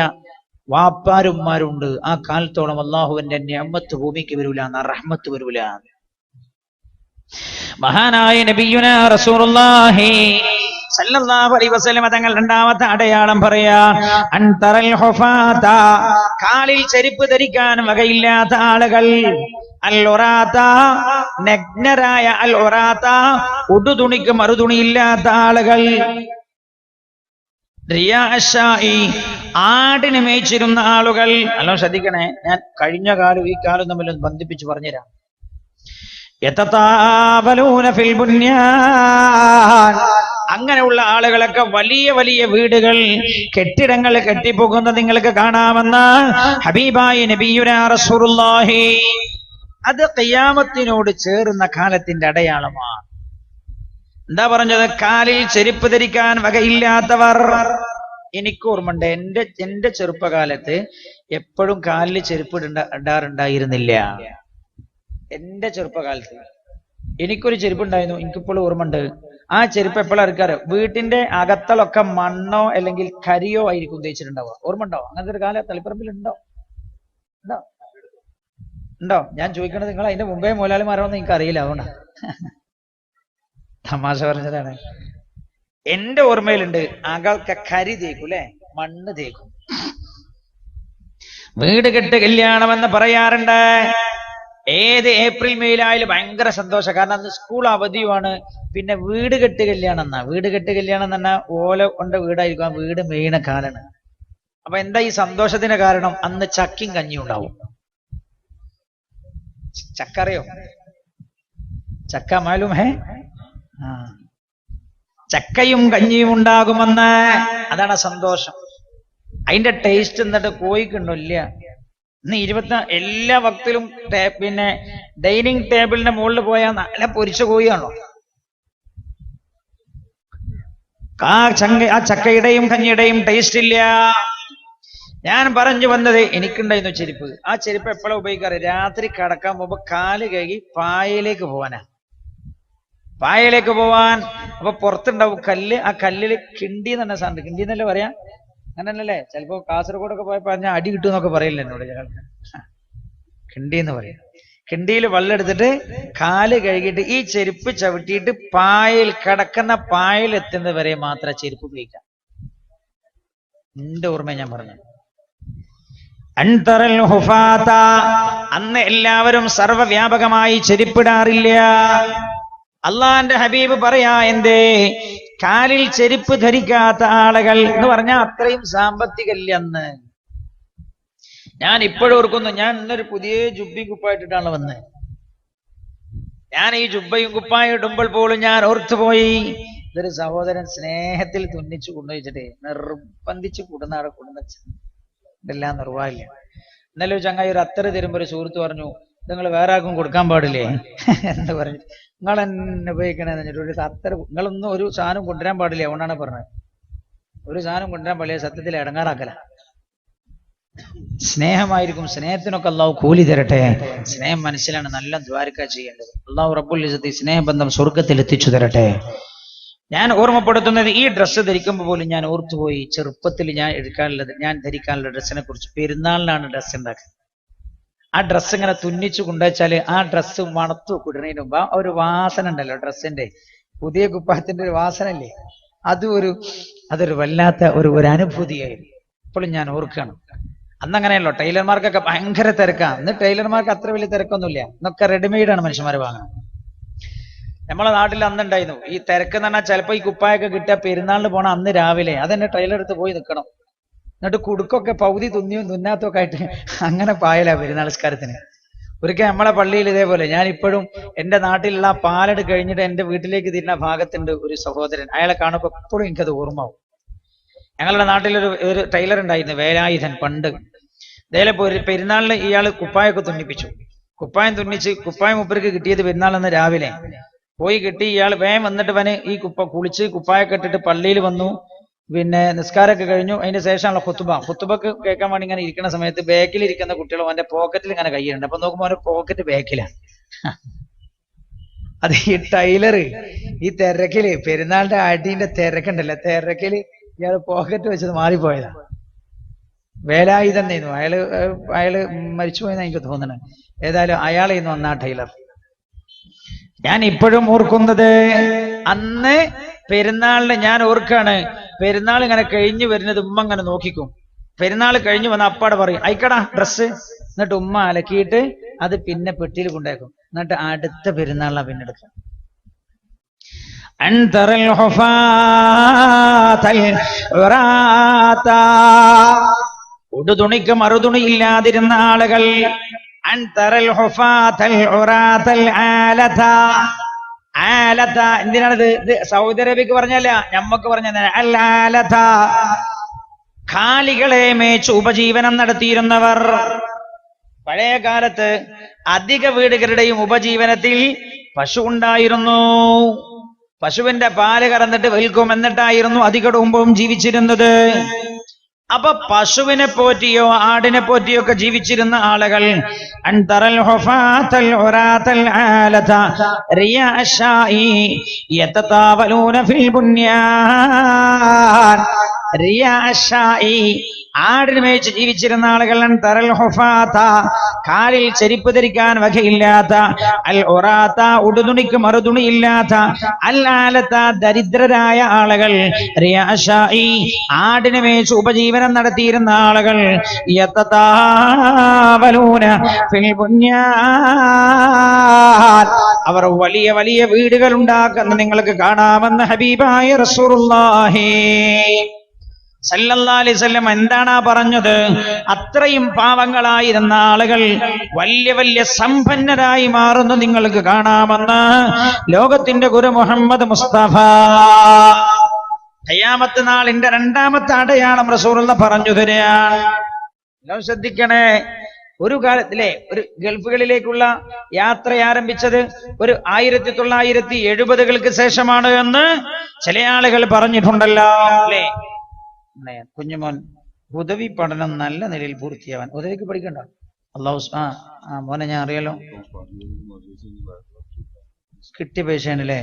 വാപ്പാരുമാരുണ്ട്. ആ കാലത്തോളം അള്ളാഹുവിന്റെ നിഅമത്ത് ഭൂമിക്ക് വരൂല, റഹ്മത്ത് വരൂല. മഹാനായ നബിയുനാ റസൂലുള്ളാഹി സല്ലല്ലാഹു അലൈഹി വസല്ലം തങ്ങൾ രണ്ടാമത്തെ അടയാളം പറയാ, അൻതറൽ ഹുഫാത, കാലിൽ ചെരുപ്പ് ധരിക്കാൻ വകയില്ലാത്ത ആളുകൾ, അൽ ഉറാത, നഗ്നരായ അൽ ഉറാത, ഉടുതുണിക്ക് മറുതുണിയില്ലാത്ത ആളുകൾ, റിയാഅശായി, ആടിനെ മേച്ചിരുന്ന ആളുകൾ. അല്ലോ ശ്രദ്ധിക്കണേ, ഞാൻ കഴിഞ്ഞ കാലം ഈ കാലം തമ്മിൽ ബന്ധിപ്പിച്ച് പറഞ്ഞുതരാം. യതതാവലൂന ഫിൽ ബുന്യാൻ, അങ്ങനെയുള്ള ആളുകളൊക്കെ വലിയ വലിയ വീടുകൾ, കെട്ടിടങ്ങൾ കെട്ടിപ്പോകുന്നത് നിങ്ങൾക്ക് കാണാമെന്ന് ഹബീബായ നബിയുനാ റസൂലുള്ളാഹി. അത് ഖിയാമത്തിനോട് ചേർന്ന കാലത്തിന്റെ അടയാളമാണ്. എന്താ പറഞ്ഞത്? കാലിൽ ചെരുപ്പ് ധരിക്കാൻ വകയില്ലാത്തവർ. എനിക്ക് ഓർമ്മയുണ്ട്, എന്റെ ചെറുപ്പകാലത്ത് എപ്പോഴും കാലിൽ ചെരുപ്പ് ഇടാറുണ്ടായിരുന്നില്ല. എന്റെ ചെറുപ്പകാലത്ത് എനിക്കൊരു ചെരുപ്പ് ഉണ്ടായിരുന്നു. എനിക്കിപ്പോഴും ഓർമ്മയുണ്ട്. ആ ചെരുപ്പ് എപ്പോഴും ഇറക്കാറ് വീട്ടിന്റെ അകത്തളൊക്കെ മണ്ണോ അല്ലെങ്കിൽ കരിയോ ആയിരിക്കും ഉദ്ദേശിച്ചിട്ടുണ്ടാവുക. ഓർമ്മ ഉണ്ടോ? അങ്ങനത്തെ ഒരു കാലം തളിപ്പറമ്പിൽ ഉണ്ടോ? ഉണ്ടോ? ഞാൻ ചോദിക്കണത് നിങ്ങൾ അതിന്റെ മുമ്പേ മോലാലിമാരാണെന്ന് എനിക്ക് അറിയില്ല, അതുകൊണ്ടാണ് തമാശ പറഞ്ഞതാണ്. എന്റെ ഓർമ്മയിലുണ്ട്, അകൾക്ക് കരി തേക്കും, അല്ലെ, മണ്ണ് തേക്കും. വീട് കെട്ട് കല്യാണമെന്ന് പറയാറുണ്ട്. ഏത് ഏപ്രിൽ മെയിലായാലും ഭയങ്കര സന്തോഷം. കാരണം അന്ന് സ്കൂൾ അവധിയുമാണ്. പിന്നെ വീട് കെട്ട് കല്യാണം വീട് കെട്ട് കല്യാണം എന്ന് പറഞ്ഞാൽ ഓല കൊണ്ട് വീടായിരിക്കും. ആ വീട് മെയ്യണ കാലാണ്. അപ്പൊ എന്താ ഈ സന്തോഷത്തിന് കാരണം? അന്ന് ചക്കയും കഞ്ഞിയും ഉണ്ടാവും. ചക്ക അറിയോ? ചക്ക മാലൂം ഹേ? ചക്കയും കഞ്ഞിയും ഉണ്ടാകുമെന്ന്. അതാണ് സന്തോഷം. അതിന്റെ ടേസ്റ്റ് എന്നിട്ട് കോഴിക്കുണ്ടോ? ഇല്ല. ഇന്ന് എല്ലാ വക്തിലും ഡൈനിങ് ടേബിളിന്റെ മുകളിൽ പോയാൽ നല്ല പൊരിച്ച കോഴിയാണോ? ആ ചക്കയുടെയും കഞ്ഞിയുടെയും ടേസ്റ്റ് ഇല്ല. ഞാൻ പറഞ്ഞു വന്നത്, എനിക്കുണ്ടായിരുന്നു ചെരുപ്പ്. ആ ചെരുപ്പ് എപ്പോഴാണ് ഉപയോഗിക്കാറ്? രാത്രി കിടക്കാൻ പോകുമ്പോ കാല് കഴുകി പായയിലേക്ക് പോവാനാ. പായയിലേക്ക് പോവാൻ. അപ്പൊ പുറത്തുണ്ടാവും കല്ല്. ആ കല്ലില് കിണ്ടി എന്ന് പറഞ്ഞ സാധനം. കിണ്ടി എന്നല്ലേ പറയാ? അങ്ങനല്ലേ? ചിലപ്പോ കാസർഗോഡൊക്കെ പോയപ്പോ ഞാൻ അടി കിട്ടും എന്നൊക്കെ പറയില്ല എന്നോട് ഞങ്ങൾക്ക്. കിണ്ടി എന്ന് പറയാം. കിണ്ടിയിൽ വെള്ളം എടുത്തിട്ട് കാല് കഴുകിയിട്ട് ഈ ചെരുപ്പ് ചവിട്ടിയിട്ട് പായയിൽ കിടക്കുന്ന പായയിൽ എത്തുന്നത് വരെ മാത്രമേ ചെരുപ്പ് ഉപയോഗിക്കാം. എന്റെ ഓർമ്മ ഞാൻ പറഞ്ഞു. അൻതറൽ ഹുഫാത, അന്ന് എല്ലാവരും സർവ്വവ്യാപകമായി ചെരിപ്പിടാറില്ല. അള്ളാന്റെ ഹബീബ് പറയാ, എന്തേ കാലിൽ ചെരുപ്പ് ധരിക്കാത്ത ആളുകൾ എന്ന് പറഞ്ഞാൽ അത്രയും സാമ്പത്തികല്ല അന്ന്. ഞാൻ ഇപ്പോഴും ഓർക്കുന്നു, ഞാൻ ഇന്നൊരു പുതിയ ജുബ്ബയും കുപ്പായിട്ടിട്ടാണ് വന്നത്. ഞാൻ ഈ ജുബ്ബയും കുപ്പായും ഇടുമ്പോൾ പോലും ഞാൻ ഓർത്തുപോയി, ഇതൊരു സഹോദരൻ സ്നേഹത്തിൽ തുന്നിച്ചു കൊണ്ടുവച്ചിട്ട് നിർബന്ധിച്ച് കൊടുന്നാടെ ഇതെല്ലാം നിർവാഹില്ല. ഇന്നലെ ഒരു ചങ്ങായി ഒരു അത്തറ് തരുമ്പോ ഒരു സുഹൃത്ത് പറഞ്ഞു, നിങ്ങൾ വേറെ ആർക്കും കൊടുക്കാൻ പാടില്ലേ എന്ന് പറഞ്ഞു. നിങ്ങൾ എന്നെ ഉപയോഗിക്കണേന്ന് പറഞ്ഞിട്ട് ഒരു അത്തറ് നിങ്ങളൊന്നും ഒരു സാധനം കൊണ്ടുവരാൻ പാടില്ല. അതുകൊണ്ടാണ് പറഞ്ഞത്, ഒരു സാധനം കൊണ്ടുവരാൻ പാടില്ല, സത്യത്തിൽ ഇടങ്ങാറാക്കല. സ്നേഹമായിരിക്കും, സ്നേഹത്തിനൊക്കെ അള്ളാഹു കൂലി തരട്ടെ. സ്നേഹം മനസ്സിലാണ് നല്ല ദ്വാരക്ക ചെയ്യേണ്ടത്. അള്ളാഹു റബ്ബുൽ ഇസ്സത്തി സ്നേഹബന്ധം സ്വർഗത്തിൽ എത്തിച്ചു തരട്ടെ. ഞാൻ ഓർമ്മപ്പെടുത്തുന്നത്, ഈ ഡ്രസ്സ് ധരിക്കുമ്പോൾ പോലും ഞാൻ ഓർത്തുപോയി, ചെറുപ്പത്തിൽ ഞാൻ ഞാൻ ധരിക്കാനുള്ള ഡ്രസ്സിനെ കുറിച്ച്. പെരുന്നാളിനാണ് ഡ്രസ്സ് ഉണ്ടാക്കുന്നത്. ആ ഡ്രസ്സ് ഇങ്ങനെ തുന്നിച്ചു കൊണ്ടുവച്ചാല് ആ ഡ്രസ്സ് മണത്തു കുടുന്നതിന് മുമ്പ് ആ ഒരു വാസന ഉണ്ടല്ലോ, ഡ്രസ്സിന്റെ പുതിയ കുപ്പായത്തിന്റെ ഒരു വാസന ഇല്ലേ, അതൊരു വല്ലാത്ത ഒരു അനുഭൂതിയായിരുന്നു. ഇപ്പോഴും ഞാൻ ഓർക്കണം. അന്നങ്ങനെയല്ലോ, ടൈലർമാർക്കൊക്കെ ഭയങ്കര തിരക്കാണ്. ഇന്ന് ടൈലർമാർക്ക് അത്ര വലിയ തിരക്കൊന്നുമില്ല. ഇന്നൊക്കെ റെഡിമെയ്ഡാണ് മനുഷ്യന്മാർ വാങ്ങുന്നത്. നമ്മളെ നാട്ടിൽ അന്നുണ്ടായിരുന്നു ഈ തിരക്ക് എന്ന് പറഞ്ഞാൽ, ചിലപ്പോൾ ഈ കുപ്പായൊക്കെ കിട്ടിയ പെരുന്നാളിന് പോണ അന്ന് രാവിലെ അതെന്നെ ട്രെയിലർ എടുത്ത് പോയി നിൽക്കണം. എന്നിട്ട് കുടുക്കൊക്കെ പകുതി തുന്നിയും തുന്നാത്തൊക്കെ ആയിട്ട് അങ്ങനെ പായല പെരുന്നാൾ നിസ്കാരത്തിന്. ഒരിക്കൽ നമ്മളെ പള്ളിയിൽ ഇതേപോലെ, ഞാൻ ഇപ്പോഴും എൻ്റെ നാട്ടിലുള്ള പാലട് കഴിഞ്ഞിട്ട് എൻ്റെ വീട്ടിലേക്ക് തിരിഞ്ഞ ഭാഗത്തുണ്ട് ഒരു സഹോദരൻ. അയാളെ കാണുമ്പോൾ എപ്പോഴും എനിക്കത് ഓർമ്മയാവും. ഞങ്ങളുടെ നാട്ടിലൊരു ടൈലർ ഉണ്ടായിരുന്നു, വേലായുധൻ. പണ്ട് ഇതേപോലെ ഒരു പെരുന്നാളിന് ഇയാൾ കുപ്പായൊക്കെ തുന്നിപ്പിച്ചു. കുപ്പായം തുന്നിച്ച് കുപ്പായം മുപ്പർക്ക് കിട്ടിയത് പെരുന്നാളെന്ന് രാവിലെ പോയി കിട്ടി. ഇയാൾ വേഗം വന്നിട്ട് ഈ കുളിച്ച് കുപ്പായൊക്കെ ഇട്ടിട്ട് പള്ളിയിൽ വന്നു. പിന്നെ നിസ്കാരമൊക്കെ കഴിഞ്ഞു. അതിന്റെ ശേഷമുള്ള ഖുത്തുബക്ക് കേൾക്കാൻ വേണ്ടി ഇങ്ങനെ ഇരിക്കുന്ന സമയത്ത് ബാക്കിൽ ഇരിക്കുന്ന കുട്ടികളും അവന്റെ പോക്കറ്റിൽ ഇങ്ങനെ കൈയുണ്ട്. അപ്പൊ നോക്കുമ്പോൾ അവന്റെ പോക്കറ്റ് ബാക്കിലാണ്. അത് ഈ ടൈലർ ഈ തിരക്കില്, പെരുന്നാളിന്റെ അടീന്റെ തിരക്കുണ്ടല്ലോ, തിരക്കില് ഇയാൾ പോക്കറ്റ് വെച്ചത് മാറിപ്പോയതാണ്. വേലായുധൻ എന്നായിരുന്നു അയാള് മരിച്ചുപോയെന്ന് എനിക്ക് തോന്നുന്നത്. ഏതായാലും അയാളായിരുന്നു അന്ന് ആ ടൈലർ. ഞാൻ ഇപ്പോഴും ഓർക്കുന്നത്, അന്ന് പെരുന്നാളിന് ഞാൻ ഓർക്കാണ്, പെരുന്നാൾ ഇങ്ങനെ കഴിഞ്ഞു വരുന്നത് ഉമ്മ ഇങ്ങനെ നോക്കിക്കും. പെരുന്നാൾ കഴിഞ്ഞു വന്ന അപ്പാടെ പറയും, അയക്കടാ ഡ്രസ്സ്. എന്നിട്ട് ഉമ്മ അലക്കിയിട്ട് അത് പിന്നെ പെട്ടിയിൽ കൊണ്ടേക്കും. എന്നിട്ട് അടുത്ത പെരുന്നാളിനാ പിന്നെ എടുക്കുക. ഉടുതുണിക്ക് മറുതുണി ഇല്ലാതിരുന്ന ആളുകൾ, എന്തിനാണിത്? ഇത് സൗദി അറേബ്യക്ക് പറഞ്ഞല്ല, ഞമ്മക്ക് പറഞ്ഞ അല്ലാലത, കാലികളെ മേച്ച് ഉപജീവനം നടത്തിയിരുന്നവർ. പഴയ കാലത്ത് അധിക വീടുകളുടെയും ഉപജീവനത്തിൽ പശു ഉണ്ടായിരുന്നു. പശുവിന്റെ പാല് കറന്നിട്ട് വിൽക്കും, എന്നിട്ടായിരുന്നു അധിക കുടുംബവും ജീവിച്ചിരുന്നത്. അപ്പൊ പശുവിനെ പോറ്റിയോ ആടിനെ പോറ്റിയോ ഒക്കെ ജീവിച്ചിരുന്ന ആളുകൾ, ആടിന് മേച്ച് ജീവിച്ചിരുന്ന ആളുകൾ, കാലിൽ ചെരിപ്പ് ധരിക്കാൻ വകയില്ലാത്ത, അൽ ഒറാത്ത ഉടുതുണിക്ക് മറുതുണിയില്ലാത്ത, അൽ ആലത്ത ദരിദ്രരായ ആളുകൾ, ആടിന് മേച്ച് ഉപജീവനം നടത്തിയിരുന്ന ആളുകൾ, അവർ വലിയ വലിയ വീടുകൾ ഉണ്ടാക്കുന്ന നിങ്ങൾക്ക് കാണാമെന്ന് ഹബീബായ റസൂലുള്ളാഹി സല്ലല്ലാഹു അലൈഹി വസല്ലം എന്താണ് പറഞ്ഞത്? അത്രയും പാവങ്ങളായിരുന്ന ആളുകൾ വലിയ വലിയ സമ്പന്നരായി മാറുന്നു നിങ്ങൾക്ക് കാണാമെന്ന് ലോകത്തിന്റെ ഗുരു മുഹമ്മദ് മുസ്തഫ. ഖിയാമത്ത് നാളിന്റെ രണ്ടാമത്തെ അടയാളം റസൂലുള്ള പറഞ്ഞു തരികയാണ്. ശ്രദ്ധിക്കണേ. ഒരു കാലത്തിലെ ഒരു ഗൾഫുകളിലേക്കുള്ള യാത്ര ആരംഭിച്ചത് ഒരു 1970-കൾക്ക് ശേഷമാണ് എന്ന് ചില ആളുകൾ പറഞ്ഞിട്ടുണ്ടല്ലോ, അല്ലേ? കുഞ്ഞുമോൻ ഉദവി പഠനം നല്ല നിലയിൽ പൂർത്തിയാവാൻ, ഉദവിക്ക് പഠിക്കണ്ട, അള്ളാഹു മോനെ ഞാൻ അറിയാലോ, കിട്ടിയ പൈസയാണല്ലേ.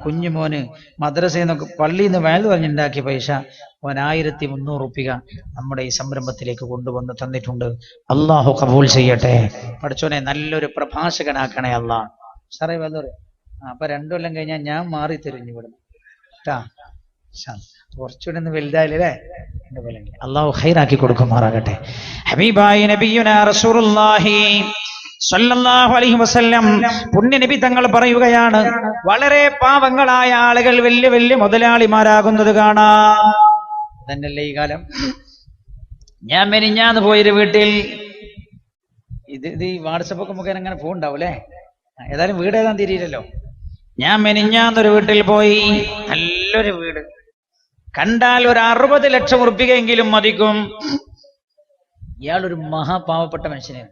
കുഞ്ഞുമോന് മദ്രസയിൽ നിന്നൊക്കെ പള്ളിയിൽ നിന്ന് വയൽ പറഞ്ഞുണ്ടാക്കിയ പൈസ മോൻ 1300 റുപ്യ നമ്മുടെ ഈ സംരംഭത്തിലേക്ക് കൊണ്ടുവന്ന് തന്നിട്ടുണ്ട്. അള്ളാഹു കബൂൽ ചെയ്യട്ടെ. പഠിച്ചോനെ നല്ലൊരു പ്രഭാഷകനാക്കണേ അള്ളാഹ്. സാറേ വന്നു. അപ്പൊ 2 കൊല്ലം കഴിഞ്ഞാൽ ഞാൻ മാറി തരുന്നു ഇവിടുന്ന് കേട്ടാ. കുറച്ചുകൂടെ ഒന്ന് വലുതായില്ലേ, അള്ളാഹു ഖൈറാക്കി കൊടുക്കുമാറാകട്ടെ. ഹബീബായ നബിയുനാ റസൂലുള്ളാഹി സ്വല്ലല്ലാഹു അലൈഹി വസല്ലം പുണ്യ നബി തങ്ങൾ പറയുകയാണ്, വളരെ പാവങ്ങളായ ആളുകൾ വലിയ വലിയ മുതലാളിമാരാകുന്നത് കാണാം. തന്നെയല്ലേ ഈ കാലം. ഞാൻ മെനിഞ്ഞാന്ന് പോയൊരു വീട്ടിൽ, ഇത് ഈ വാട്സപ്പൊക്കെ മുഖേന അങ്ങനെ പോകുന്നുണ്ടാവും അല്ലേ, ഏതായാലും വീട് ഏതാന്ന് തിരിയില്ലല്ലോ. ഞാൻ മെനിഞ്ഞാന്നൊരു വീട്ടിൽ പോയി, നല്ലൊരു വീട്, കണ്ടാൽ ഒരു 60 ലക്ഷം ഉറുപ്പികയെങ്കിലും മതിക്കും. ഇയാളൊരു മഹാപാവപ്പെട്ട മനുഷ്യനാണ്.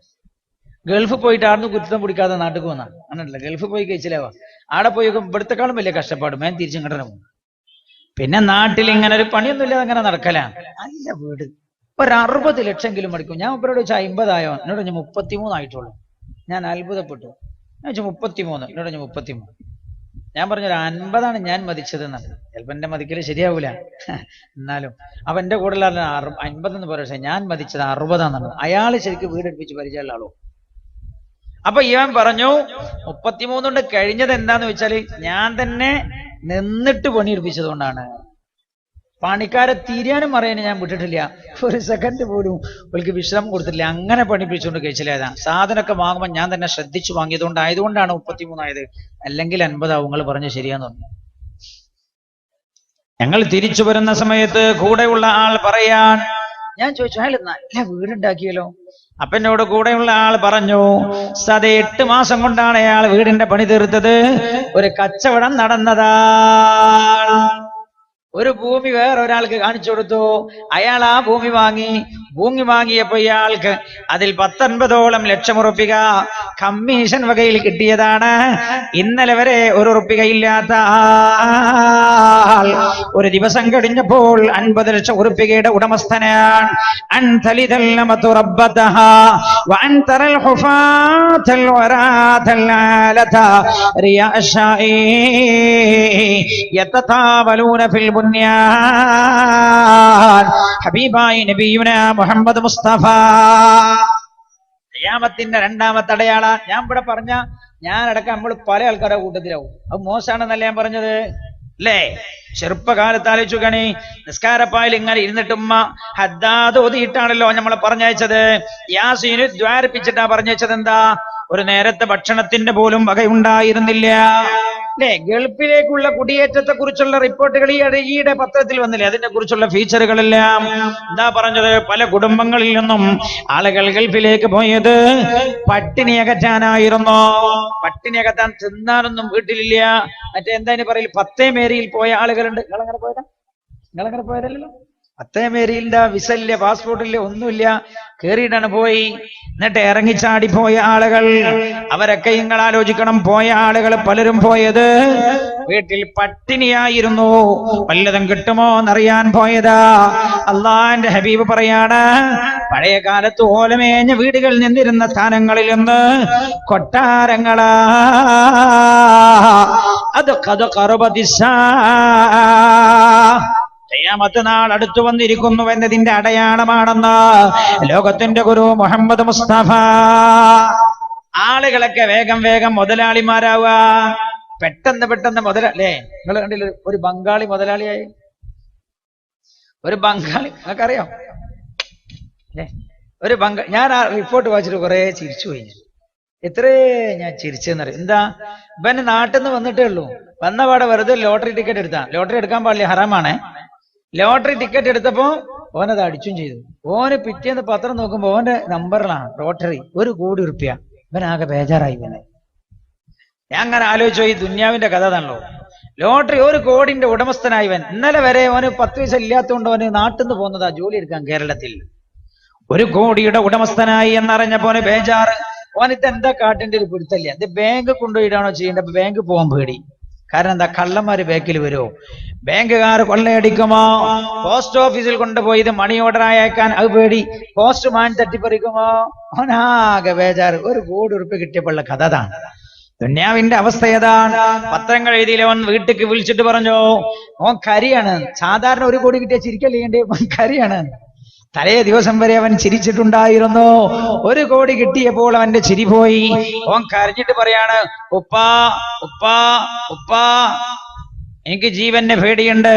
ഗൾഫ് പോയിട്ട് ആടുന്ന് കുറ്റം പിടിക്കാതെ നാട്ടിൽ വന്നാ അങ്ങനല്ല, ഗൾഫ് പോയി കഴിച്ചില്ലാവാ, ആടെ പോയി ഇവിടത്തെക്കാളും വലിയ കഷ്ടപ്പാട്, മേൻ തിരിച്ചിങ്ങോട്ട് പോകും. പിന്നെ നാട്ടിൽ ഇങ്ങനെ ഒരു പണിയൊന്നും ഇല്ലാതെ അങ്ങനെ നടക്കലാണ്. നല്ല വീട്, ഒരു 60 ലക്ഷമെങ്കിലും മടിക്കും. ഞാൻ ഇവരോട് ചോദിച്ചാൽ 50 ആയോ, എന്നോട് ഞാൻ 33 ആയിട്ടുള്ളൂ. ഞാൻ അത്ഭുതപ്പെട്ടു. ഞാൻ ചോദിച്ചു 33, എന്നോട് ഞാൻ 33. ഞാൻ പറഞ്ഞൊരു 50 ഞാൻ മതിച്ചത് എന്നാണ്. ചിലപ്പോൾ എന്റെ മതിക്കല് ശരിയാവൂല, എന്നാലും അപ്പൊ എന്റെ കൂടെ 50 എന്ന് പറയാം, ഞാൻ മതിച്ചത് 60 എന്നാണ്. അയാള് ശരിക്കും വീടെടുപ്പിച്ച് പരിചയമുള്ള ആളോ. അപ്പൊ ഇവൻ പറഞ്ഞു 33 കൊണ്ട് കഴിഞ്ഞത് എന്താന്ന് വെച്ചാല് ഞാൻ തന്നെ നിന്നിട്ട് പണിയെടുപ്പിച്ചത് കൊണ്ടാണ്. പണിക്കാരെ തിരിയാനും പറയാനും ഞാൻ വിട്ടിട്ടില്ല, ഒരു സെക്കൻഡ് പോലും അവർക്ക് വിശ്രമം കൊടുത്തില്ല. അങ്ങനെ പണിപ്പിച്ചുകൊണ്ട് കഴിച്ചില്ലേതാ. സാധനമൊക്കെ വാങ്ങുമ്പോൾ ഞാൻ തന്നെ ശ്രദ്ധിച്ചു വാങ്ങിയതുകൊണ്ട് ആയതുകൊണ്ടാണ് 33 ആയത്, അല്ലെങ്കിൽ 50 ആവും. നിങ്ങൾ പറഞ്ഞു ശരിയാന്ന് പറഞ്ഞു. ഞങ്ങൾ തിരിച്ചു വരുന്ന സമയത്ത് കൂടെയുള്ള ആൾ പറയാൻ, ഞാൻ ചോദിച്ചു അയാൾ നല്ല വീടുണ്ടാക്കിയല്ലോ. അപ്പൊ എന്നോട് കൂടെയുള്ള ആൾ പറഞ്ഞു, സതേ 8 മാസം കൊണ്ടാണ് അയാൾ വീടിന്റെ പണി തീർത്തത്. ഒരു കച്ചവടം നടന്നതാണ്. ഒരു ഭൂമി വേറൊരാൾക്ക് കാണിച്ചു കൊടുത്തു. അയാൾ ആ ഭൂമി വാങ്ങി. ഭൂമി വാങ്ങിയപ്പോ ഇയാൾക്ക് അതിൽ 19ഓളം ലക്ഷം ഉറുപ്പിക കമ്മീഷൻ വകയിൽ കിട്ടിയതാണ്. ഇന്നലെ വരെ ഒരു ഉറുപ്പിക ഇല്ലാത്ത ആൾ ഒരു ദിവസം കഴിഞ്ഞപ്പോൾ 50 ലക്ഷം ഉറുപ്പികയുടെ ഉടമസ്ഥനാണ്. ഹബീബായി നബിയുനാ മുഹമ്മദ് മുസ്തഫ. ഖിയാമത്തിന്റെ 2ാമത്തെ അടയാള ഞാൻ ഇവിടെ പറഞ്ഞ, ഞാനടക്കം നമ്മൾ പല ആൾക്കാരുടെ കൂട്ടത്തിലാവും. അത് മോശമാണെന്നല്ല ഞാൻ പറഞ്ഞത് അല്ലേ. ചെറുപ്പകാലത്ത് ആലോചിക്കണേ, നിസ്കാരപ്പായിൽ ഇങ്ങനെ ഇരുന്നിട്ടുമ്മ ഹദ്ദാദ് ഓതിയിട്ടാണല്ലോ നമ്മളെ പറഞ്ഞയച്ചത്. യാസീന് ദ്വാരിപ്പിച്ചിട്ടാ പറഞ്ഞയച്ചത്. എന്താ, ഒരു നേരത്തെ ഭക്ഷണത്തിന്റെ പോലും വകയുണ്ടായിരുന്നില്ല അല്ലേ. ഗൾഫിലേക്കുള്ള കുടിയേറ്റത്തെ കുറിച്ചുള്ള റിപ്പോർട്ടുകൾ ഈയിടെ പത്രത്തിൽ വന്നില്ലേ, അതിനെ കുറിച്ചുള്ള ഫീച്ചറുകളെല്ലാം എന്താ പറഞ്ഞത്, പല കുടുംബങ്ങളിൽ നിന്നും ആളുകൾ ഗൾഫിലേക്ക് പോയത് പട്ടിണി അകറ്റാനായിരുന്നു. പട്ടിണി അകറ്റാൻ തിന്നാനൊന്നും വീട്ടിലില്ല. മറ്റേ എന്താ പറയല്, 10 മേരിയിൽ പോയ ആളുകളുണ്ട്. നിങ്ങളങ്ങനെ പോയതാ? നിങ്ങളങ്ങനെ പോയതല്ലോ. 10 മേരിയിലിന്റെ വിസയില്ല, പാസ്പോർട്ടില്ല, ഒന്നുമില്ല. കേറിയിട്ടാണ് പോയി. എന്നിട്ട് ഇറങ്ങിച്ചാടി പോയ ആളുകൾ, അവരൊക്കെ നിങ്ങൾ ആലോചിക്കണം, പോയ ആളുകൾ പലരും പോയത് വീട്ടിൽ പട്ടിണിയായിരുന്നു. വല്ലതും കിട്ടുമോ എന്നറിയാൻ പോയതാ. അള്ളാന്റെ ഹബീബ് പറയാണ്, പഴയ കാലത്ത് ഓലമേഞ്ഞ വീടുകൾ നിന്നിരുന്ന സ്ഥാനങ്ങളിൽ നിന്ന് കൊട്ടാരങ്ങളാ. അത് ഖിയാമത്ത് നാൾ അടുത്തു വന്നിരിക്കുന്നു എന്നതിന്റെ അടയാളമാണെന്ന് ലോകത്തിന്റെ ഗുരു മുഹമ്മദ് മുസ്തഫ. ആളുകളൊക്കെ വേഗം വേഗം മുതലാളിമാരാവുക, പെട്ടെന്ന് മുതലല്ലേ. നിങ്ങൾ കണ്ടില്ല, ഒരു ബംഗാളി മുതലാളിയായി. ഒരു ബംഗാളി നിങ്ങൾക്കറിയാം അല്ലേ? ഞാൻ ആ റിപ്പോർട്ട് വായിച്ചിട്ട് കുറെ ചിരിച്ചു പോയി. എത്രേ ഞാൻ ചിരിച്ചെന്നറിയാം. എന്താ, ഇവന് നാട്ടിൽ നിന്ന് വന്നിട്ടേ ഉള്ളൂ. വന്നപാടെ വെറുതെ ലോട്ടറി ടിക്കറ്റ് എടുത്താ. ലോട്ടറി എടുക്കാൻ പാടില്ല, ഹറാമാണ്. ലോട്ടറി ടിക്കറ്റ് എടുത്തപ്പോ ഓനത് അടിച്ചും ചെയ്തു. ഓന് പിറ്റേന്ന് പത്രം നോക്കുമ്പോ ഓന്റെ നമ്പറിലാണ് ലോട്ടറി 1 കോടി ഉറുപ്പ്യ. ഇവനാകെ ബേജാറായി. ഇവനെ ഞാൻ അങ്ങനെ ആലോചിച്ചോ, ഈ ദുന്യാവിന്റെ കഥ താണല്ലോ. ലോട്ടറി 1 കോടിന്റെ ഉടമസ്ഥനായവൻ. ഇന്നലെ വരെ ഓന് 10 പൈസ ഇല്ലാത്തതുകൊണ്ട് ഓന് നാട്ടിൽ നിന്ന് പോകുന്നതാ ജോലി എടുക്കാൻ കേരളത്തിൽ. 1 കോടിയുടെ ഉടമസ്ഥനായി എന്നറിഞ്ഞപ്പോ ഓന് ബേജാറ്. ഓനിത് എന്താ കാട്ടിന്റെ ഒരു പിടുത്തല്ല. ഇത് ബാങ്ക് കൊണ്ടുപോയിട്ടാണോ ചെയ്യേണ്ടത്? ബാങ്ക് പോകാൻ പേടി. കാരണം എന്താ, കള്ളന്മാര് ബാക്കിൽ വരുമോ, ബാങ്കുകാർ കൊള്ളയടിക്കുമോ, പോസ്റ്റ് ഓഫീസിൽ കൊണ്ടുപോയി ഇത് മണി ഓർഡർ അയക്കാൻ അത് പേടി, പോസ്റ്റ്മാൻ തട്ടിപ്പറിക്കുമോ. ഓനാകെ ബേജാറ്. 1 കോടി ഉറുപ്പിക കിട്ടിയപ്പോഴുള്ള കഥ താണ്. ദുന്യാവിന്റെ അവസ്ഥ ഏതാണ്? പത്രങ്ങൾ എഴുതിയില്ല. ഓൻ വീട്ടിക്ക് വിളിച്ചിട്ട് പറഞ്ഞു, ഓൻ കരിയാണ്. സാധാരണ 1 കോടി കിട്ടിയ ചിരിക്കല്ലേ, കരിയാണ്. തലേ ദിവസം വരെ അവൻ ചിരിച്ചിട്ടുണ്ടായിരുന്നു. 1 കോടി കിട്ടിയപ്പോൾ അവന്റെ ചിരി പോയി. ഓൻ കരഞ്ഞിട്ട് പറയാണ്, ഉപ്പാ ഉപ്പാ ഉപ്പാ, എനിക്ക് ജീവന്റെ പേടിയുണ്ട്.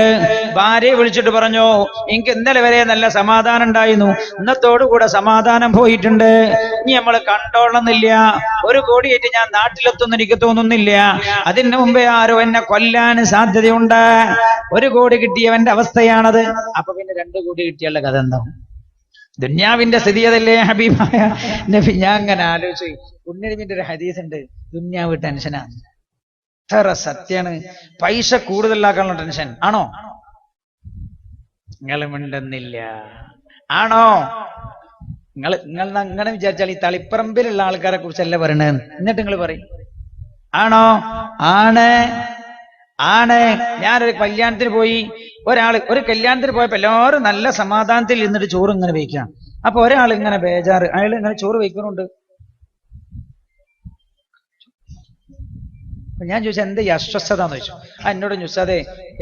ഭാര്യയെ വിളിച്ചിട്ട് പറഞ്ഞു, എനിക്ക് ഇന്നലെ വരെ നല്ല സമാധാനം ഉണ്ടായിരുന്നു, ഇന്നത്തോടുകൂടെ സമാധാനം പോയിട്ടുണ്ട്, ഇനി നമ്മൾ കണ്ടോളന്നില്ല, 1 കോടിയായിട്ട് ഞാൻ നാട്ടിലെത്തുമെന്ന് എനിക്ക് തോന്നുന്നില്ല, അതിന് മുമ്പേ ആരോ എന്നെ കൊല്ലാൻ സാധ്യതയുണ്ട്, 1 കോടി കിട്ടിയവന്റെ അവസ്ഥയാണത്. അപ്പൊ പിന്നെ 2 കോടി കിട്ടിയുള്ള കഥ എന്താ? ദുന്യാവിന്റെ സ്ഥിതി അതല്ലേ ഹബീബായ നബി? ഞാൻ അങ്ങനെ ആലോചിച്ചു, പുണ്യനബിന്റെ ഒരു ഹദീസ് ഉണ്ട്, ദുന്യാവ് ടെൻഷനാണ്. എത്ര സത്യാണ്. പൈസ കൂടുതലാക്കാനുള്ള ടെൻഷൻ ആണോ? നിങ്ങൾ മിണ്ടുന്നില്ല. ആണോ? നിങ്ങൾ അങ്ങനെ വിചാരിച്ചാൽ ഈ തളിപ്പറമ്പിലുള്ള ആൾക്കാരെ കുറിച്ചല്ല പറയണത്. എന്നിട്ട് നിങ്ങൾ പറയും ആണോ? ആണ്. ഞാനൊരു കല്യാണത്തിന് പോയി, ഒരു കല്യാണത്തിന് പോയപ്പോ എല്ലാവരും നല്ല സമാധാനത്തിൽ ഇരുന്നിട്ട് ചോറ് ഇങ്ങനെ വയ്ക്കാം. അപ്പൊ ഒരാൾ ഇങ്ങനെ ബേജാറ്, അയാൾ ഇങ്ങനെ ചോറ് വയ്ക്കുന്നുണ്ട്. ഞാൻ ചോദിച്ചാൽ എന്താ ഈ അസ്വസ്ഥത എന്ന് ചോദിച്ചു. എന്നോട് ചോദിച്ചതെ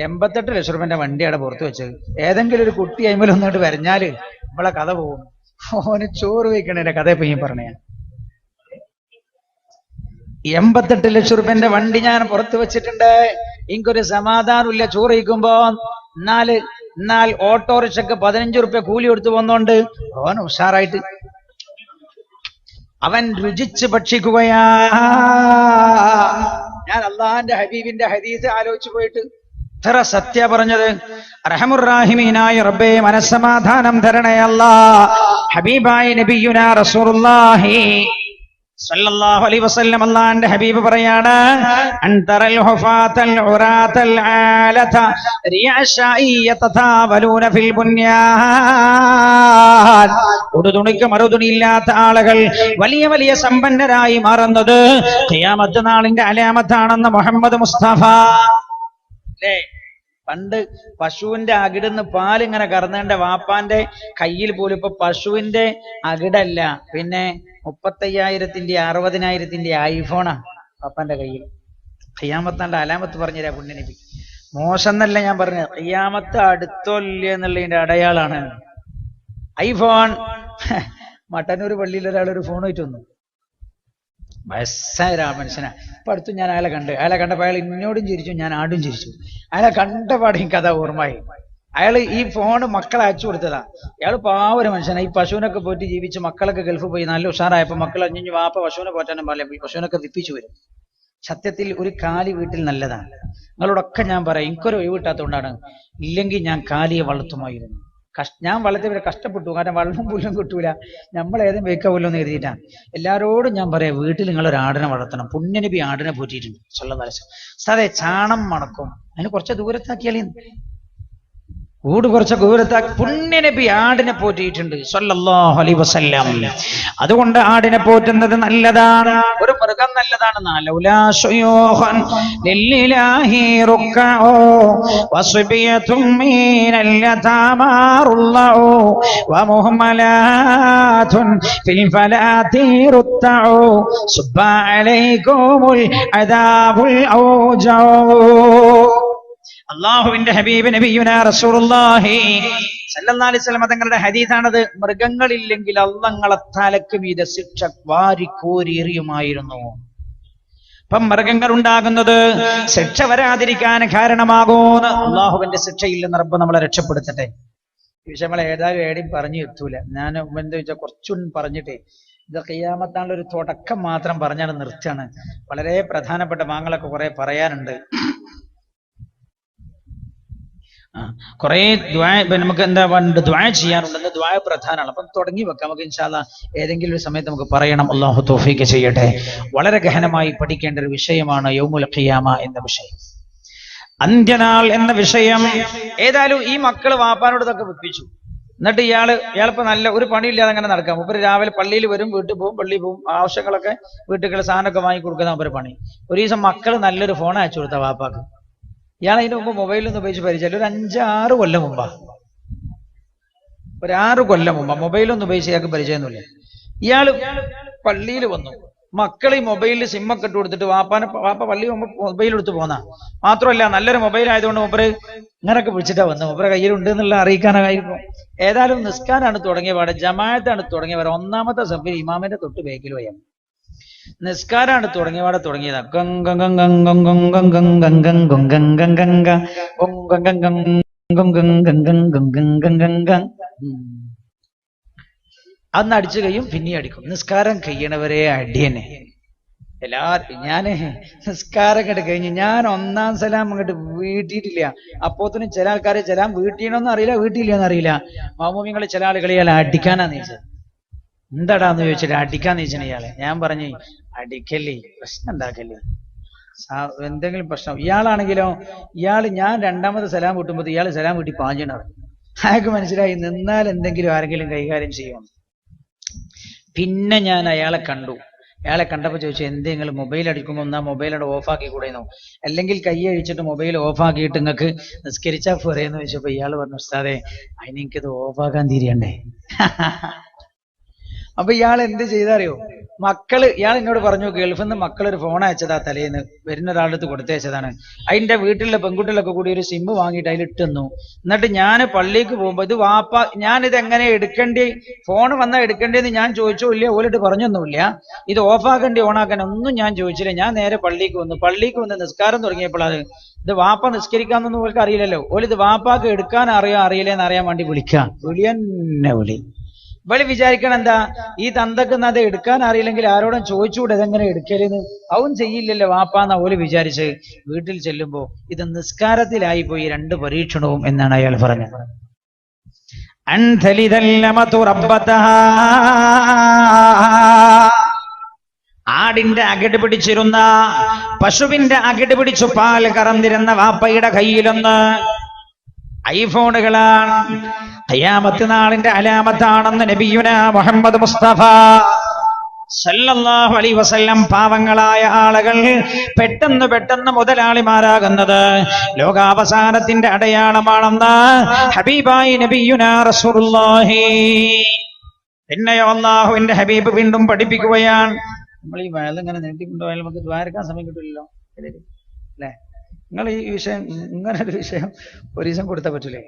88 ലക്ഷം രൂപന്റെ വണ്ടി അവിടെ പുറത്ത് വെച്ചത്, ഏതെങ്കിലും ഒരു കുട്ടി അയിമേൽ ഒന്നിട്ട് വരഞ്ഞാല് നമ്മളെ കഥ പോകും. ഓന് ചോറ് വയ്ക്കണേന്റെ കഥ ഇപ്പൊ ഞാൻ പറഞ്ഞ 88 ലക്ഷം രൂപന്റെ വണ്ടി ഞാൻ പുറത്ത് വെച്ചിട്ടുണ്ട്, എനിക്കൊരു സമാധാനമില്ല ചോറ് വയ്ക്കുമ്പോ. എന്നാൽ ഓട്ടോറിക്ഷക്ക് 15 റുപ്യ കൂലി കൊടുത്തു വന്നോണ്ട് ഓൻ ഉഷാറായിട്ട് അവൻ രുചിച്ച് ഭക്ഷിക്കുകയാ. ഞാൻ അള്ളാന്റെ ഹബീബിന്റെ ഹദീസ് ആലോചിച്ചു പോയിട്ട് ഇത്ര സത്യ പറഞ്ഞത്. റഹമുറാഹിമീനായ റബ്ബേ, മനസ്സമാധാനം തരണേ അല്ലാ. ഹബീബായ നബിയുനാ റസൂലുള്ളാഹി സല്ലല്ലാഹു അലൈഹി വസല്ലം അല്ലാഹുവിന്റെ ഹബീബ് പറയാണ്, അൻതറൽ ഹുഫാതൽ ഉറാതൽ ആലത റിയശായിയതതാവലൂന ഫിൽ ബുൻയാൻ. ഉടുതുണിക്ക് മറുതുണിയില്ലാത്ത ആളുകൾ വലിയ വലിയ സമ്പന്നരായി മാറുന്നത് ഖിയാമത്ത് നാളിന്റെ അലാമത്താണെന്ന് മുഹമ്മദ് മുസ്തഫ. അല്ലേ? പണ്ട് പശുവിന്റെ അകിടുന്ന് പാലിങ്ങനെ കറന്നേണ്ട വാപ്പാന്റെ കയ്യിൽ പോലും ഇപ്പൊ പശുവിന്റെ അകിടല്ല, പിന്നെ 35,000 60,000 ഐഫോണാ വാപ്പാന്റെ കയ്യിൽ. ഖിയാമത്താന്റെ അലാമത്ത് പറഞ്ഞുതരാ പുണ്യനബി. മോശം എന്നല്ല ഞാൻ പറഞ്ഞത്, ഖിയാമത്ത് അടുത്തോ ഇല്ല എന്നുള്ളതിന്റെ അടയാളാണ് ഐഫോൺ. മട്ടന്നൂർ പള്ളിയിൽ ഒരാളൊരു ഫോൺ ആയിട്ട് വന്നു, വയസ്സായ മനുഷ്യനാ. ഇപ്പൊ അടുത്ത് ഞാൻ അയാളെ കണ്ടപ്പോ അയാൾ ഇന്നോടും ചിരിച്ചു, ഞാൻ ആടും ചിരിച്ചു. അയാളെ കണ്ടപാടും കഥ ഓർമ്മയായി. അയാള് ഈ ഫോണ് മക്കളെ അയച്ചു കൊടുത്തതാ. അയാൾ പാവൊരു മനുഷ്യനാ. ഈ പശുവിനൊക്കെ പോയിട്ട് ജീവിച്ച് മക്കളൊക്കെ ഗൾഫ് പോയി നല്ല ഉഷാറായപ്പോ മക്കൾ അഞ്ഞു വാപ്പ പശുവിനെ പോറ്റാനും പാടില്ല, പശുവിനൊക്കെ വിപ്പിച്ചു വരും. സത്യത്തിൽ ഒരു കാലി വീട്ടിൽ നല്ലതാണ്. നിങ്ങളോടൊക്കെ ഞാൻ പറയാം, എനിക്കൊരു ഒഴിവ് കിട്ടാത്തതുകൊണ്ടാണ്, ഇല്ലെങ്കിൽ ഞാൻ കാലിയെ വളർത്തുമായിരുന്നു. ഞാൻ വളർത്തിയവരെ കഷ്ടപ്പെട്ടു, കാരണം വെള്ളം പുല്ലും കിട്ടൂല, നമ്മൾ ഏതും വെക്കാവല്ലോ എന്ന് കരുതിയിട്ടാണ്. എല്ലാരോടും ഞാൻ പറയാം, വീട്ടിൽ നിങ്ങൾ ഒരു ആടിനെ വളർത്തണം. പുണ്യനബി ആടിനെ പോറ്റിയിട്ടുണ്ട് സ്വല്ലല്ലാഹു അലൈഹി വസല്ലം. സാറേ ചാണം മണക്കും, അതിന് കുറച്ച് ദൂരത്താക്കിയാലേ, കൂട് കുറച്ച് ദൂരത്താക്കി പുണ്യനബി ആടിനെ പോറ്റിയിട്ടുണ്ട് സ്വല്ലല്ലാഹു അലൈഹി വസല്ലം. അതുകൊണ്ട് ആടിനെ പോറ്റുന്നത് നല്ലതാണ്, ഒരു മൃഗം നല്ലതാണ്. ലൗലാ ശുയൂഖൻ ലില്ലാഹി റുക്കഉ വസ്ബിയതും മിനൽ യതാമാറുല്ലഉ വമുഹ്മലാതുൻ ഫിൽ ഫലാതി റുത്തഉ സുബ്ബ അലൈകുമുൽ അദാബുൽ ഔജഉ. അള്ളാഹുവിന്റെ ഹബീബ് നബിയുനാ റസൂലുള്ളാഹി സല്ലല്ലാഹു അലൈഹി വസല്ലം തങ്ങളുടെ ഹദീസാണത്. മൃഗങ്ങളില്ലെങ്കിൽ അള്ളങ്ങളെ തലക്ക് മീതെ ശിക്ഷ വാരിക്കോരി എറിയുമായിരുന്നു. അപ്പം മൃഗങ്ങൾ ഉണ്ടാകുന്നത് ശിക്ഷ വരാതിരിക്കാൻ കാരണമാകുമെന്ന്. അള്ളാഹുവിന്റെ ശിക്ഷയിൽ നിന്ന് റബ്ബ് നമ്മളെ രക്ഷപ്പെടുത്തട്ടെ. ഈ വിഷയം നമ്മളെ ഏതായാലും ഏടിയും പറഞ്ഞു എത്തൂല. ഞാൻ എന്താ വെച്ചാൽ കുറച്ചും പറഞ്ഞിട്ടേ, ഇത് ഖിയാമത്താനുള്ള ഒരു തുടക്കം മാത്രം പറഞ്ഞാണ് നിർത്തുകയാണ്. വളരെ പ്രധാനപ്പെട്ട ഭാഗങ്ങളൊക്കെ കുറെ പറയാനുണ്ട്. കുറെ നമുക്ക് എന്താ ദുആ ചെയ്യാനുണ്ടെന്ന്, ദുആ പ്രധാനമാണ്. അപ്പം തുടങ്ങി വെക്കാം നമുക്ക് ഇൻഷാ അല്ലാഹ്. ഏതെങ്കിലും ഒരു സമയത്ത് നമുക്ക് പറയണം. അല്ലാഹു തൗഫീഖ് ചെയ്യട്ടെ. വളരെ ഗഹനമായി പഠിക്കേണ്ട ഒരു വിഷയമാണ് യൗമുൽ ഖിയാമ എന്ന വിഷയം, അന്ത്യനാൾ എന്ന വിഷയം. ഏതായാലും ഈ മക്കള് വാപ്പാനോട് ഇതൊക്കെ വെപ്പിച്ചു. എന്നിട്ട് ഇയാളിപ്പോ നല്ല ഒരു പണിയില്ലാതെ അങ്ങനെ നടക്കാം. മൂപ്പര് രാവിലെ പള്ളിയിൽ വരും, വീട്ടിൽ പോകും, പള്ളിയിൽ പോകും, ആവശ്യങ്ങളൊക്കെ വീട്ടിലുള്ള സാധനമൊക്കെ വാങ്ങി കൊടുക്കുന്ന മൂപ്പര് പണി. ഒരു ദിവസം മക്കള് നല്ലൊരു ഫോൺ അയച്ചു കൊടുത്ത വാപ്പാക്ക്. ഇയാൾ അതിന് മുമ്പ് മൊബൈലൊന്നും ഉപയോഗിച്ച് പരിചയം, ഒരു 5-6 കൊല്ലം മുമ്പാ, ഒരു 6 കൊല്ലം മുമ്പ് മൊബൈലൊന്നും ഉപയോഗിച്ച് ഇയാൾക്ക് പരിചയമൊന്നുമില്ല. ഇയാള് പള്ളിയിൽ വന്നു, മക്കൾ ഈ മൊബൈലിൽ സിമ്മൊക്കെ ഇട്ട് കൊടുത്തിട്ട് വാപ്പ പള്ളി പോകുമ്പോൾ മൊബൈൽ എടുത്ത് പോന്നാ. മാത്രമല്ല നല്ലൊരു മൊബൈൽ ആയതുകൊണ്ട് മൂപ്പര് ഇങ്ങനൊക്കെ വിളിച്ചിട്ടാ വന്നു, മൂപ്പരെ കയ്യിലുണ്ട് എന്നുള്ള അറിയിക്കാനായിരിക്കും. ഏതായാലും നിസ്കാരാണ് തുടങ്ങിയ പാടെ, ജമാഅത്താണ് തുടങ്ങിയ പാടെ, 1-ാമത്തെ സഫിൽ ഇമാമിന്റെ തൊട്ട് ബേക്കിൽ പോയാൽ നിസ്കാരാണ് തുടങ്ങിയപാടെ തുടങ്ങിയതാ. അന്ന് അടിച്ചു കഴിയും, പിന്നെ അടിക്കും. നിസ്കാരം കഴിയണവരെ അടിയനെ. ഞാന് നിസ്കാരം അങ്ങോട്ട് കഴിഞ്ഞ് ഞാൻ ഒന്നാം സലാം അങ്ങോട്ട് വീട്ടിയിട്ടില്ല. അപ്പോത്തിനും ചില ആൾക്കാരെ സലാം വീട്ടിയണമെന്ന് അറിയില്ല, വീട്ടിയില്ലെന്ന് അറിയില്ല. മാമൂമിങ്ങൾ ചില ആളുകളെ ഇയാളെ അടിക്കാനാ നീച്ചത്. എന്താടാന്ന് ചോദിച്ചിട്ട് അടിക്കാൻ നീച്ചണ ഇയാളെ. ഞാൻ പറഞ്ഞു, അടിക്കല്ലേ, പ്രശ്നം ഉണ്ടാക്കല്ലേ, എന്തെങ്കിലും പ്രശ്നം. ഇയാളാണെങ്കിലോ, ഞാൻ രണ്ടാമത് സലാം വിട്ടുമ്പോൾ ഇയാൾ സലാം വീട്ടി പാഞ്ഞിണത്. അയാൾക്ക് മനസ്സിലായി നിന്നാൽ എന്തെങ്കിലും ആരെങ്കിലും കൈകാര്യം ചെയ്യണം. പിന്നെ ഞാൻ അയാളെ കണ്ടു. അയാളെ കണ്ടപ്പോൾ ചോദിച്ചു, എന്തെങ്കിലും മൊബൈൽ അടിക്കുമ്പോൾ ഒന്നാ മൊബൈൽ അവിടെ ഓഫാക്കി കൂടെയെന്നോ, അല്ലെങ്കിൽ കൈ അഴിച്ചിട്ട് മൊബൈൽ ഓഫാക്കിയിട്ട് നിങ്ങൾക്ക് നിസ്കരിച്ചാൽ പോരെയെന്ന് ചോദിച്ചപ്പോൾ ഇയാൾ പറഞ്ഞു, ഉസ്താദേ അതിനെനിക്കത് ഓഫാക്കാൻ തീരണ്ടേ. അപ്പൊ ഇയാൾ എന്ത് ചെയ്തറിയോ, ഇയാൾ എന്നോട് പറഞ്ഞു, ഗൾഫിൽ നിന്ന് മക്കളൊരു ഫോൺ അയച്ചതാ, തലേന്ന് വരുന്ന ഒരാളുടെ അടുത്ത് കൊടുത്തയച്ചതാണ്. അതിന്റെ വീട്ടിലെ പെൺകുട്ടികളൊക്കെ കൂടി ഒരു സിമ്മ് വാങ്ങിയിട്ട് അതിൽ ഇട്ടുന്നു. എന്നിട്ട് ഞാൻ പള്ളിക്ക് പോകുമ്പോ ഇത് ഞാനിത് എങ്ങനെ എടുക്കേണ്ടി, ഫോൺ വന്നാൽ എടുക്കേണ്ടതെന്ന് ഞാൻ ചോദിച്ചില്ല, ഓലിട്ട് പറഞ്ഞൊന്നുമില്ല. ഇത് ഓഫാക്കേണ്ടി ഓണാക്കാൻ ഒന്നും ഞാൻ ചോദിച്ചില്ല. ഞാൻ നേരെ പള്ളിക്ക് വന്ന് നിസ്കാരം തുടങ്ങിയപ്പോഴാണ് ഇത് വാപ്പ നിസ്കരിക്കാന്നൊന്നും ഓൾക്ക് അറിയില്ലല്ലോ. ഓലിത് വാപ്പാക്ക് എടുക്കാൻ അറിയില്ലെന്ന് അറിയാൻ വേണ്ടി വിളി. ഇവള് വിചാരിക്കണം എന്താ, ഈ തന്തക്കുന്ന അത് എടുക്കാൻ അറിയില്ലെങ്കിൽ ആരോടും ചോദിച്ചുകൂടെ ഇതെങ്ങനെ എടുക്കരുന്ന്. അവൻ ചെയ്യില്ലല്ലോ വാപ്പാന്ന ഓല് വിചാരിച്ച് വീട്ടിൽ ചെല്ലുമ്പോ ഇത് നിസ്കാരത്തിലായി പോയി 2 പരീക്ഷണവും എന്നാണ് അയാൾ പറഞ്ഞത്. ആടിന്റെ അകിട് പിടിച്ചിരുന്ന, പശുവിന്റെ അകിട് പിടിച്ചു പാൽ കറന്നിരുന്ന വാപ്പയുടെ കയ്യിലൊന്ന് ഐഫോണുകളാണ്. ഖിയാമത്ത് നാളിന്റെ അലാമത്താണെന്ന് നബിയുനാ മുഹമ്മദ് മുസ്തഫ സല്ലല്ലാഹു അലൈഹി വസല്ലം. പാവങ്ങളായ ആളുകൾ പെട്ടെന്ന് മുതലാളിമാരാകുന്നത് ലോകാവസാനത്തിന്റെ അടയാളമാണെന്ന് ഹബീബായി നബിയുനാ റസൂലുള്ളാഹി. പിന്നെയോ അല്ലാഹുവിന്റെ ഹബീബ് വീണ്ടും പഠിപ്പിക്കുകയാണ്. നമ്മൾ ഈ വയൽ ഇങ്ങനെ നീട്ടിക്കൊണ്ടുപോയാൽ നമുക്ക് ദ്വാരക്കാൻ സമയം കിട്ടില്ലല്ലോ അല്ലേ? നിങ്ങൾ ഈ വിഷയം, ഇങ്ങനെ ഒരു വിഷയം ഒരു ദിവസം കൊടുത്താൽ പറ്റൂലേ?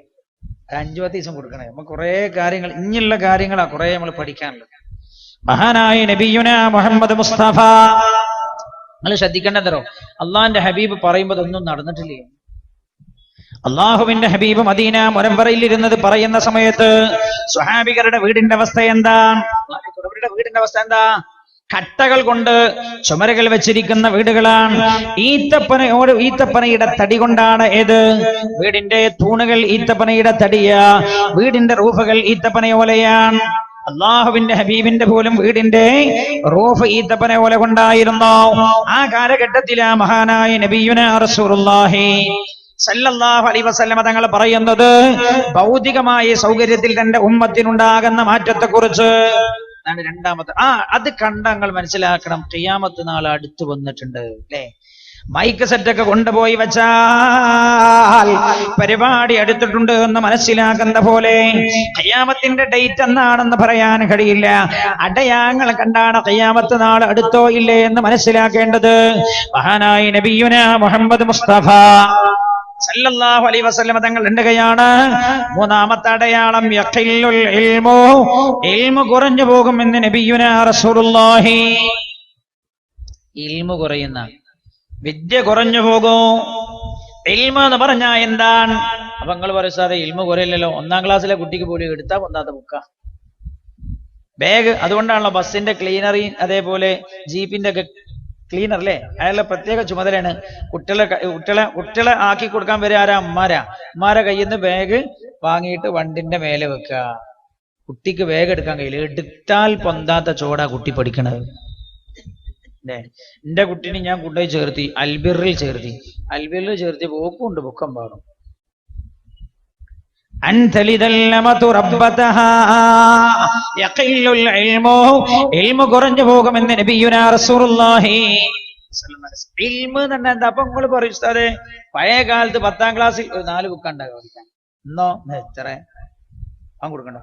5-10 ദിവസം കൊടുക്കണേ. നമുക്ക് കുറെ കാര്യങ്ങൾ, ഇനിയുള്ള കാര്യങ്ങളാ കുറെ നമ്മൾ പഠിക്കാനുള്ളത്. മഹാനായ നബിയുനാ മുഹമ്മദ് മുസ്തഫ. നിങ്ങൾ ശ്രദ്ധിക്കേണ്ടതോ, അള്ളാഹിന്റെ ഹബീബ് പറയുമ്പോൾ ഒന്നും നടന്നിട്ടില്ലേ? അള്ളാഹുവിന്റെ ഹബീബ് മദീന മുനവ്വറയിൽ ഇരുന്നത് പറയുന്ന സമയത്ത് സ്വഹാബികളുടെ വീടിന്റെ അവസ്ഥ എന്താ? കട്ടകൾ കൊണ്ട് ചുമരുകൾ വെച്ചിരിക്കുന്ന വീടുകളാണ്. ഈത്തപ്പനയുടെ തടി കൊണ്ടാണ് വീടിന്റെ തൂണുകൾ ഈത്തപ്പനയുടെ തടിയ, വീടിന്റെ റൂഫുകൾ ഈത്തപ്പനയോലയാണ്. അള്ളാഹുവിന്റെ ഹബീബിന്റെ പോലും വീടിന്റെ റൂഫ് ഈത്തപ്പന ഓല കൊണ്ടായിരുന്നു. ആ കാലഘട്ടത്തിലാ മഹാനായ നബിയുനാ റസൂലുള്ളാഹി സല്ലല്ലാഹു അലൈഹി വസല്ലം തങ്ങൾ പറയുന്നത് ഭൗതികമായ സൗകര്യത്തിൽ തന്റെ ഉമ്മത്തിനുണ്ടാകുന്ന മാറ്റത്തെക്കുറിച്ച്. രണ്ടാമത്തെ അത് കണ്ടങ്ങൾ മനസ്സിലാക്കണം. ഖിയാമത്ത് നാൾ അടുത്ത് വന്നിട്ടുണ്ട് അല്ലേ? മൈക്ക് സെറ്റൊക്കെ കൊണ്ടുപോയി വെച്ചാൽ പരിപാടി അടുത്തിട്ടുണ്ട് എന്ന് മനസ്സിലാക്കുന്ന പോലെ ഖിയാമത്തിന്റെ ഡേറ്റ് എന്നാണെന്ന് പറയാൻ കഴിയില്ല. അടയാളങ്ങൾ കണ്ടാണ് ഖിയാമത്ത് നാൾ അടുത്തോ ഇല്ലേ എന്ന് മനസ്സിലാക്കേണ്ടത്. മഹാനായ നബിയുനാ മുഹമ്മദ് മുസ്തഫ സല്ലല്ലാഹു അലൈഹി വസല്ലം തങ്ങൾ ഉണ്ടുകയാണ്. മൂന്നാമത്തെ അടയാളം യഖില്ലുൽ ഇൽമു, ഇൽമു കുറഞ്ഞു പോകുമെന്ന് നബിയുനാ റസൂലുള്ളാഹി. ഇൽമു കുറയുന്ന, വിദ്യ കുറഞ്ഞു പോകും. ഇൽമു എന്ന് പറഞ്ഞാൽ എന്താണ്? അപ്പൊ നിങ്ങൾ പറയും സാറേ ഇൽമു കുറയില്ലല്ലോ, 1-ാം ക്ലാസ്സിലെ കുട്ടിക്ക് പോലും എടുത്താ പൊന്താത്ത ബുക്ക, ബാഗ്. അതുകൊണ്ടാണല്ലോ ബസ്സിന്റെ ക്ലീനറി, അതേപോലെ ജീപ്പിന്റെ ഒക്കെ ക്ലീനർ അല്ലേ, അയാളുടെ പ്രത്യേക ചുമതലയാണ് കുട്ടികളെ ആക്കി കൊടുക്കാൻ വരെ ആരാ? അമ്മാരെ കയ്യിൽ നിന്ന് ബാഗ് വാങ്ങിയിട്ട് വണ്ടിന്റെ മേലെ വെക്കുക. കുട്ടിക്ക് ബാഗ് എടുക്കാൻ കഴിയില്ല, എടുത്താൽ പൊന്താത്ത ചോടാ കുട്ടി പഠിക്കണത് അല്ലേ? എന്റെ കുട്ടീനെ ഞാൻ കൊണ്ടുപോയി ചേർത്തി, അൽബിറിൽ ചേർത്തി പോക്കുണ്ട് ബുക്കം പാടും. കുറഞ്ഞു പോകുമെന്ന് നബിയുനാ റസൂലുള്ളാഹി. ഇൽമ് തന്നെ എന്താ? അപ്പൊ നിങ്ങൾ പറയും ഉസ്താദേ പഴയ കാലത്ത് 10-ാം ക്ലാസ്സിൽ ഒരു 4 ബുക്ക് ഉണ്ടാകും, ഇന്നോ എത്ര ബാങ്ക് കൊടുക്കണ്ടോ?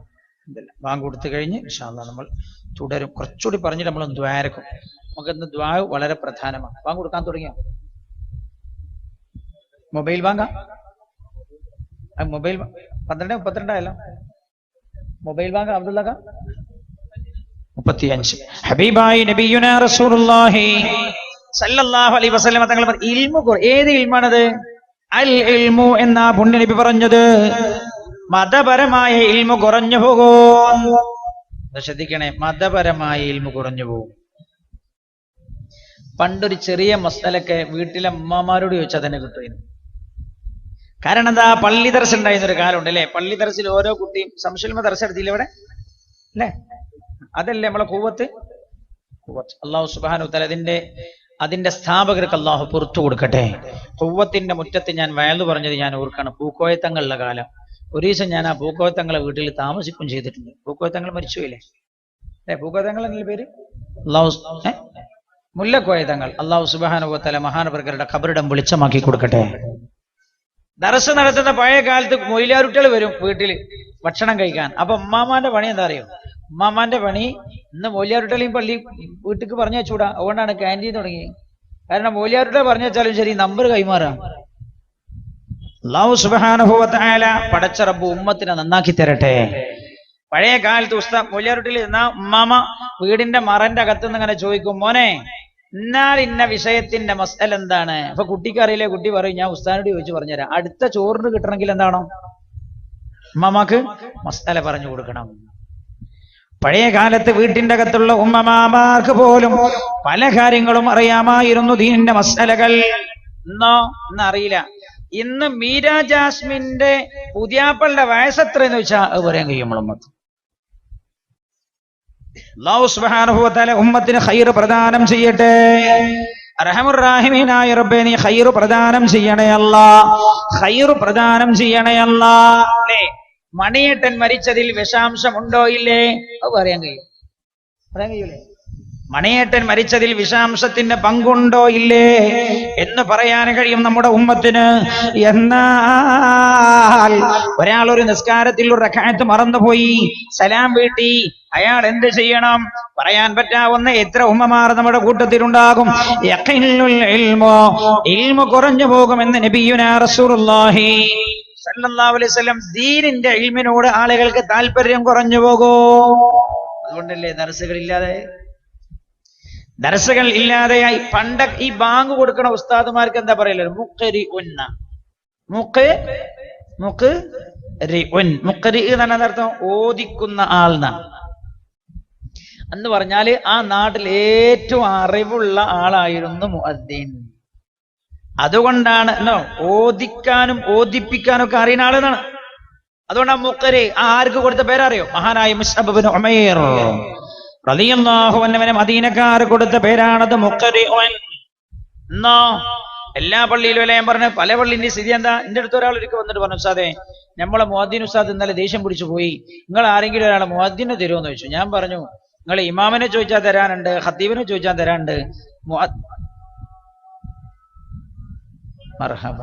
ഇതല്ല, ബാങ്ക് കൊടുത്തു കഴിഞ്ഞ് ഇൻഷാ അല്ലാഹ് നമ്മൾ തുടരും. കുറച്ചുകൂടി പറഞ്ഞിട്ട് നമ്മൾ ദ്വാരക്കും. നമുക്കിന്ന് ദ്വാ വളരെ പ്രധാനമാണ്. ബാങ്ക് കൊടുക്കാൻ തുടങ്ങിയോ? മൊബൈൽ ബാങ്കാ? മൊബൈൽ 12 ആയല്ലോ. Mobile bank അബ്ദുള്ളക്ക 35. ഹബീബായി നബിയുനാ റസൂലുള്ളാഹി സല്ലല്ലാഹു അലൈഹി വസല്ലം തങ്ങൾ ഇൽമു, ഏത് ഇൽമാണത്? അൽ ഇൽമു എന്നാ പുണ്യ നബി പറഞ്ഞത്. മതപരമായ ഇൽമു കുറഞ്ഞു പോകും. ശ്രദ്ധിക്കണേ, മതപരമായ ഇൽമു കുറഞ്ഞു പോകും. പണ്ടൊരു ചെറിയ മസ്തലൊക്കെ വീട്ടിലെ അമ്മമാരോട് ചോദിച്ചാൽ തന്നെ കിട്ടുമായിരുന്നു. കാരണം എന്താ, പള്ളി ദർസ് ഉണ്ടായിരുന്നൊരു കാലമുണ്ട് അല്ലെ? പള്ളി ദർസിൽ ഓരോ കുട്ടിയും സംശുൽമ ദർസ് എടുത്തില്ല ഇവിടെ അല്ലെ? അതല്ലേ നമ്മളെ കൂവത്ത്. അള്ളാഹു സുബ്ഹാനഹു വ തആല അതിന്റെ സ്ഥാപകർക്ക് അള്ളാഹു പുറത്തു കൊടുക്കട്ടെ. കൂവത്തിന്റെ മുറ്റത്ത് ഞാൻ വയലു പറഞ്ഞത് ഞാൻ ഓർക്കാണ്. പൂക്കോയത്തങ്ങളുള്ള കാലം. ഒരു ദിവസം ഞാൻ ആ പൂക്കോയത്തങ്ങളെ വീട്ടിൽ താമസിക്കും ചെയ്തിട്ടുണ്ട്. പൂക്കോയത്തങ്ങൾ മരിച്ചുപോയില്ലേ അല്ലെ? പൂക്കോയത്തങ്ങൾ എന്നല്ല പേര്. മുല്ലക്കോയത്തങ്ങൾ. അള്ളാഹു സുബ്ഹാനഹു വ തആല മഹാനവർഗരുടെ ഖബറിടം വെളിച്ചമാക്കി കൊടുക്കട്ടെ. ദർസ് നടത്തുന്ന പഴയ കാലത്ത് മൊയിലാരുട്ടികൾ വരും വീട്ടിൽ ഭക്ഷണം കഴിക്കാൻ. അപ്പൊ ഉമ്മാമാന്റെ പണി എന്താ അറിയോ? ഉമ്മാമാന്റെ പണി ഇന്ന് മൊയിലാരുട്ടികളെയും പള്ളി വീട്ടിക്ക് പറഞ്ഞു വെച്ചൂടാ. അതുകൊണ്ടാണ് ക്യാൻറ്റീൻ തുടങ്ങിയത്. കാരണം മൊയിലാരുട്ടികൾ പറഞ്ഞു വെച്ചാലും ശരി, നമ്പർ കൈമാറാം. അല്ലാഹു സുബ്ഹാനഹു വ തആല പടച്ച റബ്ബ് ഉമ്മത്തിനെ നന്നാക്കി തരട്ടെ. പഴയ കാലത്ത് ഉസ്താദ് മൊയിലാരുട്ടിൽ എന്നാ ഉമ്മാമ വീടിന്റെ മറന്റെ അകത്തുനിന്ന് ഇങ്ങനെ ചോദിക്കും, മോനെ എന്നാൽ ഇന്ന വിഷയത്തിന്റെ മസ്അല എന്താണ്? അപ്പൊ കുട്ടിക്ക് അറിയില്ലേ, കുട്ടി പറയും ഞാൻ ഉസ്താദിനോട് ചോദിച്ചു പറഞ്ഞുതരാം. അടുത്ത ചോറിന് കിട്ടണമെങ്കിൽ എന്താണോ ഉമ്മമാക്ക് മസ്അല പറഞ്ഞു കൊടുക്കണം. പഴയ കാലത്ത് വീട്ടിന്റെ അകത്തുള്ള ഉമ്മമാമാർക്ക് പോലും പല കാര്യങ്ങളും അറിയാമായിരുന്നു, ദീനിന്റെ മസ്അലകൾ. ഇന്ന് അറിയില്ല. ഇന്ന് മീര ജാസ്മിന്റെ പുതിയാപ്പളുടെ വയസ്സെത്രയെന്ന് വെച്ചാൽ അത് പറയാൻ കഴിയും നമ്മളുമ്മത്ത്. അല്ലാഹു സുബ്ഹാനഹു വ തആല ഉമ്മത്തിന് ഖൈർ പ്രദാനം ചെയ്യട്ടെ. അർഹമുർ റഹീമീനായ റബ്ബേ, നീ ഖൈർ പ്രദാനം ചെയ്യണേ അല്ലാഹ്, ഖൈർ പ്രദാനം ചെയ്യണേ അല്ലാഹ്. അല്ലേ, മണിയേട്ടൻ മരിച്ചതിൽ വിഷാംശം ഉണ്ടോ ഇല്ലേ? അത് പറയാൻ കഴിയൂലേ? മണിയേട്ടൻ മരിച്ചതിൽ വിഷാംശത്തിന്റെ പങ്കുണ്ടോ ഇല്ലേ എന്ന് പറയാൻ കഴിയും നമ്മുടെ ഉമ്മത്തിന്. എന്നാൽ ഒരാൾ ഒരു നിസ്കാരത്തിൽ ഒരു റക്അത്ത് മറന്നുപോയി, സലാം വീട്ടി, അയാൾ എന്ത് ചെയ്യണം? പറയാൻ പറ്റാവുന്ന എത്ര ഉമ്മമാർ നമ്മുടെ കൂട്ടത്തിലുണ്ടാകും. ഇൽമു കുറഞ്ഞു പോകുമെന്ന് നബിയുനാ റസൂലുള്ളാഹി സല്ലല്ലാഹു അലൈഹി വസല്ലം. ദീനിന്റെ ഇൽമിനോട് ആളുകൾക്ക് താല്പര്യം കുറഞ്ഞു പോകും. അതുകൊണ്ടല്ലേ ദർസുകൾ ഇല്ലാതെയായി. പണ്ട് ഈ ബാങ്ക് കൊടുക്കണ ഉസ്താദുമാർക്ക് എന്താ പറയല്? മുഖരി എന്നാണ് അർത്ഥം, ഓദിക്കുന്ന ആൾ എന്നാണ്. എന്ന് പറഞ്ഞാല് ആ നാട്ടിൽ ഏറ്റവും അറിവുള്ള ആളായിരുന്നു മുഅദ്ദിൻ. അതുകൊണ്ടാണ് ഓദിക്കാനും ഓദിപ്പിക്കാനും ഒക്കെ അറിയുന്ന ആളെന്നാണ്. അതുകൊണ്ടാണ് മുഖരി. ആർക്ക് കൊടുത്ത പേരറിയോ? മഹാനായ മുസ്അബ് ഇബ്നു ഉമൈർ റളിയല്ലാഹു അൻഹുവിനെ മദീനക്കാർ കൊടുത്ത പേരാണത്, മുഖരിഉൻ. എല്ലാ പള്ളിയിലും അല്ലേ ഞാൻ പറഞ്ഞു, പല പള്ളിന്റെ സ്ഥിതി എന്താ? എന്റെ അടുത്ത് ഒരാൾ ഒരിക്കൽ വന്നിട്ട് പറഞ്ഞു, ഉസ്താദേ നമ്മളെ മുഅദ്ദിൻ ഉസ്താദ് ഇന്നലെ ദേഷ്യം പിടിച്ചു പോയി, നിങ്ങൾ ആരെങ്കിലും ഒരാളെ മുഅദ്ദിനെ തരുമോന്ന് ചോദിച്ചു. ഞാൻ പറഞ്ഞു, നിങ്ങൾ ഇമാമിനെ ചോദിച്ചാൽ തരാനുണ്ട്, ഖത്തീബിനെ ചോദിച്ചാൽ തരാനുണ്ട്. മർഹബ.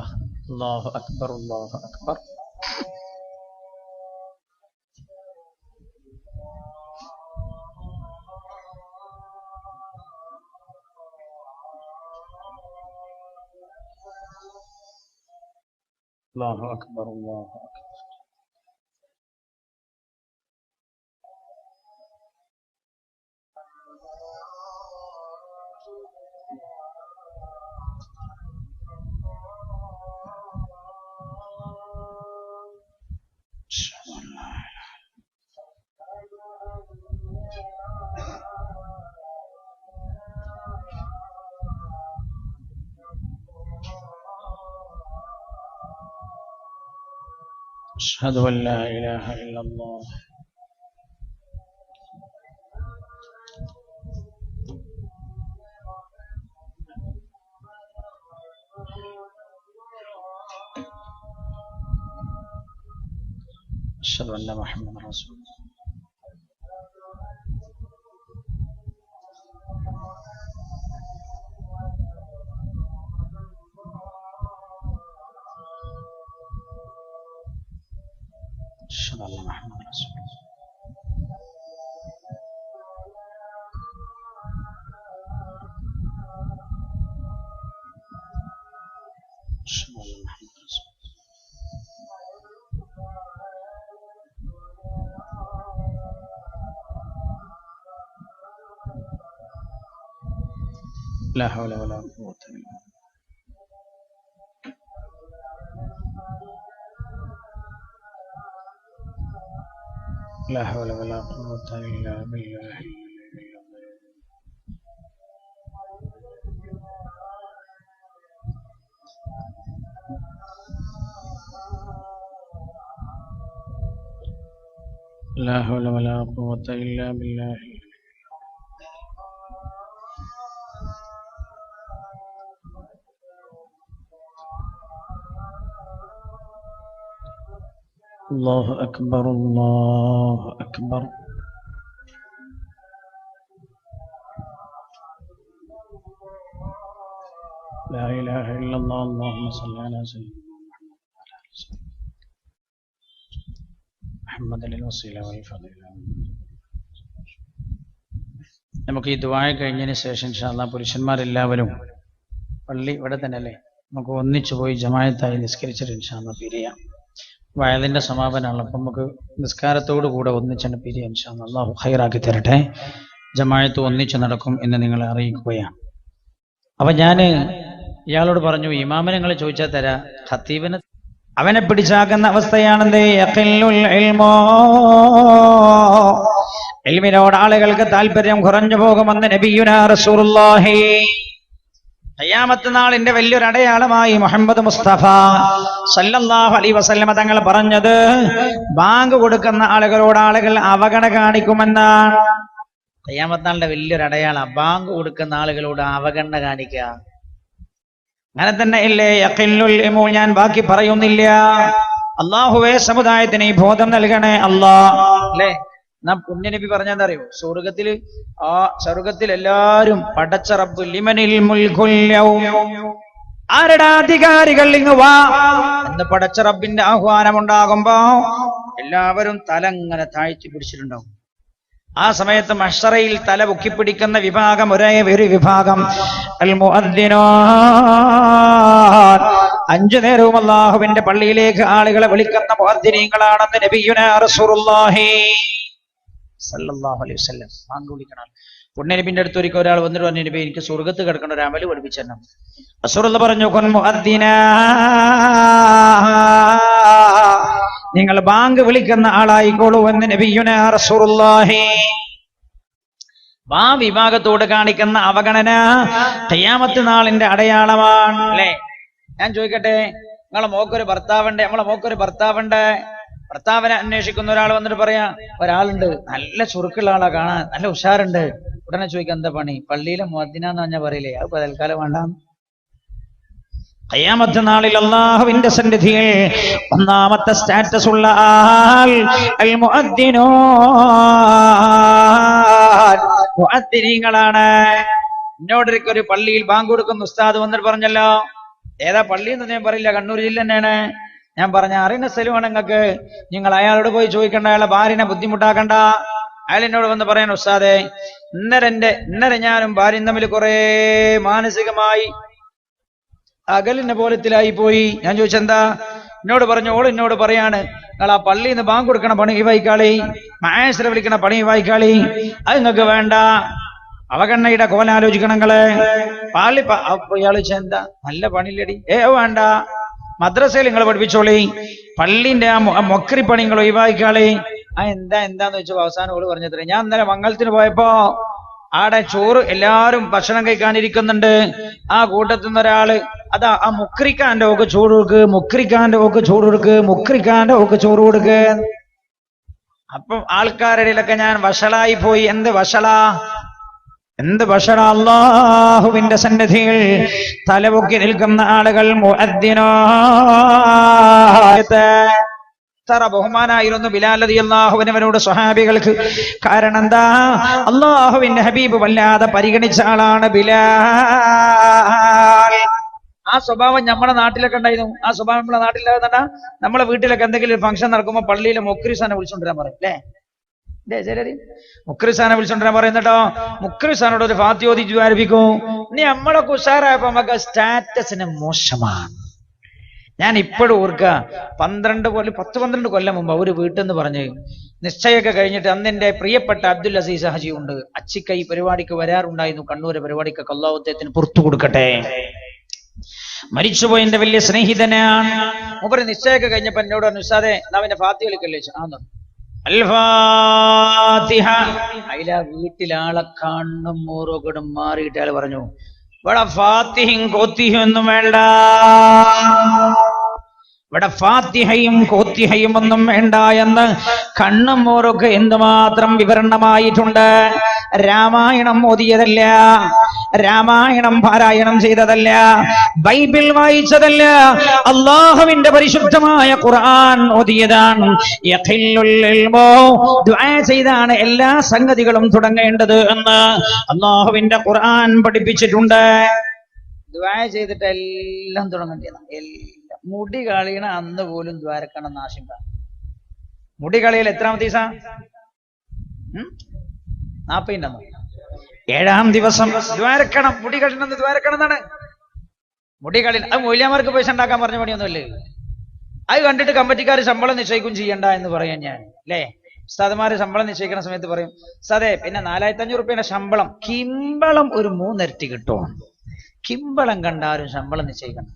അല്ലാഹു അക്ബർ, അല്ലാഹു അക്ബർ. അല്ലാഹു അക്ബർ, അല്ലാഹു അക്ബർ. أشهد أن لا إله إلا الله. أشهد أن محمد رسول الله. أشهد أن محمد رسول الله. أشهد أن محمد رسول الله. ലാ ഹൗല വലാ ഖുവത ഇല്ലാ ലാ ഹൗല വലാ ഖുവത ഇല്ലാ ബില്ലാഹി. لا حول ولا قوة إلا بالله. الله أكبر الله أكبر. لا إله إلا الله. اللهم صل على سيدنا محمد الوسيلة والفضيلة. നമുക്ക് ഈ ദുആ കഴിഞ്ഞതിന് ശേഷം ഇൻഷാ അല്ലാഹ് പുരുഷന്മാരെല്ലാവരും പള്ളി ഇവിടെ തന്നെ അല്ലേ, നമുക്ക് ഒന്നിച്ചു പോയി ജമാഅത്തായി നിസ്കരിച്ചിട്ട് ഇൻഷാ അല്ലാഹ് പിരിയാം. വയലിന്റെ സമാപനമാണ്, അപ്പം നമുക്ക് നിസ്കാരത്തോടു കൂടെ ഒന്നിച്ചാണ് പിരിയാം ഇൻഷാ അല്ലാഹ്. അല്ലാഹു ഖൈറാക്കി തരട്ടെ. ജമാഅത്ത് ഒന്നിച്ച് നടക്കും എന്ന് നിങ്ങളെ അറിയിക്കുകയാണ്. അപ്പൊ ഞാൻ ഇയാളോട് പറഞ്ഞു, ഇമാമിനെ നിങ്ങൾ ചോദിച്ചാൽ തരാ, ഖത്തീബിനെ അവനെ പിടിച്ചാക്കുന്ന അവസ്ഥയാണെന്ത്? ഇൽമിനോട് ആളുകൾക്ക് താല്പര്യം കുറഞ്ഞു പോകുമെന്ന് നബിയുനാ റസൂലുള്ളാഹി. ഖിയാമത്ത് നാളിന്റെ വലിയൊരു അടയാളമായി മുഹമ്മദ് മുസ്തഫ സല്ലല്ലാഹു അലൈഹി വസല്ലമ തങ്ങൾ പറഞ്ഞത്, ബാങ്ക് കൊടുക്കുന്ന ആളുകളോട് ആളുകൾ അവഗണന കാണിക്കുമെന്നാണ്. ഖിയാമത്ത് നാളിന്റെ വലിയൊരു അടയാളം ബാങ്ക് കൊടുക്കുന്ന ആളുകളോട് അവഗണന കാണിക്കുക. അങ്ങനെ തന്നെ ഇല്ലേ? യഖില്ലുൽ ഇൽമു. ഞാൻ ബാക്കി പറയുന്നില്ല. അല്ലാഹുവേ സമുദായത്തിന് ഈ ബോധം നൽകണേ അല്ലാഹ്. അല്ലേ? നാം പുണ്യനബി പറഞ്ഞെന്താ അറിയോ? സ്വർഗത്തിൽ എല്ലാരും പടച്ച റബ്ബ് ലിമനിൽ മുൽകുൽ യൗം, ആരുടെ അധികാരികൾ ഇങ്ങ് വാ എന്ന് പടച്ച റബ്ബിന്റെ ആഹ്വാനം ഉണ്ടാകുമ്പോ എല്ലാവരും തലങ്ങനെ താഴ്ത്തി പിടിച്ചിട്ടുണ്ടാവും. ആ സമയത്ത് മഹ്ശറയിൽ തല പൊക്കിപ്പിടിക്കുന്ന വിഭാഗം ഒരേ ഒരു വിഭാഗം അൽ മുഅദ്ദിനൂൻ. 5 നേരവും അല്ലാഹുവിന്റെ പള്ളിയിലേക്ക് ആളുകളെ വിളിക്കുന്ന മുഅദ്ദിനീങ്ങളാണെന്ന് നബിയുനാ റസൂലുള്ളാഹി സല്ലല്ലാഹു അലൈഹി വസല്ലം. ബാങ്ക് വിളിക്കണം. പുണ്യനബിന്റെ അടുത്ത് ഒരിക്കൽ ഒരാൾ വന്നിട്ട് പറഞ്ഞു, നബി എനിക്ക് സ്വർഗ്ഗത്ത് കിടക്കുന്ന ഒരു അമല് പഠിപ്പിച്ചെന്നു. റസൂലുള്ളാഹി പറഞ്ഞു, കുൻ മുഅദ്ദിനാ, നിങ്ങൾ ബാങ്ക് വിളിക്കുന്ന ആളായിക്കോളൂ എന്ന് നബിയുനാ റസൂലുള്ളാഹി. ആ വിഭാഗത്തോട് കാണിക്കുന്ന അവഗണന ഖിയാമത്ത് നാളിന്റെ അടയാളമാണ്. അല്ലേ? ഞാൻ ചോദിക്കട്ടെ, നമ്മളെ മോക്കൊരു ഭർത്താവുണ്ട്. ഭർത്താവിനെ അന്വേഷിക്കുന്ന ഒരാൾ വന്നിട്ട് പറയാ, ഒരാളുണ്ട് നല്ല ചുറുക്കുള്ള ആളാ, കാണാൻ നല്ല ഉഷാറുണ്ട്. ഉടനെ ചോദിക്കാം, എന്താ പണി? പള്ളിയിലെ മുഅദ്ദിനാന്ന് പറഞ്ഞാൽ പറയില്ലേ, അത് തൽക്കാലം വേണ്ട. ഖിയാമത്ത് നാളിൽ അല്ലാഹുവിന്റെ സന്നിധിയിൽ ഒന്നാമത്തെ സ്റ്റാറ്റസ് ഉള്ള ആൾ അൽ മുഅദ്ദിനൂൻ, മുഅദ്ദിനീങ്ങളാണ്. എന്നോടൊരിക്കൽ ഒരു പള്ളിയിൽ ബാങ്ക് കൊടുക്കുന്ന ഉസ്താദ് വന്നിട്ട് പറഞ്ഞല്ലോ, ഏതാ പള്ളി എന്ന് ഞാൻ പറയില്ല, കണ്ണൂർ ജില്ല തന്നെയാണ്. ഞാൻ പറഞ്ഞ അറിയുന്ന സ്ഥലമാണ് നിങ്ങൾക്ക്, നിങ്ങൾ അയാളോട് പോയി ചോദിക്കണ്ട, അയാളെ ഭാര്യനെ ബുദ്ധിമുട്ടാക്കണ്ട. അയാൾ എന്നോട് വന്ന് പറയാൻ, ഉസ്താദേ ഇന്നലെ ഞാനും ഭാര്യയും തമ്മിൽ കുറെ മാനസികമായി അകലിന്റെ പോലത്തിലായി പോയി. ഞാൻ ചോദിച്ചെന്താ? എന്നോട് പറഞ്ഞു, എന്നോട് പറയാണ്, നിങ്ങൾ ആ പള്ളിയിൽ നിന്ന് ബാങ്ക് കൊടുക്കണ പണി വായിക്കാളി, മായശ്ര വിളിക്കണ പണി വായിക്കാളി, അത് നിങ്ങൾക്ക് വേണ്ട, അവഗണനയുടെ കോലാലോചിക്കണങ്ങള് പാളി. ഇയാൾ എന്താ നല്ല പണിയില്ലടി, വേണ്ട, മദ്രസയിൽ നിങ്ങൾ പഠിപ്പിച്ചോളി, പള്ളിന്റെ ആ മൊക്കറി പണി നിങ്ങൾ ഒഴിവാക്കിക്കാളി. എന്താന്ന് വെച്ചപ്പോ അവസാനം ഓള് പറഞ്ഞത്ര, ഞാൻ ഇന്നലെ മംഗലത്തിന് പോയപ്പോ ആടെ ചോറ് എല്ലാരും ഭക്ഷണം കഴിക്കാനിരിക്കുന്നുണ്ട്. ആ കൂട്ടത്തിൽ നിന്ന് ഒരാള്, അതാ ആ മുക്രിക്കാന്റെ ഒക്കെ ചോറ് കൊടുക്ക്. അപ്പം ആൾക്കാരുടെ ഇടയിലൊക്കെ ഞാൻ വഷളായി പോയി. എന്ത് വഷള? അല്ലാഹുവിന്റെ സന്നിധിയിൽ തലപൊക്കി നിൽക്കുന്ന ആളുകൾ എത്ര ബഹുമാനായിരുന്നു ബിലാൽ റളിയല്ലാഹു അൻഹുവിനോട് സ്വഹാബികൾക്ക്. കാരണം എന്താ? അല്ലാഹുവിന്റെ ഹബീബ് വല്ലാതെ പരിഗണിച്ച ആളാണ് ബിലാൽ. ആ സ്വഭാവം നമ്മുടെ നാട്ടിലൊക്കെ ഉണ്ടായിരുന്നു. ആ സ്വഭാവം നമ്മുടെ നാട്ടിലാകുന്ന നമ്മളെ വീട്ടിലൊക്കെ എന്തെങ്കിലും ഫംഗ്ഷൻ നടക്കുമ്പോൾ പള്ളിയിലെ മുക്രിസാനെ വിളിച്ചോണ്ടിരാൻ പറയും. അല്ലേ? മുക്രിസാനെ വിളിച്ചോണ്ടിരാൻ പറയും. എന്നിട്ടോ മുക്രിസാനോട് ഒരു ഫാത്തിഹ ഓതി ആരംഭിക്കും. ഇനി നമ്മളൊക്കെ ഉഷാറായപ്പോ നമുക്ക് സ്റ്റാറ്റസിന് മോശമാണ്. ഞാൻ ഇപ്പോഴും ഓർക്കുക, 10-12 കൊല്ലം മുമ്പ് ഒരു വീട്ടിൽ നിന്ന് പറഞ്ഞ് നിശ്ചയമൊക്കെ കഴിഞ്ഞിട്ട് അന്ന് എന്റെ പ്രിയപ്പെട്ട അബ്ദുൽ അസീസ് ഹാജി ഉണ്ട്, അച്ചിക്ക ഈ പരിപാടിക്ക് വരാറുണ്ടായിരുന്നു, കണ്ണൂര് പരിപാടിക്കൊക്കെ. അല്ലാഹു അദ്ദേഹത്തിന് പുറത്തു കൊടുക്കട്ടെ. മരിച്ചുപോയി എന്റെ വലിയ സ്നേഹിതനാണ്. മൂപ്പര് നിശ്ചയമൊക്കെ കഴിഞ്ഞപ്പോ എന്നോട് പറഞ്ഞു, ഉസ്താദേ നാവിന്റെ ഫാത്തിഹ കളിക്കല്ലേ? ആന്നു അൽ ഫാത്തിഹ. അതില വീട്ടിലാളെ കണ്ണും മൂറൊക്കെടും മാറിയിട്ട് അയാൾ പറഞ്ഞു, ഇവിടെ ഫാത്തിഹയും കോത്തിഹയും ഒന്നും വേണ്ട, ഇവിടെ ഫാത്തിഹയും കോത്തിഹയും ഒന്നും വേണ്ട എന്ന് കണ്ണും മോറൊക്കെ എന്തുമാത്രം വിവരണമായിട്ടുണ്ട്. രാമായണം ഓതിയതല്ല, രാമായണം പാരായണം ചെയ്തതല്ല, ബൈബിൾ വായിച്ചതല്ല, അള്ളാഹുവിന്റെ പരിശുദ്ധമായ ഖുർആൻ ഓതിയതാണ്. ദുആ ചെയ്താണ് എല്ലാ സംഗതികളും തുടങ്ങേണ്ടത് എന്ന് അള്ളാഹുവിന്റെ ഖുർആൻ പഠിപ്പിച്ചിട്ടുണ്ട്. ദുആ ചെയ്തിട്ട് എല്ലാം തുടങ്ങേണ്ടതാണ്. എല്ലാം മുടി കളിയണ അന്ന് പോലും ദ്വാരക്കണം നാശിക്ക. മുടി കളിയിൽ എത്രാമത്തെ ദിവസം? 40 7-ാം ദിവസം ദ്വാരക്കണം. മുടി കളിണെന്ന് ദ്വാരക്കണം എന്നാണ് മുടി കളി. അത് മൂല്യമാർക്ക് പൈസ ഉണ്ടാക്കാൻ പറഞ്ഞ പണിയൊന്നുമല്ലേ. അത് കണ്ടിട്ട് കമ്മിറ്റിക്കാർ ശമ്പളം നിശ്ചയിക്കും ചെയ്യണ്ട എന്ന് പറയാൻ ഞാൻ, അല്ലേ? ഉസ്താദുമാര് ശമ്പളം നിശ്ചയിക്കുന്ന സമയത്ത് പറയും, ഉസ്താദേ പിന്നെ 4500 രൂപയുടെ ശമ്പളം, കിമ്പളം ഒരു 3 ഇരട്ടി കിട്ടും. കിമ്പളം കണ്ടാലും ശമ്പളം നിശ്ചയിക്കണം.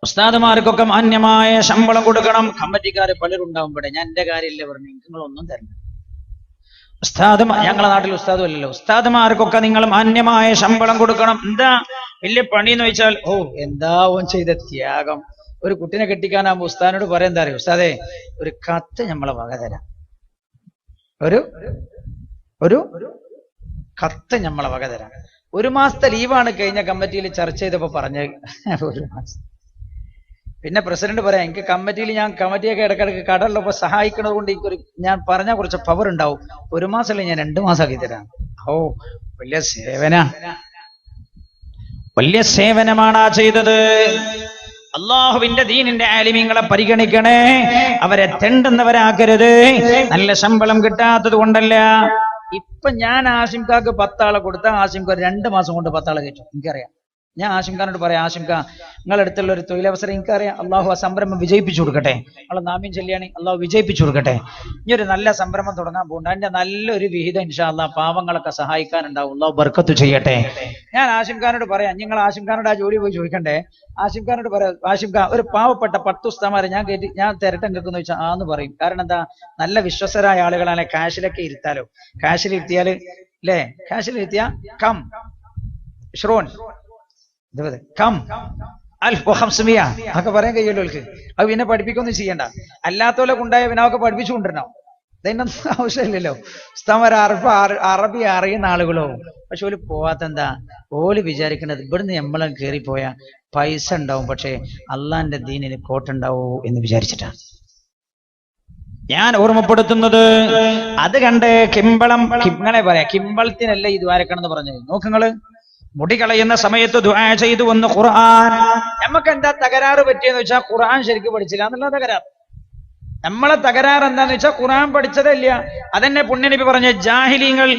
ഉസ്താദുമാർക്കൊക്കെ മാന്യമായ ശമ്പളം കൊടുക്കണം. കമ്മിറ്റിക്കാര് പലരുണ്ടാവും ഇവിടെ. ഞാൻ എന്റെ കാര്യമില്ല പറഞ്ഞു, നിങ്ങളൊന്നും തരണം. ഞങ്ങളെ നാട്ടിൽ ഉസ്താദും അല്ലല്ലോ. ഉസ്താദുമാർക്കൊക്കെ നിങ്ങൾ മാന്യമായ ശമ്പളം കൊടുക്കണം. എന്താ വലിയ പണിന്ന് വെച്ചാൽ, ഓ എന്താ ഓൻ ചെയ്ത ത്യാഗം. ഒരു കുട്ടിനെ കെട്ടിക്കാനാകുമ്പോ ഉസ്താദിനോട് പറയാൻ എന്താ അറിയോ, ഉസ്താദേ ഒരു കത്ത് നമ്മളെ വക തരാം, ഒരു കത്ത് നമ്മളെ വക തരാം. 1 മാസത്തെ ലീവാണ് കഴിഞ്ഞ കമ്മിറ്റിയിൽ ചർച്ച ചെയ്തപ്പോ പറഞ്ഞ. 1 മാസം. പിന്നെ പ്രസിഡന്റ് പറയാം, എനിക്ക് കമ്മിറ്റിയിൽ ഞാൻ കമ്മിറ്റിയൊക്കെ ഇടക്കിടക്ക് കടലുള്ളപ്പോ സഹായിക്കുന്നത് കൊണ്ട് എനിക്കൊരു ഞാൻ പറഞ്ഞ കുറച്ച് പവർ ഉണ്ടാവും. 1 മാസമല്ല ഞാൻ 2 മാസമാക്കി തരാം. ഓ വലിയ സേവനമാണ് ആ ചെയ്തത്. അള്ളാഹുവിന്റെ ദീനിന്റെ ആലിമീങ്ങളെ പരിഗണിക്കണേ, അവരെ തെണ്ടുന്നവരാക്കരുത്. നല്ല ശമ്പളം കിട്ടാത്തത് കൊണ്ടല്ല. ഇപ്പൊ ഞാൻ ആശിംകാക്ക് 10 ആളെ കൊടുത്താൽ ആശിംക 2 മാസം കൊണ്ട് 10 ആളെ കയറ്റും. എനിക്കറിയാം. ഞാൻ ആശിംഖാനോട് പറയാം, ആശിംഖ നിങ്ങളുടെ അടുത്തുള്ള ഒരു തൊഴിലവസരം എനിക്കറിയാം, അള്ളാഹു ആ സംരംഭം വിജയിപ്പിച്ചു കൊടുക്കട്ടെ. നമ്മളെ നാമ്യം ചൊല്ലിയാണ് അള്ളാഹു വിജയിപ്പിച്ചു കൊടുക്കട്ടെ. ഇനി ഒരു നല്ല സംരംഭം തുടങ്ങാൻ പോകുന്നുണ്ട്, അതിന്റെ നല്ലൊരു വിഹിതം ഇൻഷാ അള്ളാഹ് പാവങ്ങളൊക്കെ സഹായിക്കാനുണ്ടാവും. അള്ളാഹു ബർക്കത്ത് ചെയ്യട്ടെ. ഞാൻ ആശിംഖാനോട് പറയാം, നിങ്ങൾ ആശിംഖാനോട് ആ ജോലി പോയി ചോദിക്കണ്ടേ. ആശിംഖാനോട് പറയാം, ആശിംഖ ഒരു പാവപ്പെട്ട 10 ഉസ്താദുമാരെ ഞാൻ തരട്ടെ നിൽക്കുന്നു വെച്ചാൽ ആന്ന് പറയും. കാരണം എന്താ, നല്ല വിശ്വസരായ ആളുകളാണ്. ക്യാഷിലൊക്കെ ഇരുത്താലോ, ക്യാഷിലിരുത്തിയാല് അല്ലേ, ക്യാഷിലിരുത്തിയാ കം ഷ്രോൺ കം 1500 ഒക്കെ പറയാൻ കഴിയുമല്ലോ. അത് പിന്നെ പഠിപ്പിക്കൊന്നും ചെയ്യണ്ട. അല്ലാത്തോലെ കൊണ്ടായ പിന്നെ അവർക്ക് പഠിപ്പിച്ചുകൊണ്ടിരണം. അതിനൊന്നും ആവശ്യമില്ലല്ലോ. ഉസ്താദുമാർ അറബി അറിയുന്ന ആളുകളോ. പക്ഷെ ഓല് പോവാത്തെന്താ, ഓല് വിചാരിക്കുന്നത് ഇവിടുന്ന് നമ്മളെ കയറിപ്പോയാ പൈസ ഉണ്ടാവും, പക്ഷെ അള്ളാന്റെ ദീനിന് കോട്ടുണ്ടാവോ എന്ന് വിചാരിച്ചിട്ടാണ്. ഞാൻ ഓർമ്മപ്പെടുത്തുന്നത് അത് കണ്ട് കിമ്പളം ഇങ്ങനെ പറയാം. കിമ്പളത്തിനല്ല ഈ ദ്വാരക്കണം എന്ന് പറഞ്ഞത്. നോക്കുങ്ങള് മുടി കളയുന്ന സമയത്ത് ദുആ ചെയ്തു വന്ന് ഖുർആൻ. നമുക്ക് എന്താ തകരാറ് പറ്റിയെന്ന് വെച്ചാൽ ഖുർആൻ ശരിക്കും പഠിച്ചില്ല എന്നുള്ള തകരാറ്. നമ്മളെ തകരാറ് എന്താന്ന് വെച്ചാൽ ഖുർആൻ പഠിച്ചതല്ല. അതെന്നെ പുണ്യനബി പറഞ്ഞ, ജാഹിലീങ്ങൾ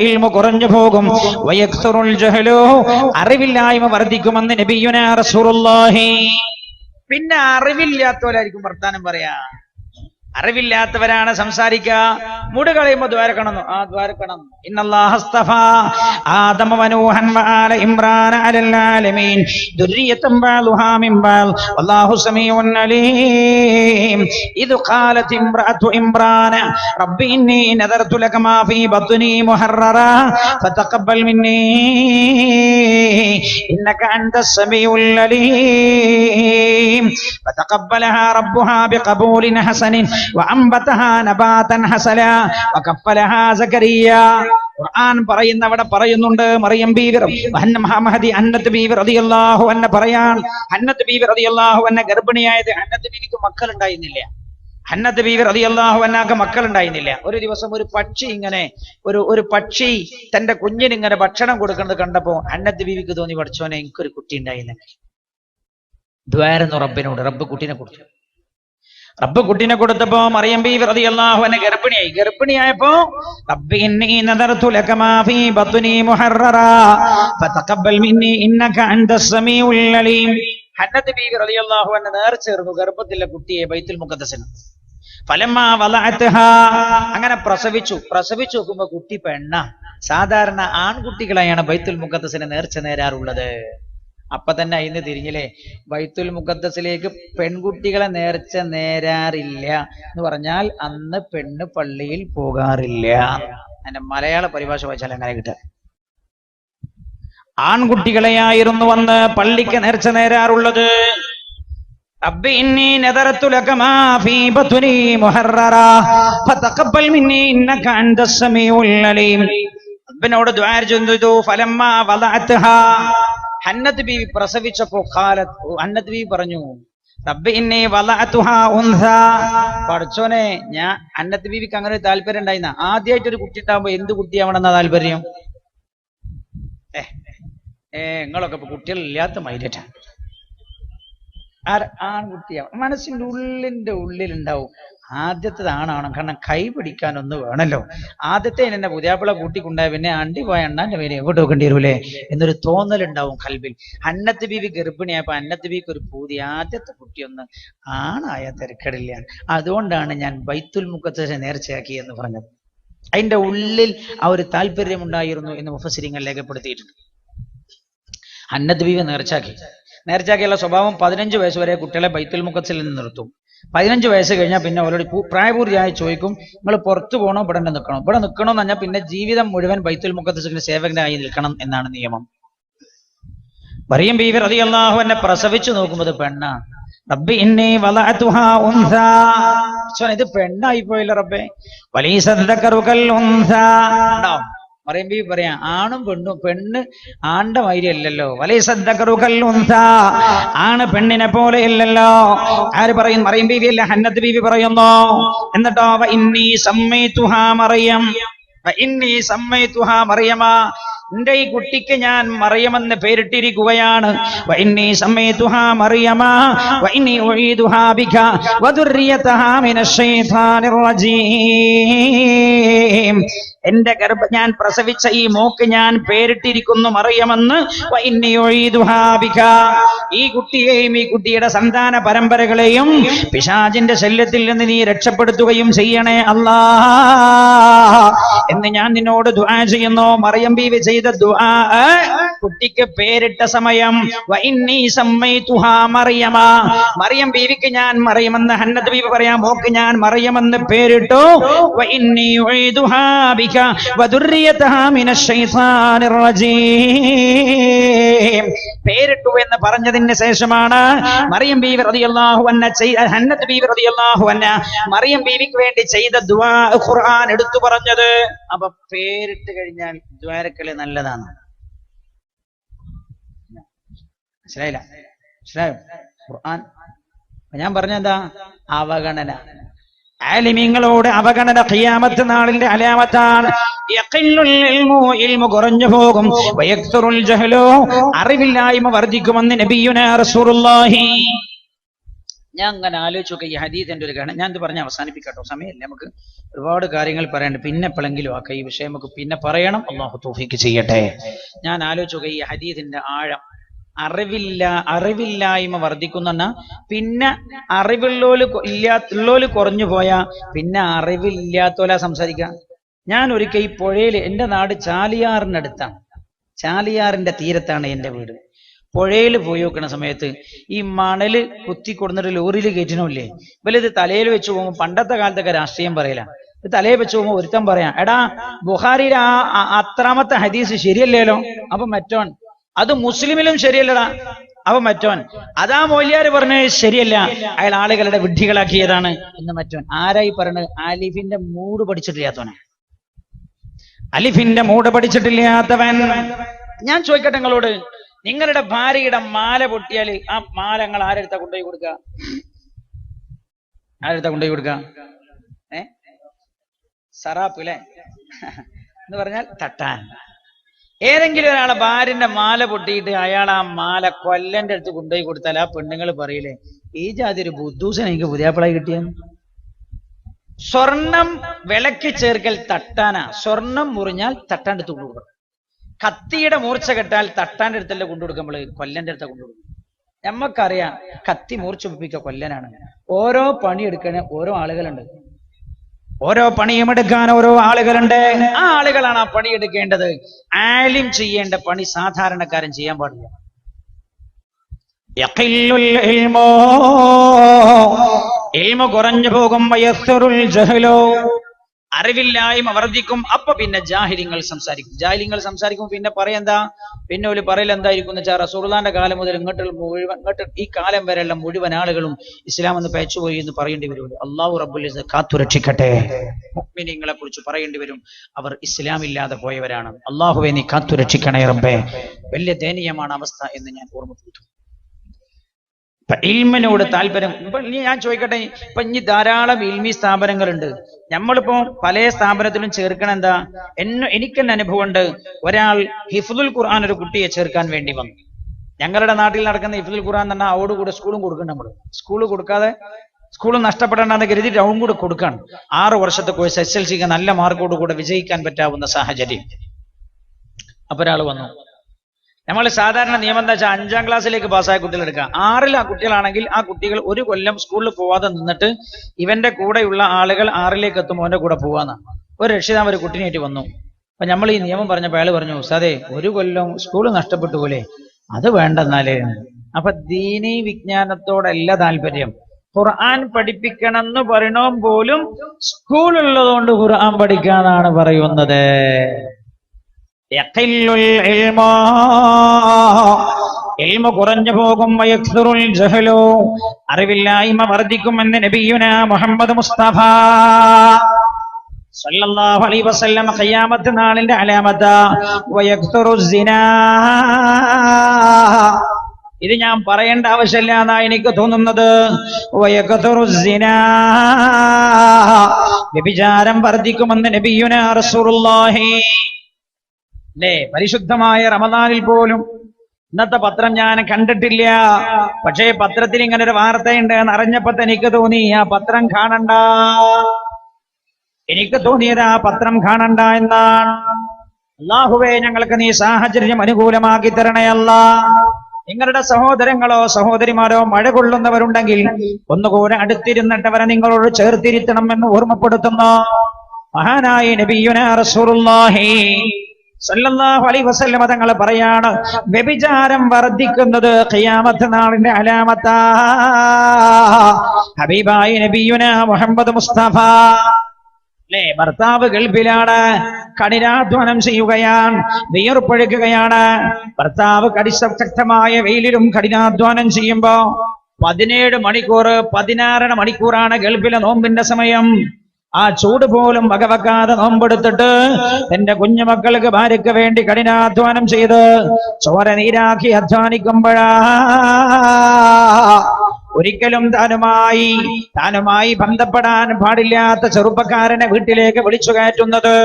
ഇൽമു കുറഞ്ഞു പോകും, വയക്സുറുൽ ജഹലു അറിവില്ലായ്മ വർദ്ധിക്കുമെന്ന് നബിയുനാ റസൂലുള്ളാഹി. പിന്നെ അറിവില്ലാത്തവരായിരിക്കും വർത്താനം പറയാ, അറിവില്ലാത്തവരാണ് സംസാരിക്കുക. മുടി കളയുമ്പോ ദ്വാരക്കണം. ആ ദ്വാരക്കണം. ഇന്നല്ലാഹ അസ്തഫാ ആദമ വനൂഹൻ വആല ഇമ്രാന അലൽ ആലമീൻ ദുർരിയതൻ ബഅലുഹാ മിൻ ബഅൽ വല്ലാഹു സമീഉൻ അലീം. ഇദ് ഖാലത് ഇംറഅതു ഇമ്രാന റബ്ബി ഇന്നി നദർതു ലക മാ ഫീ ബത്നി മുഹററാ ഫതഖബ്ബൽ മിന്നി ഇന്നക അൻതസ് സമീഉൽ അലീം. ഫതഖബ്ബലഹാ റബ്ബുഹാ ബിഖബൂലിൻ ഹസനിൻ വഅംബതഹാ നബാതൻ ഹസനാ വകഫലഹാ സകരിയ. ഖുർആൻ പറയുന്ന അവിടെ പറയുന്നുണ്ട്, മറിയം ബീവി മഹദി അന്നത്ത് ബീവി റളിയല്ലാഹു അൻഹ പറയാൻ, അന്നത്ത് ബീവി റളിയല്ലാഹു അൻഹ ഗർഭിണിയായത്. അന്നത്ത് ബീവിക്ക് മക്കളുണ്ടായിരുന്നില്ല. അന്നത്ത് ബീവി റളിയല്ലാഹു അൻഹക്ക് മക്കളുണ്ടായിരുന്നില്ല. ഒരു ദിവസം ഒരു പക്ഷി ഇങ്ങനെ ഒരു പക്ഷി തന്റെ കുഞ്ഞിന് ഇങ്ങനെ ഭക്ഷണം കൊടുക്കുന്നത് കണ്ടപ്പോ അന്നത്ത് ബീവിക്ക് തോന്നി, പഠിച്ചോനെ എനിക്കൊരു കുട്ടി ഉണ്ടായിരുന്നെങ്കിൽ. ദ്വാരന്നു റബ്ബിനോട്, റബ്ബ് കുട്ടീനെ കൊടുത്തു. റബ്ബ് കുട്ടിനെ കൊടുത്തപ്പോ മറിയം ബീവി റളിയല്ലാഹു അൻഹ ഗർഭിണിയായപ്പോ റബ്ബി ഇന്നി നദർതു ലക മാ ഫീ ബത്നി മുഹററാ ഫതഖബ്ബൽ മിന്നി ഇന്നക അൻതസ് സമീഉൽ അലീം. ഹന്നത്ത് ബീവി റളിയല്ലാഹു അൻഹ നേർച്ചേർന്നു ഗർഭത്തിലെ കുട്ടിയെ ബൈത്തുൽ മുഖദ്ദസിൽ. ഫലമ്മാ വലഅത്ഹാ, അങ്ങനെ പ്രസവിച്ചു നോക്കുമ്പോ കുട്ടി പെണ്ണ. സാധാരണ ആൺകുട്ടികളെയാണ് ബൈത്തുൽ മുഖദ്ദസിന് നേർച്ച നേരാറുള്ളത്. അപ്പൊ തന്നെ അതിന് തിരിഞ്ഞില്ലേ, ബൈത്തുൽ മുഖദ്ദസിലേക്ക് പെൺകുട്ടികളെ നേർച്ച നേരാറില്ല എന്ന് പറഞ്ഞാൽ അന്ന് പെണ്ണ് പള്ളിയിൽ പോകാറില്ല. അതിന്റെ മലയാള പരിഭാഷ വായിച്ചാൽ അങ്ങനെ കിട്ടുക. ആൺകുട്ടികളെയായിരുന്നു അന്ന് പള്ളിക്ക് നേർച്ച നേരാറുള്ളത്. റബ്ബി ഇന്നി നദറതു ലക മാ ഫീ ബത്നി മുഹററാ ഫതഖബ്ബൽ മിന്നി ഇന്നക അൻതസ് സമീഉൽ അലീം. റബ്ബിനോട് ദുആ ചെയ്തു. ഫലമ്മാ വലഅത്ഹാ, ഹന്നത്ത് ബീവി പ്രസവിച്ചപ്പോ ഹന്നത്ത് ബീവി പറഞ്ഞു, റബ്ബി ഇന്നി വലഅതുഹാ ഉൻസാ, പടച്ചോനെ ഞാൻ ഹന്നത്ത് ബീവിക്ക് അങ്ങനെ ഒരു താല്പര്യം ഉണ്ടായിരുന്ന. ആദ്യമായിട്ട് ഒരു കുട്ടി ഉണ്ടാകുമ്പോ എന്ത് കുട്ടിയാവണമെന്നാ താല്പര്യം? നിങ്ങളൊക്കെ ഇപ്പൊ കുട്ടികളില്ലാത്ത മൈലേറ്റാണ്. ആൺകുട്ടിയാവും. മനസ്സിന്റെ ഉള്ളിലുണ്ടാവും ആദ്യത്തേത് ആണാണ്. കാരണം കൈ പിടിക്കാനൊന്ന് വേണല്ലോ. ആദ്യത്തെ എന്നെ പുതിയാപ്പിള കൂട്ടിക്കൊണ്ടായ പിന്നെ അണ്ടി പോയ അണ്ണാന്റെ പേര് എവിടെ വെക്കേണ്ടി വരൂലേ എന്നൊരു തോന്നലുണ്ടാവും കൽബിൽ. ഹന്നത്ത് ബീവി ഗർഭിണിയായപ്പോ ഹന്നത്ത് ബീവിക്ക് ഒരു പൂതി, ആദ്യത്തെ കുട്ടിയൊന്ന് ആണായ തിരക്കടില്ല, അതുകൊണ്ടാണ് ഞാൻ ബൈത്തുൽ മുഖദ്ദസ് നേർച്ചയാക്കി എന്ന് പറഞ്ഞത്. അതിന്റെ ഉള്ളിൽ ആ ഒരു താല്പര്യം ഉണ്ടായിരുന്നു എന്ന് മുഫസ്സിരിങ്ങൾ രേഖപ്പെടുത്തിയിട്ടുണ്ട്. ഹന്നത്ത് ബീവി നേർച്ചയാക്കിയുള്ള സ്വഭാവം 15 വയസ്സ് വരെ കുട്ടികളെ ബൈത്തുൽ മുഖദ്ദസിൽ നിന്ന് നിർത്തും. 15 വയസ്സ് കഴിഞ്ഞാൽ പിന്നെ അവരോട് പ്രായപൂർത്തിയായി ചോദിക്കും, നിങ്ങൾ പുറത്തു പോകണോ ഇവിടെ നിൽക്കണോ? ഇവിടെ നിൽക്കണമെന്ന് പറഞ്ഞാൽ പിന്നെ ജീവിതം മുഴുവൻ ബൈത്തുൽ മുഖദ്ദസിന് സേവകനായി നിൽക്കണം എന്നാണ് നിയമം. മറിയം ബീവി റളിയല്ലാഹു അൻഹ പ്രസവിച്ചു നോക്കുമ്പോൾ പെണ്ണ. റബ്ബി ഇന്നി വലഅതുഹാ ഉൻസാ, ഇത് പെണ്ണായി പോയില്ല റബ്ബേ. വലൈസ ദക്കറു കൽ ഉൻസാ. മറിയം ബീവി പറയാ, ആണും പെണ്ണ് ആണ്ട മാതിരി അല്ലല്ലോ. വലൈസ ദക്കറു കൽ ഉൻസാ, ആണ് പെണ്ണിനെ പോലെ അല്ലല്ലോ. ആര് പറയും? മറിയം ബീവി അല്ല, ഹന്നത്ത് ബീവി പറയുന്നു. എന്നിട്ടോ വ ഇന്നി സമ്മൈതുഹാ മറിയം, വ ഇന്നി സമ്മൈതുഹാ മറിയമ, എന്റെ ഈ കുട്ടിക്ക് ഞാൻ മറിയമെന്ന് പേരിട്ടിരിക്കുകയാണ്. വ ഇന്നി സമ്മൈതുഹാ മറിയമ വ ഇന്നി ഉഈദുഹാ ബിക വ ദുർരിയതഹാ മിനശ് ശൈത്താനിർ റജീം. എന്റെ ഞാൻ പ്രസവിച്ച ഈ മോക്ക് ഞാൻ പേരിട്ടിരിക്കുന്നു മറിയമെന്ന്. വ ഇന്നി ഉഈദുഹാ ബിക, ഈ കുട്ടിയെയും ഈ കുട്ടിയുടെ സന്താന പരമ്പരകളെയും പിശാചിന്റെ ശല്യത്തിൽ നിന്ന് നീ രക്ഷപ്പെടുത്തുകയും ചെയ്യണേ അല്ലാ എന്ന് ഞാൻ നിന്നോട് ദുആ ചെയ്യുന്നു. മറിയം ബീവി ചെയ്ത ദുആ, കുട്ടിക്ക് പേരിട്ട സമയം വ ഇന്നി സമ്മൈതുഹാ മറിയമ, മറിയം ബീവിക്ക് ഞാൻ മറിയമെന്ന്, ഹന്നത്ത് ബീവി പറയാം മോക്ക് ഞാൻ മറിയമെന്ന് പേരിട്ടു. വ ഇന്നി ഉഈദുഹാ ബിക വ ദുർരിയതഹാ മിനശ് ശൈത്താനിർ റജീം. പേരിട്ടു എന്ന് പറഞ്ഞതിന് ശേഷമാണ് മറിയം ബീവി റളിയല്ലാഹു അൻഹ ഹന്നത്ത് ബീവി റളിയല്ലാഹു അൻഹ മറിയം ബീവിക്ക് വേണ്ടി ചെയ്ത ദുആ ഖുർആൻ എടുത്തു പറഞ്ഞത്. അപ്പൊ പേരിട്ട് കഴിഞ്ഞാൽ ദ്വാരക്കളി നല്ലതാണ്. മനസ്സിലായോ? ഖുർആൻ ഞാൻ പറഞ്ഞെന്താ? അവഗണന. ആലിമീങ്ങളോട് അവഗണന ഖിയാമത്ത് നാളിന്റെ അലാമത്താണ്. ഇൽമു കുറഞ്ഞു പോകും. വയക്തുറുൽ ജഹ്ലു, അറിവില്ലായ്മ വർദ്ധിക്കുമെന്ന് നബിയുനാ റസൂലുള്ളാഹി. ഞാൻ അങ്ങനെ ആലോചിച്ചൊക്കെ ഈ ഹദീസിന്റെ ഒരു കാരണം ഞാൻ ഇത് പറഞ്ഞ് അവസാനിപ്പിക്കട്ടോ, സമയമില്ല, നമുക്ക് ഒരുപാട് കാര്യങ്ങൾ പറയാനുണ്ട്. പിന്നെ എപ്പോഴെങ്കിലും ആക്ക ഈ വിഷയം നമുക്ക് പിന്നെ പറയണം. അല്ലാഹു തൗഫീഖ് ചെയ്യട്ടെ. ഞാൻ ആലോചിച്ചൊക്കെ ഈ ഹദീസിന്റെ ആഴം. അറിവില്ലായ്മ വർദ്ധിക്കുന്ന, പിന്നെ ഉള്ളോല് കുറഞ്ഞു പോയാ പിന്നെ അറിവില്ലാത്തോല സംസാരിക്കാം. ഞാൻ ഒരിക്കൽ ഈ പുഴയിൽ, എന്റെ നാട് ചാലിയാറിനടുത്താണ്, ചാലിയാറിന്റെ തീരത്താണ് എന്റെ വീട്. പുഴയിൽ പോയി നോക്കുന്ന സമയത്ത് ഈ മണല് കുത്തി കൊടുത്തിട്ട് ലോറിയിൽ കയറ്റണില്ലേ, ഇവലിത് തലയിൽ വെച്ച് പോകുമ്പോൾ, പണ്ടത്തെ കാലത്തൊക്കെ രാഷ്ട്രീയം പറയില്ല, ഇത് തലയിൽ വെച്ച് പോകുമ്പോൾ ഒരുത്തം പറയാം, എടാ ബുഖാരിയുടെ അത്രാമത്തെ ഹദീസ് ശരിയല്ലേലോ. അപ്പൊ മറ്റോൻ, അത് മുസ്ലിമിലും ശരിയല്ലടാ. അപ്പൊ മറ്റോൻ, അതാ മൗലിയാര് പറഞ്ഞത് ശരിയല്ല, അയാൾ ആളുകളുടെ വിഡ്ഢികളാക്കിയതാണ് എന്ന് മറ്റോൻ. ആരായി പറഞ്ഞത്? അലിഫിന്റെ മൂട് പഠിച്ചിട്ടില്ലാത്തവനെ, അലിഫിന്റെ മൂട് പഠിച്ചിട്ടില്ലാത്തവൻ. ഞാൻ ചോദിക്കട്ടെ നിങ്ങളോട്, നിങ്ങളുടെ ഭാര്യയുടെ മാല പൊട്ടിയാൽ ആ മാല നിങ്ങൾ ആരെടുത്താ കൊണ്ടുപോയി കൊടുക്കുക? സറാപ്പ് അല്ലേ എന്ന് പറഞ്ഞാൽ തട്ടാൻ. ഏതെങ്കിലും ഒരാളെ ഭാര്യന്റെ മാല പൊട്ടിയിട്ട് അയാൾ ആ മാല കൊല്ലന്റെ അടുത്ത് കൊണ്ടുപോയി കൊടുത്താൽ ആ പെണ്ണുങ്ങൾ പറയില്ലേ, ഈ ജാതി ഒരു ബുദ്ധൂസൻ എനിക്ക് പുതിയാപ്പിളായി കിട്ടിയ. സ്വർണം വിളക്കി ചേർക്കൽ തട്ടാനാ. സ്വർണം മുറിഞ്ഞാൽ തട്ടാൻ്റെ അടുത്ത് കൊണ്ടുകൊടുക്കണം. കത്തിയുടെ മൂർച്ച കെട്ടാൽ തട്ടാൻ്റെ അടുത്തല്ല കൊണ്ടുകൊടുക്കുമ്പോൾ കൊല്ലന്റെ അടുത്ത കൊണ്ടുകൊടുക്കും. നമ്മക്കറിയാം കത്തി മൂർച്ച ഒപ്പിക്കുക കൊല്ലനാണ്. ഓരോ പണിയെടുക്കാൻ ഓരോ ആളുകളുണ്ട്, ഓരോ പണിയും എടുക്കാൻ ഓരോ ആളുകളുണ്ട്. ആ ആളുകളാണ് ആ പണിയെടുക്കേണ്ടത്. ആലിം ചെയ്യേണ്ട പണി സാധാരണക്കാരൻ ചെയ്യാൻ പാടില്ല. കുറഞ്ഞു പോകും, അറിവില്ലായ്മ വർദ്ധിക്കും. അപ്പൊ പിന്നെ ജാഹിലിങ്ങൾ സംസാരിക്കും. പിന്നെ പറയെന്താ, പിന്നെ ഒരു പറയൽ എന്തായിരിക്കും എന്ന് വെച്ചാൽ റസൂലുള്ളാഹിന്റെ കാലം മുതൽ ഇങ്ങോട്ട് ഈ കാലം വരെയുള്ള മുഴുവൻ ആളുകളും ഇസ്ലാം എന്ന് പേച്ചുപോയി എന്ന് പറയേണ്ടി വരും. അല്ലാഹു റബ്ബുൽ ഇസ്സത്ത് കാത്തുരക്ഷിക്കട്ടെ. മുഅ്മിനീങ്ങളെ കുറിച്ച് പറയേണ്ടി വരും, അവർ ഇസ്ലാം ഇല്ലാതെ പോയവരാണ്. അല്ലാഹുവേ നീ കാത്തുരക്ഷിക്കണേ റബ്ബേ. വലിയ ദയനീയമാണ് അവസ്ഥ എന്ന് ഞാൻ ഓർമ്മപ്പെടുത്തും. ഇൽമിനോട് താല്പര്യം. ഞാൻ ചോദിക്കട്ടെ, ഇപ്പൊ ഇനി ധാരാളം ഇൽമി സ്ഥാപനങ്ങളുണ്ട്. നമ്മളിപ്പോ പല സ്ഥാപനത്തിലും ചേർക്കണം എന്താ, എനിക്ക് തന്നെ അനുഭവമുണ്ട്. ഒരാൾ ഹിഫ്ദുൽ ഖുർആൻ ഒരു കുട്ടിയെ ചേർക്കാൻ വേണ്ടി വന്നു. ഞങ്ങളുടെ നാട്ടിൽ നടക്കുന്ന ഹിഫ്ദുൽ ഖുർആൻ തന്നെ അവോടുകൂടെ സ്കൂളും കൊടുക്കണം. നമ്മൾ സ്കൂള് കൊടുക്കാതെ, സ്കൂൾ നഷ്ടപ്പെടേണ്ടെന്ന് കരുതി അവൻ കൂടെ കൊടുക്കണം. 6 വർഷത്തെ കോഴ്സ്, SLCക്ക് നല്ല മാർക്കോട് കൂടെ വിജയിക്കാൻ പറ്റാവുന്ന സാഹചര്യം. അപ്പൊ ഒരാൾ വന്നു. നമ്മൾ സാധാരണ നിയമം എന്താ വെച്ചാൽ 5ാം ക്ലാസ്സിലേക്ക് പാസ്സായ കുട്ടികൾ എടുക്കാം. 6ൽ ആ കുട്ടികളാണെങ്കിൽ ആ കുട്ടികൾ 1 കൊല്ലം സ്കൂളിൽ പോവാതെ നിന്നിട്ട് ഇവന്റെ കൂടെയുള്ള ആളുകൾ 6ലേക്ക് എത്തുമ്പോൾ അവന്റെ കൂടെ പോവാന്നാണ്. ഒരു രക്ഷിതാവ് ഒരു കുട്ടിനായിട്ട് വന്നു. അപ്പൊ നമ്മൾ ഈ നിയമം പറഞ്ഞപ്പോൾ അയാൾ പറഞ്ഞു, ഉസ്താദേ 1 കൊല്ലം സ്കൂൾ നഷ്ടപ്പെട്ടു പോലെ, അത് വേണ്ടെന്നാലേ. അപ്പൊ ദീനീ വിജ്ഞാനത്തോടല്ല താല്പര്യം. ഖുർആൻ പഠിപ്പിക്കണമെന്ന് പറയണോ പോലും സ്കൂളുള്ളതുകൊണ്ട് ഖുർആൻ പഠിക്കാന്നാണ് പറയുന്നത്. കുറഞ്ഞു പോകും, അറിവില്ലായ്മ വർദ്ധിക്കുമെന്ന് നബിയുനാ മുഹമ്മദ് മുസ്തഫ സല്ലല്ലാഹു അലൈഹി വസല്ലം ഖിയാമത്ത് നാളിന്റെ അലാമത്ത വയക്സുറു സിനാ. ഇത് ഞാൻ പറയേണ്ട ആവശ്യമില്ല എന്നാ എനിക്ക് തോന്നുന്നത്. വയക്സുറു സിനാ, വ്യഭിചാരം വർദ്ധിക്കുമെന്ന് നബിയുനാ റസൂലുള്ളാഹി. അല്ലേ, പരിശുദ്ധമായ റമദാനിൽ പോലും ഇന്നത്തെ പത്രം ഞാൻ കണ്ടിട്ടില്ല. പക്ഷേ പത്രത്തിൽ ഇങ്ങനെ ഒരു വാർത്തയുണ്ട് എന്ന് അറിഞ്ഞപ്പോ എനിക്ക് തോന്നി ആ പത്രം കാണണ്ട. എനിക്ക് തോന്നിയത് ആ പത്രം കാണണ്ട എന്നാണ്. അല്ലാഹുവേ, ഞങ്ങൾക്ക് നീ സാഹചര്യം അനുകൂലമാക്കി തരണേ അല്ലാ. നിങ്ങളുടെ സഹോദരങ്ങളോ സഹോദരിമാരോ മഴ കൊള്ളുന്നവരുണ്ടെങ്കിൽ ഒന്നുകൂടെ അടുത്തിരുന്നിട്ട് അവരെ നിങ്ങളോട് ചേർത്തിരുത്തണം എന്ന് ഓർമ്മപ്പെടുത്തുന്നു മഹാനായ നബിയുനാ റസൂലുള്ളാഹി സല്ലല്ലാഹു അലൈഹി വസല്ലം തങ്ങൾ പറയാണ്, വ്യഭിചാരം വർദ്ധിക്കുന്നത് ഖിയാമത്ത് നാളിന്റെ അലാമത്താ. ഹബീബായ നബിയുനാ മുഹമ്മദ് മുസ്തഫ. അല്ലേ, ഭർത്താവ് ഗൾഫിലാണ്, കഠിനാധ്വാനം ചെയ്യുകയാണ്, വിയർപ്പൊഴുക്കുകയാണ്. ഭർത്താവ് ശക്തമായ വെയിലിലും കഠിനാധ്വാനം ചെയ്യുമ്പോ 17 മണിക്കൂർ 16 മണിക്കൂറാണ് ഗൾഫിലെ നോമ്പിന്റെ സമയം. ആ ചൂട് പോലും വകവെക്കാതെ നോമ്പെടുത്തിട്ട് എന്റെ കുഞ്ഞുമക്കൾക്ക് ഭാര്യയ്ക്ക് വേണ്ടി കഠിനാധ്വാനം ചെയ്ത് ചോര നീരാക്കി അധ്വാനിക്കുമ്പോഴാ ഒരിക്കലും താനുമായി ബന്ധപ്പെടാൻ പാടില്ലാത്ത ചെറുപ്പക്കാരനെ വീട്ടിലേക്ക് വിളിച്ചു കയറ്റുന്നത്,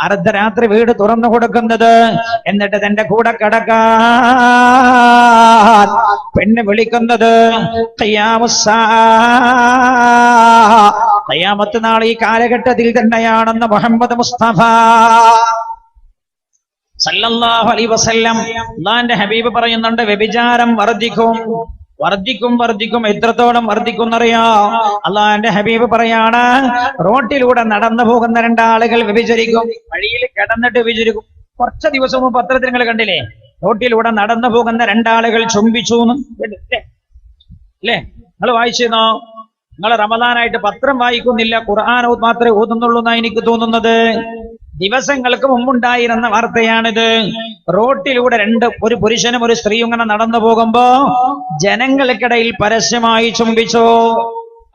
അർദ്ധരാത്രി വീട് തുറന്നു കൊടുക്കുന്നത്, എന്നിട്ട് തന്റെ കൂടെ കിടക്കാൻ പെണ്ണ് വിളിക്കുന്നത് ഖിയാമത്ത് നാൾ ഈ കാലഘട്ടത്തിൽ തന്നെയാണെന്ന് മുഹമ്മദ് മുസ്തഫ സല്ലല്ലാഹു അലൈഹി വസല്ലം. അല്ലാഹുവിന്റെ ഹബീബ് പറയുന്നുണ്ട്, വ്യഭിചാരം വർദ്ധിക്കും. എത്രത്തോളം വർദ്ധിക്കുന്നറിയോ? അല്ലാഹുവിന്റെ ഹബീബ് പറയാണ്, റോട്ടിലൂടെ നടന്നു പോകുന്ന 2 ആളുകൾ വ്യഭിചരിക്കും. വഴിയിൽ കിടന്നിട്ട് വ്യഭിചരിക്കും. കുറച്ച് ദിവസം മുമ്പ് പത്രത്തിൽ നിങ്ങൾ കണ്ടില്ലേ, റോട്ടിലൂടെ നടന്നു പോകുന്ന 2 ആളുകൾ ചുംബിച്ചു അല്ലേ? നിങ്ങൾ വായിച്ചിരുന്നോ? നിങ്ങൾ റമദാനായിട്ട് പത്രം വായിക്കുന്നില്ല, ഖുർആൻ മാത്രമേ ഓതുന്നുള്ളൂ എന്നാണ് എനിക്ക് തോന്നുന്നത്. ദിവസങ്ങൾക്ക് മുമ്പുണ്ടായിരുന്ന വാർത്തയാണിത്. റോട്ടിലൂടെ ഒരു പുരുഷനും ഒരു സ്ത്രീയും ഇങ്ങനെ നടന്നു പോകുമ്പോ ജനങ്ങൾക്കിടയിൽ പരസ്യമായി ചുംബിച്ചു.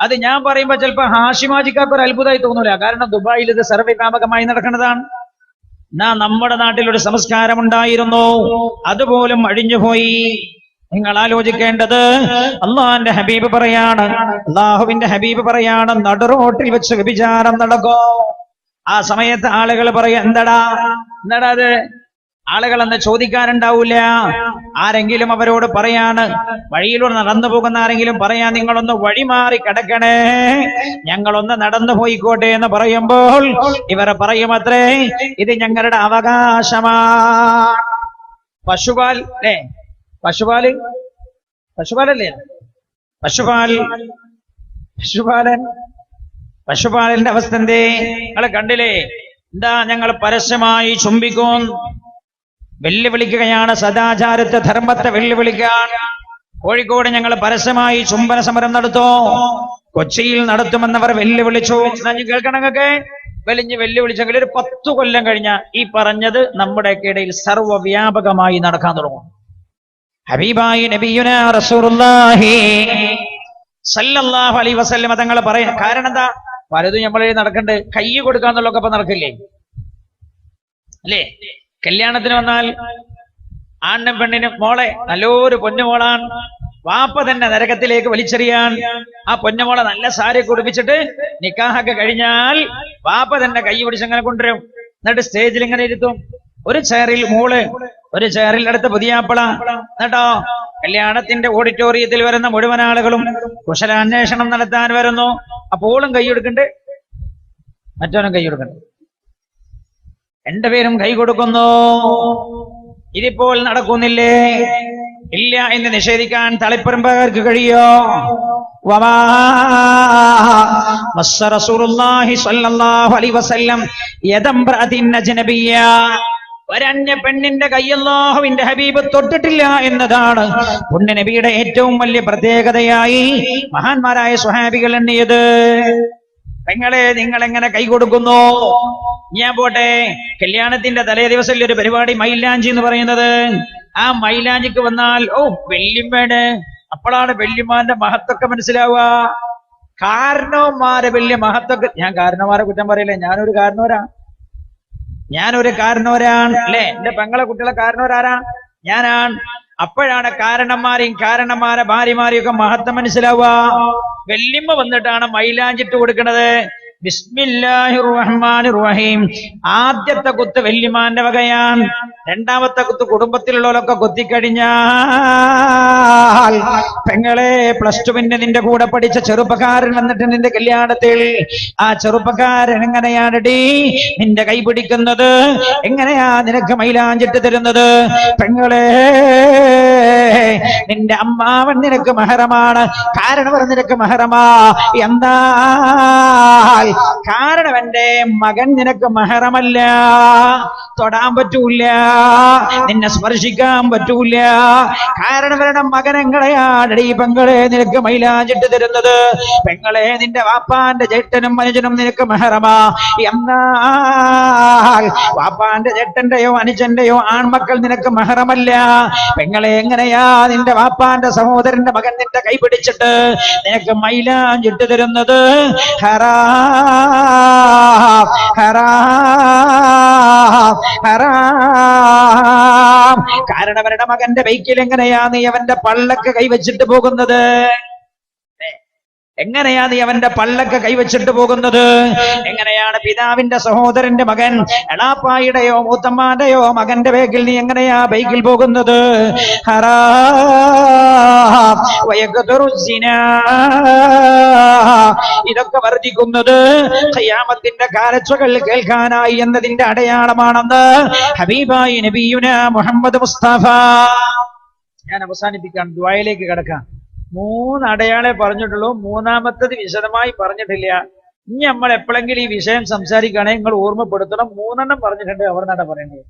അത് ഞാൻ പറയുമ്പോ ചിലപ്പോ ഹാഷിമാജിക്കാർക്ക് ഒരു അത്ഭുതമായി തോന്നൂല. കാരണം ദുബായിൽ ഇത് സർവ്വവ്യാപകമായി നടക്കുന്നതാണ്. നമ്മുടെ നാട്ടിലൊരു സംസ്കാരം ഉണ്ടായിരുന്നു, അതുപോലും അഴിഞ്ഞുപോയി. നിങ്ങൾ ആലോചിക്കേണ്ടത്, അള്ളാഹുവിന്റെ ഹബീബ് പറയാണ്, നടുറോട്ടിൽ വെച്ച് വ്യഭിചാരം നടക്കോ? ആ സമയത്ത് ആളുകൾ പറയാ, എന്താടാ അത് ആളുകളെന്ന് ചോദിക്കാനുണ്ടാവൂല. ആരെങ്കിലും അവരോട് പറയാണ്, വഴിയിലൂടെ നടന്നു പോകുന്ന ആരെങ്കിലും പറയാ, നിങ്ങളൊന്ന് വഴിമാറി കിടക്കണേ, ഞങ്ങളൊന്ന് നടന്നു പോയിക്കോട്ടെ എന്ന് പറയുമ്പോൾ ഇവർ പറയുമത്രേ, ഇത് ഞങ്ങളുടെ അവകാശമാണ്. പശുപാൽ അല്ലേ, പശുപാലല്ലേ, പശുപാലന്റെ അവസ്ഥ എന്തേ നിങ്ങളെ കണ്ടില്ലേ? എന്താ, ഞങ്ങൾ പരസ്യമായി ചുംബിക്കും, വെല്ലുവിളിക്കുകയാണ്, സദാചാരത്തെ ധർമ്മത്തെ വെല്ലുവിളിക്കാൻ. കോഴിക്കോട് ഞങ്ങൾ പരസ്യമായി ചുംബന സമരം നടത്തോ, കൊച്ചിയിൽ നടത്തുമെന്നവർ വെല്ലുവിളിച്ചു. കേൾക്കണങ്ങൊക്കെ വലിഞ്ഞ് വെല്ലുവിളിച്ചെങ്കിൽ ഒരു 10 കൊല്ലം കഴിഞ്ഞ ഈ പറഞ്ഞത് നമ്മുടെയൊക്കെ ഇടയിൽ സർവ്വവ്യാപകമായി നടക്കാൻ തുടങ്ങും. ഹബീബായി നബിയുനാ റസൂലുള്ളാഹി സല്ലല്ലാഹു അലൈഹി വസല്ലം തങ്ങൾ പറയാൻ കാരണം എന്താ? പലതും നമ്മൾ നടക്കണ്ട്, കൈ കൊടുക്കാന്നുള്ളതൊക്കെ ഇപ്പൊ നടക്കില്ലേ അല്ലേ? കല്യാണത്തിന് വന്നാൽ ആണിനും പെണ്ണിനും, മോളെ നല്ലൊരു പൊന്നുമോളാണ്, വാപ്പ തന്നെ നരകത്തിലേക്ക് വലിച്ചെറിയാൻ ആ പൊന്നുമോളെ നല്ല സാരി കുടിപ്പിച്ചിട്ട് നിക്കാഹൊക്കെ കഴിഞ്ഞാൽ വാപ്പ തന്നെ കൈ പിടിച്ചങ്ങനെ കൊണ്ടുവരും. എന്നിട്ട് സ്റ്റേജിൽ ഇങ്ങനെ ഇരുത്തും. ഒരു ചെയറിൽ മോള്, ഒരു ചെയറിൽ അടുത്ത പുതിയാപ്പള. എന്നിട്ടോ കല്യാണത്തിന്റെ ഓഡിറ്റോറിയത്തിൽ വരുന്ന മുഴുവൻ ആളുകളും കുശലാന്വേഷണം നടത്താൻ വരുന്നു. അപ്പോളും കൈ കൊടുക്കണ്ട്, മറ്റവനും കൈ കൊടുക്കണ്ട്, രണ്ടുപേരും കൈ കൊടുക്കുന്നു. ഇതിപ്പോൾ നടക്കുന്നില്ലേ? ഇല്ല എന്ന് നിഷേധിക്കാൻ തളിപ്പറമ്പുകാർക്ക് കഴിയോ? റസൂലുള്ളാഹി സ്വല്ലല്ലാഹു അലൈഹി വസല്ലം യദംറഅതിൻ അജ്നബിയ്യ, ഒരന്യ പെണ്ണിന്റെ കൈ അല്ലാഹുവിന്റെ ഹബീബ് തൊട്ടിട്ടില്ല എന്നതാണ് പുണ്യ നബിയുടെ ഏറ്റവും വലിയ പ്രത്യേകതയായി മഹാന്മാരായ സ്വഹാബികൾ എണ്ണിയത്. പെങ്ങളെ, നിങ്ങൾ എങ്ങനെ കൈ കൊടുക്കുന്നു? ഞാൻ പോട്ടെ, കല്യാണത്തിന്റെ തലേ ദിവസം ഒരു പരിപാടി മൈലാഞ്ചി എന്ന് പറയുന്നത്. ആ മൈലാഞ്ചിക്ക് വന്നാൽ വെല്ലിമ്മേട്, അപ്പോഴാണ് വെല്ലിമാന്റെ മഹത്വമൊക്കെ മനസ്സിലാവുക. കാരണവന്മാരെ വലിയ മഹത്വമൊക്കെ, ഞാൻ കാരണവന്മാരെ കുറ്റം പറയില്ല, ഞാനൊരു കാരണവരാണ് അല്ലെ. എന്റെ പെങ്ങളെ കുട്ടികളെ കാരണവരാരാ? ഞാനാണ്. അപ്പോഴാണ് കാരണന്മാരെയും കാരണന്മാരെ ഭാര്യമാരെയും ഒക്കെ മഹത്വം മനസ്സിലാവുക. വെല്ലിമ്മ വന്നിട്ടാണ് മൈലാഞ്ചിട്ട് കൊടുക്കുന്നത്. ബിസ്മില്ലാഹിർ റഹ്മാനിർ റഹീം. ആദ്യത്തെ കുത്ത് വെല്ലിമാന്റെ വകയാണ്. രണ്ടാമത്തെ കുത്ത് കുടുംബത്തിലുള്ളവരൊക്കെ കുത്തിക്കഴിഞ്ഞാൽ, പെങ്ങളെ, +2 നിന്റെ കൂടെ പഠിച്ച ചെറുപ്പക്കാരൻ വന്നിട്ട് നിന്റെ കല്യാണത്തിൽ, ആ ചെറുപ്പക്കാരൻ എങ്ങനെയാണടി നിന്റെ കൈ പിടിക്കുന്നത്? എങ്ങനെയാ നിനക്ക് മൈലാഞ്ചിട്ട് തരുന്നത്? പെങ്ങളെ, നിന്റെ അമ്മാവൻ നിനക്ക് മഹറമാണ്, കാരണവർ നിനക്ക് മഹറമാ. എന്താ കാരണം? എന്റെ മകൻ നിനക്ക് മഹറമല്ല, തൊടാൻ പറ്റൂല, നിന്നെ സ്പർശിക്കാൻ പറ്റൂല. കാരണവരുടെ മകൻ എങ്ങനെയാണ് ഈ പെങ്ങളെ നിനക്ക് മൈലാഞ്ചിട്ട് തരുന്നത്? പെങ്ങളെ, നിന്റെ വാപ്പാന്റെ ചേട്ടനും അനുജനും നിനക്ക് മഹറമാ. എന്നാൽ വാപ്പാന്റെ ചേട്ടന്റെയോ അനുജന്റെയോ ആൺമക്കൾ നിനക്ക് മഹറമല്ല. പെങ്ങളെ, എങ്ങനെയാ നിന്റെ വാപ്പാന്റെ സഹോദരന്റെ മകൻ നിന്റെ കൈ പിടിച്ചിട്ട് നിനക്ക് മൈലാഞ്ചിട്ട് തരുന്നത്? കാരണവരുടെ മകന്റെ ബൈക്കിൽ എങ്ങനെയാ നീ അവന്റെ പള്ളക്ക് കൈവച്ചിട്ട് പോകുന്നത്? എങ്ങനെയാ നീ അവന്റെ പള്ളക്ക് കൈവച്ചിട്ട് പോകുന്നത്? എങ്ങനെയാണ് പിതാവിന്റെ സഹോദരന്റെ മകൻ, എളാപ്പായുടെയോ മൂത്തമ്മാന്റെയോ മകന്റെ ബൈക്കിൽ നീ എങ്ങനെയാ ബൈക്കിൽ പോകുന്നത്? ഇതൊക്കെ വർദ്ധിക്കുന്നത് ഖിയാമത്തിന്റെ കാലച്ചകൾ കേൾക്കാനായി എന്നതിന്റെ അടയാളമാണെന്ന് ഹബീബായി നബിയുനാ മുഹമ്മദ് മുസ്തഫ. ഞാൻ അവസാനിപ്പിക്കാൻ ദുആയിലേക്ക് കടക്കാം. 3 അടയാളെ പറഞ്ഞിട്ടുള്ളൂ, മൂന്നാമത്തത് വിശദമായി പറഞ്ഞിട്ടില്ല. ഇനി നമ്മൾ എപ്പോഴെങ്കിലും ഈ വിഷയം സംസാരിക്കുകയാണെങ്കിൽ നിങ്ങൾ ഓർമ്മപ്പെടുത്തണം. 3 പറഞ്ഞിട്ടുണ്ട്, അവർ നട പറയേണ്ടത്.